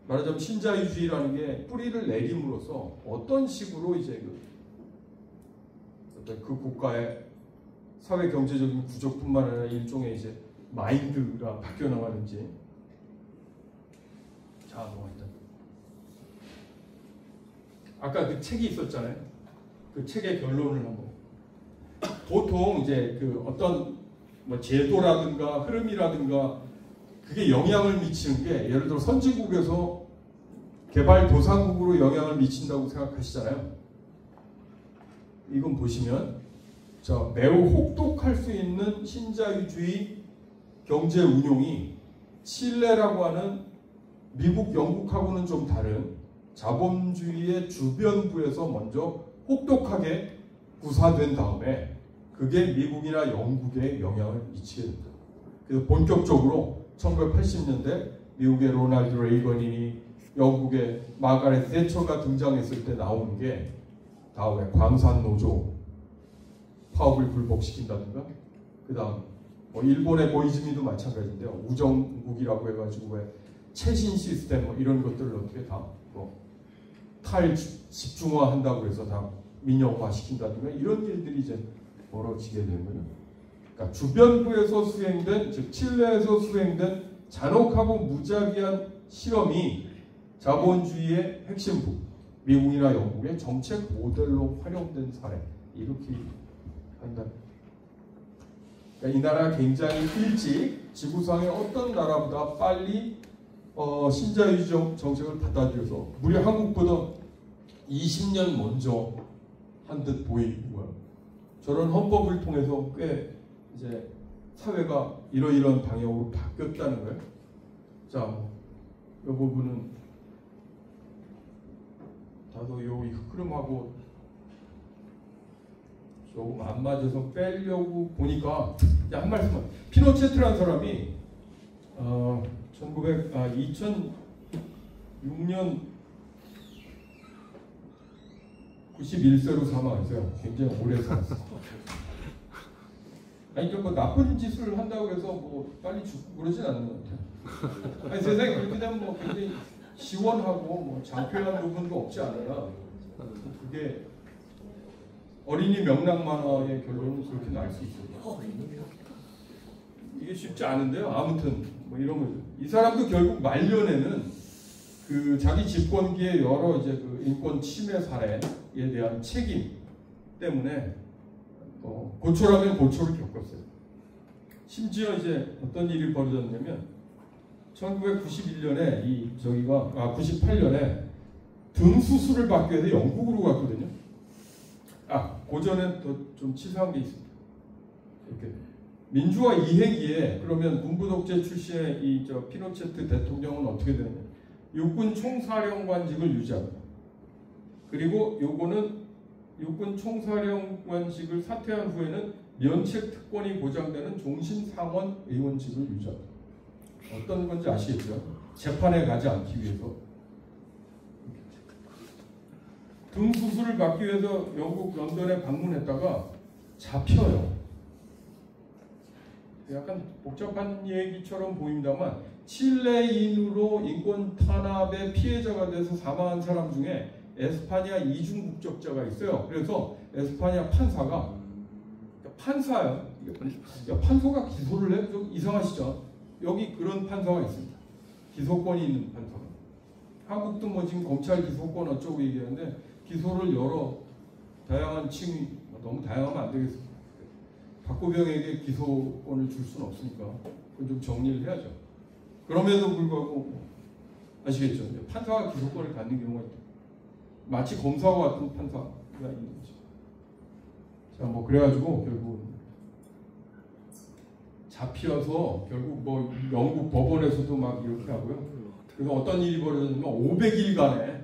말하자면 신자유주의라는 게 뿌리를 내림으로써 어떤 식으로 이제 그 국가의 사회 경제적인 구조뿐만 아니라 일종의 이제 마인드가 바뀌어 나가는지. 자, 뭐 일단 아까 그 책이 있었잖아요. 그 책의 결론을 한번. 보통 이제 그 어떤 뭐 제도라든가 흐름이라든가 그게 영향을 미치는 게 예를 들어 선진국에서 개발도상국으로 영향을 미친다고 생각하시잖아요. 이건 보시면 자, 매우 혹독할 수 있는 신자유주의 경제 운용이 칠레라고 하는 미국, 영국하고는 좀 다른 자본주의의 주변부에서 먼저 혹독하게 구사된 다음에 그게 미국이나 영국에 영향을 미치게 됩니다. 그래서 본격적으로 1980년대 미국의 로널드 레이건이니 영국의 마가렛 대처가 등장했을 때 나오는 게 다음에 광산 노조 파업을 불복시킨다든가, 그 다음 뭐 일본의 고이즈미도 마찬가지인데요. 우정국이라고 해가지고 왜 최신 시스템 뭐 이런 것들을 어떻게 다 탈집중화한다고 해서 다 민영화 시킨다든가 이런 일들이 이제 벌어지게 되면, 그러니까 주변부에서 수행된, 즉 칠레에서 수행된 잔혹하고 무자비한 실험이 자본주의의 핵심부 미국이나 영국의 정책 모델로 활용된 사례, 이렇게 한다. 그러니까 이 나라가 굉장히 일찍 지구상의 어떤 나라보다 빨리 신자유주의 정책을 받아들여서 무려 한국보다 20년 먼저 한 듯 보이고요. 저런 헌법을 통해서 꽤 이제 사회가 이러이러한 방향으로 바뀌었다는 거예요. 자, 이 부분은 다소 이 흐름하고 조금 안 맞아서 빼려고 보니까 한 말씀만. 피노체트라는 사람이 2006년 91세로 사망했어요. 굉장히 오래 살았어요. 아니, 뭐 나쁜 짓을 한다고 해서 뭐 빨리 죽고 그러진 않는 것 같아요. 아니, 세상에 그렇게 되면 뭐 굉장히 시원하고 뭐 장쾌한 부분도 없지 않아요. 그게 어린이 명랑 만화의 결론은 그렇게 날 수 있어요. 이게 쉽지 않은데요. 아무튼 뭐 이런 거죠. 이 사람도 결국 말년에는 그 자기 집권기의 여러 이제 그 인권 침해 사례에 대한 책임 때문에 고초라면 고초를 겪었어요. 심지어 이제 어떤 일이 벌어졌냐면 1991년에 98년에 등 수술을 받기 위해서 영국으로 갔거든요. 고전엔 더 좀 치사한 게 있습니다. 이렇게 민주화 이행기에 그러면 군부독재 출신의 피노체트 대통령은 어떻게 되느냐? 육군 총사령관직을 유지합니다. 그리고 요거는 육군 총사령관직을 사퇴한 후에는 면책 특권이 보장되는 종신상원 의원직을 유지합니다. 어떤 건지 아시겠죠? 재판에 가지 않기 위해서. 등 수술을 받기 위해서 영국 런던에 방문했다가 잡혀요. 약간 복잡한 얘기처럼 보입니다만 칠레인으로 인권 탄압의 피해자가 돼서 사망한 사람 중에 에스파니아 이중 국적자가 있어요. 그래서 에스파니아 판사가 판사야. 판사가 기소를 해? 좀 이상하시죠? 여기 그런 판사가 있습니다. 기소권이 있는 판사가. 한국도 뭐 지금 검찰 기소권 어쩌고 얘기하는데 기소를 여러 다양한 층이 너무 다양하면 안 되겠습니다. 박고병에게 기소권을 줄 수는 없으니까 그건 좀 정리를 해야죠. 그럼에도 불구하고 아시겠죠? 판사가 기소권을 갖는 경우가 있다. 마치 검사와 같은 판사가 있는 거죠. 자, 뭐 그래가지고 결국 잡혀서 결국 뭐 영국 법원에서도 막 이렇게 하고요. 그래서 어떤 일이 벌어졌냐면 500일간의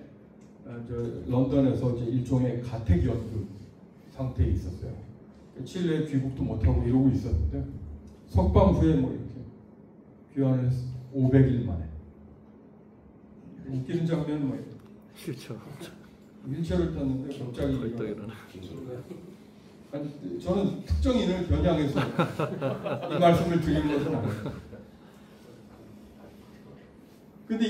런던에서 이제 일종의 가택연금 상태에 있었어요. 칠레에 귀국도 못하고 이러고 있었는데 석방 후에 뭐 이렇게 귀환을 했어. 500일 만에. 웃기는 장면은 뭐 그렇죠. 휠체어를 탔는데 갑자기 아니, 저는 특정인을 겨냥해서 이 말씀을 드리는 것은 아니에요. 근데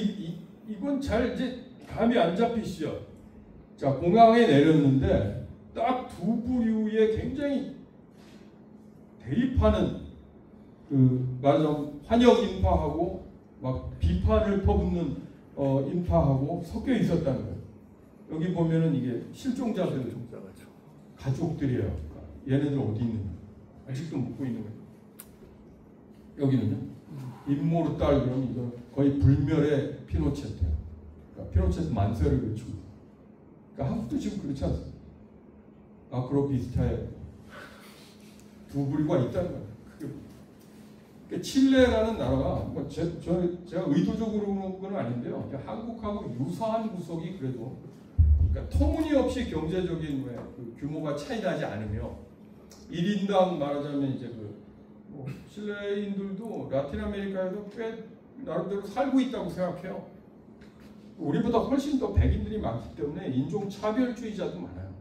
이건 잘 이제 감이 안 잡히시죠? 자, 공항에 내렸는데 딱 두 부류의 굉장히 대립하는 말하자면 환영 인파하고 막 비판을 퍼붓는 인파하고 섞여 있었다는 거예요. 여기 보면은 이게 실종자들 가족들이에요. 얘네들 어디 있는가? 아직도 묻고 있는 거예요. 여기는요. 임모르탈 그러면 이거 거의 불멸의 피노체트예요. 그러니까 피노체트 만세를 외치고. 그러니까 한국도 지금 그렇지 않습니까? 아크로비스타에 두 부류가 있다는 거예요. 그러니까 칠레라는 나라가 뭐 제가 의도적으로 그런 건 아닌데요. 한국하고 유사한 구석이 그래도 그러니까 터무니없이 경제적인 그 규모가 차이 나지 않으며 1인당 말하자면 이제 뭐 칠레인들도 라틴 아메리카에서 꽤 나름대로 살고 있다고 생각해요. 우리보다 훨씬 더 백인들이 많기 때문에 인종 차별주의자도 많아요.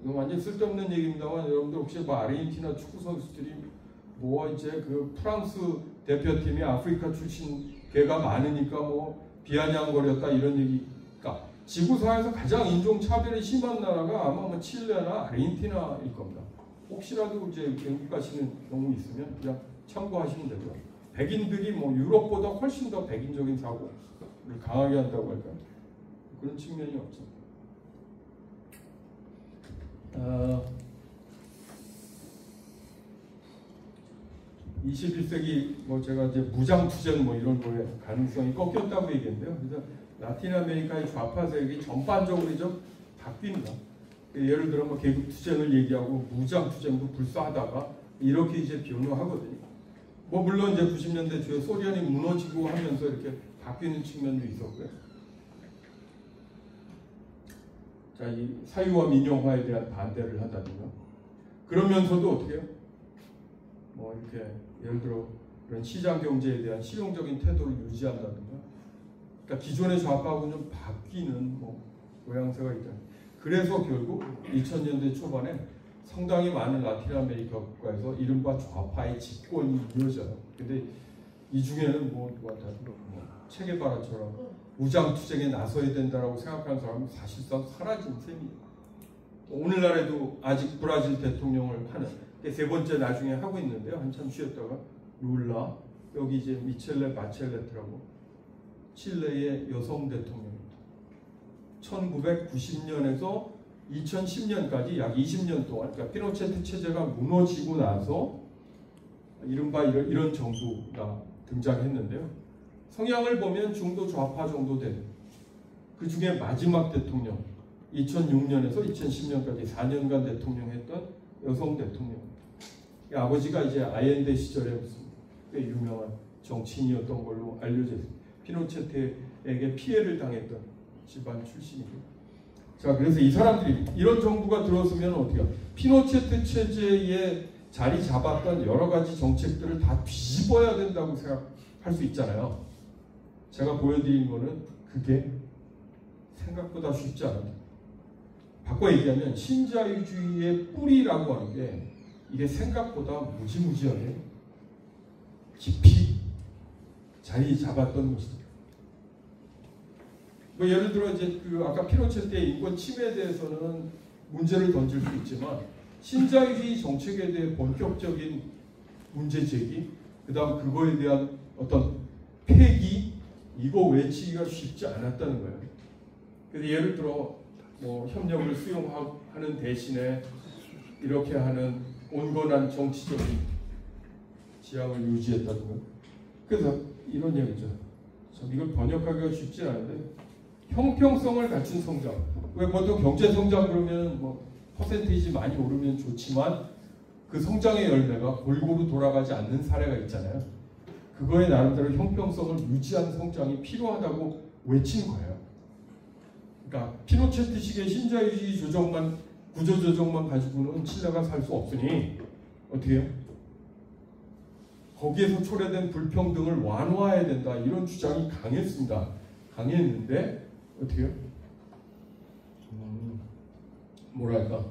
이거 완전 쓸데없는 얘기입니다만 여러분들 혹시 뭐 아르헨티나 축구 선수들이 뭐 이제 그 프랑스 대표팀이 아프리카 출신 걔가 많으니까 뭐 비아냥거렸다 이런 얘기. 그러니까 지구상에서 가장 인종 차별이 심한 나라가 아마 뭐 칠레나 아르헨티나일 겁니다. 혹시라도 이제 외국 가시는 경우 있으면 그냥 참고하시면 되고요. 백인들이 뭐 유럽보다 훨씬 더 백인적인 사고를 강하게 한다고 할까요? 그런 측면이 없죠. 21세기 뭐 제가 이제 무장투쟁 뭐 이런 거에 가능성이 꺾였다고 얘기했는데요. 그래서 라틴 아메리카의 좌파 세력이 전반적으로 좀 바뀝니다. 예를 들어 뭐 계급투쟁을 얘기하고 무장투쟁도 불사하다가 이렇게 이제 변화하거든요. 뭐 물론 이제 90년대 초에 소련이 무너지고 하면서 이렇게 바뀌는 측면도 있었고요. 자, 이 사유화 민영화에 대한 반대를 한다든가. 그러면서도 어떻게 해요? 뭐 이렇게 예를 들어 그런 시장 경제에 대한 실용적인 태도를 유지한다든가. 그러니까 기존의 좌파하고는 좀 바뀌는 뭐 모양새가 있다. 그래서 결국 2000년대 초반에 상당히 많은 라틴 아메리카 국가에서 이른바 좌파의 집권이 이어져요. 근데 이 중에는 뭐 체게바라처럼 무장투쟁에 나서야 된다라고 생각하는 사람은 사실상 사라진 셈이에요. 오늘날에도 아직 브라질 대통령을 하는 세 번째 나중에 하고 있는데요. 한참 쉬었다가 룰라, 여기 이제 미첼레 바첼레트라고 칠레의 여성 대통령입니다. 1990년에서 2010년까지 약 20년 동안, 그러니까 피노체트 체제가 무너지고 나서 이른바 이런 정부가 등장했는데요. 성향을 보면 중도 좌파 정도 되는 그 중에 마지막 대통령 2006년에서 2010년까지 4년간 대통령했던 여성 대통령. 아버지가 이제 아옌데 시절에 무슨 꽤 유명한 정치인이었던 걸로 알려져 있습니다. 피노체트에게 피해를 당했던 집안 출신이고. 자, 그래서 이 사람들이 이런 정부가 들어서면 어떻게 해요? 피노체트 체제에 자리 잡았던 여러 가지 정책들을 다 뒤집어야 된다고 생각할 수 있잖아요. 제가 보여드린 거는 그게 생각보다 쉽지 않아요. 바꿔 얘기하면 신자유주의의 뿌리라고 하는 게 이게 생각보다 무지무지하게 깊이 자리 잡았던 것이다. 뭐 예를 들어 이제 그 아까 피노체트의 인권 침해에 대해서는 문제를 던질 수 있지만 신자유주의 정책에 대해 본격적인 문제 제기, 그다음 그거에 대한 어떤 폐기, 이거 외치기가 쉽지 않았다는 거예요. 그래서 예를 들어 뭐 협력을 수용하는 대신에 이렇게 하는 온건한 정치적인 지향을 유지했다는 거예요. 그래서 이런 얘기죠. 이걸 번역하기가 쉽지 않은데 형평성을 갖춘 성장. 왜 보통 경제 성장 그러면 뭐 퍼센테이지 많이 오르면 좋지만 그 성장의 열매가 골고루 돌아가지 않는 사례가 있잖아요. 그거에 나름대로 형평성을 유지한 성장이 필요하다고 외친 거예요. 그러니까 피노체트식의 신자유주의 구조 조정만 가지고는 칠레가 살 수 없으니 어떻게 해요? 거기에서 초래된 불평등을 완화해야 된다. 이런 주장이 강했습니다. 강했는데 어떻게 해요? 뭐랄까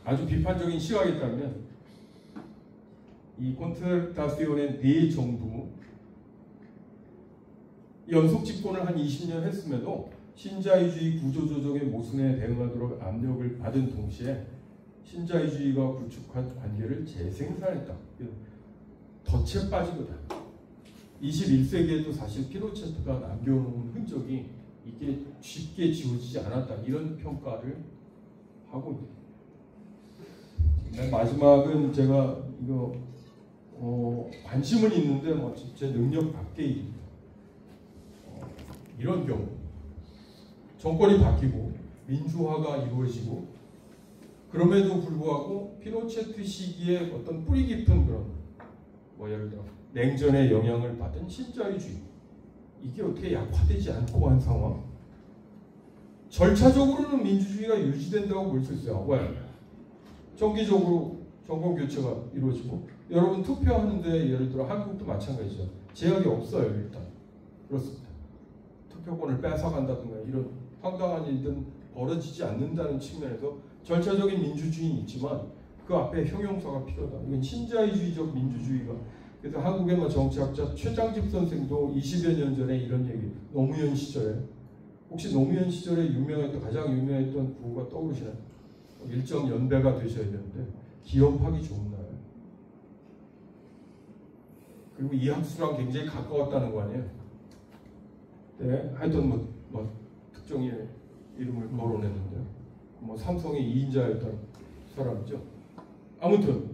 아주 비판적인 시각이 있다면 이 콘트라타시오네 네 정부 연속 집권을 한 20년 했음에도 신자유주의 구조조정의 모순에 대응하도록 압력을 받은 동시에 신자유주의가 구축한 관계를 재생산했다. 덫에 빠진 거다. 21세기에도 사실 피노체트가 남겨놓은 흔적이 이게 쉽게 지워지지 않았다. 이런 평가를 하고 있습니다. 마지막은 제가 이거 관심은 있는데 제 능력 밖의 일입니다. 이런 경우 정권이 바뀌고 민주화가 이루어지고 그럼에도 불구하고 피노체트 시기에 어떤 뿌리 깊은 그런 예를 들어 냉전의 영향을 받은 신자유주의 이게 어떻게 약화되지 않고 한 상황 절차적으로는 민주주의가 유지된다고 볼 수 있어요. 왜? 정기적으로 정권 교체가 이루어지고 여러분 투표하는데 예를 들어 한국도 마찬가지죠. 제약이 없어요. 일단 그렇습니다. 투표권을 뺏어간다든가 이런 황당한 일들은 벌어지지 않는다는 측면에서 절차적인 민주주의는 있지만 그 앞에 형용사가 필요하다. 이건 신자유주의적 민주주의가. 그래서 한국의 정치학자 최장집 선생도 20여 년 전에 이런 얘기, 노무현 시절에 혹시 노무현 시절에 가장 유명했던 구호가 떠오르시나요? 일정 연배가 되셔야 되는데 기업하기 좋은 나라. 그리고 이학수랑 굉장히 가까웠다는 거 아니에요? 네, 하여튼 특정의 이름을 거론했는데요. 삼성의 2인자였던 사람이죠. 아무튼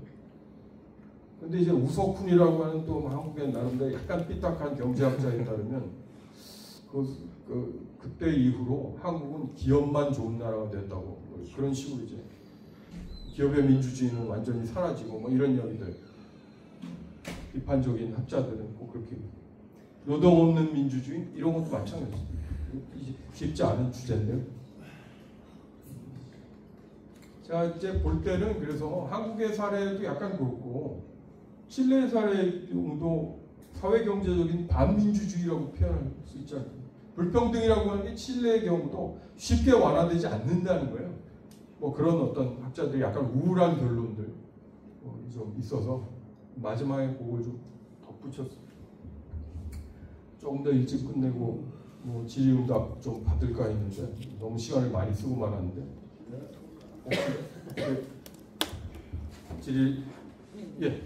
근데 이제 우석훈이라고 하는 또 한국의 나름대로 약간 삐딱한 경제학자에 따르면 그때 이후로 한국은 기업만 좋은 나라가 됐다고 그런 식으로 이제 기업의 민주주의는 완전히 사라지고 이런 이야기들 비판적인 학자들은 꼭 그렇게 노동 없는 민주주의 이런 것도 마찬가지입니다. 쉽지 않은 주제인데요. 자 이제 볼 때는 그래서 한국의 사례도 약간 그렇고 칠레의 사례도 사회경제적인 반민주주의라고 표현할 수 있지 않습니까? 불평등이라고 하는 게 칠레의 경우도 쉽게 완화되지 않는다는 거예요. 그런 어떤 학자들이 약간 우울한 결론들 좀 있어서 마지막에 그걸 좀 덧붙였습니다. 조금 더 일찍 끝내고 질의응답 좀 받을까 했는데 너무 시간을 많이 쓰고 말았는데 질의 예.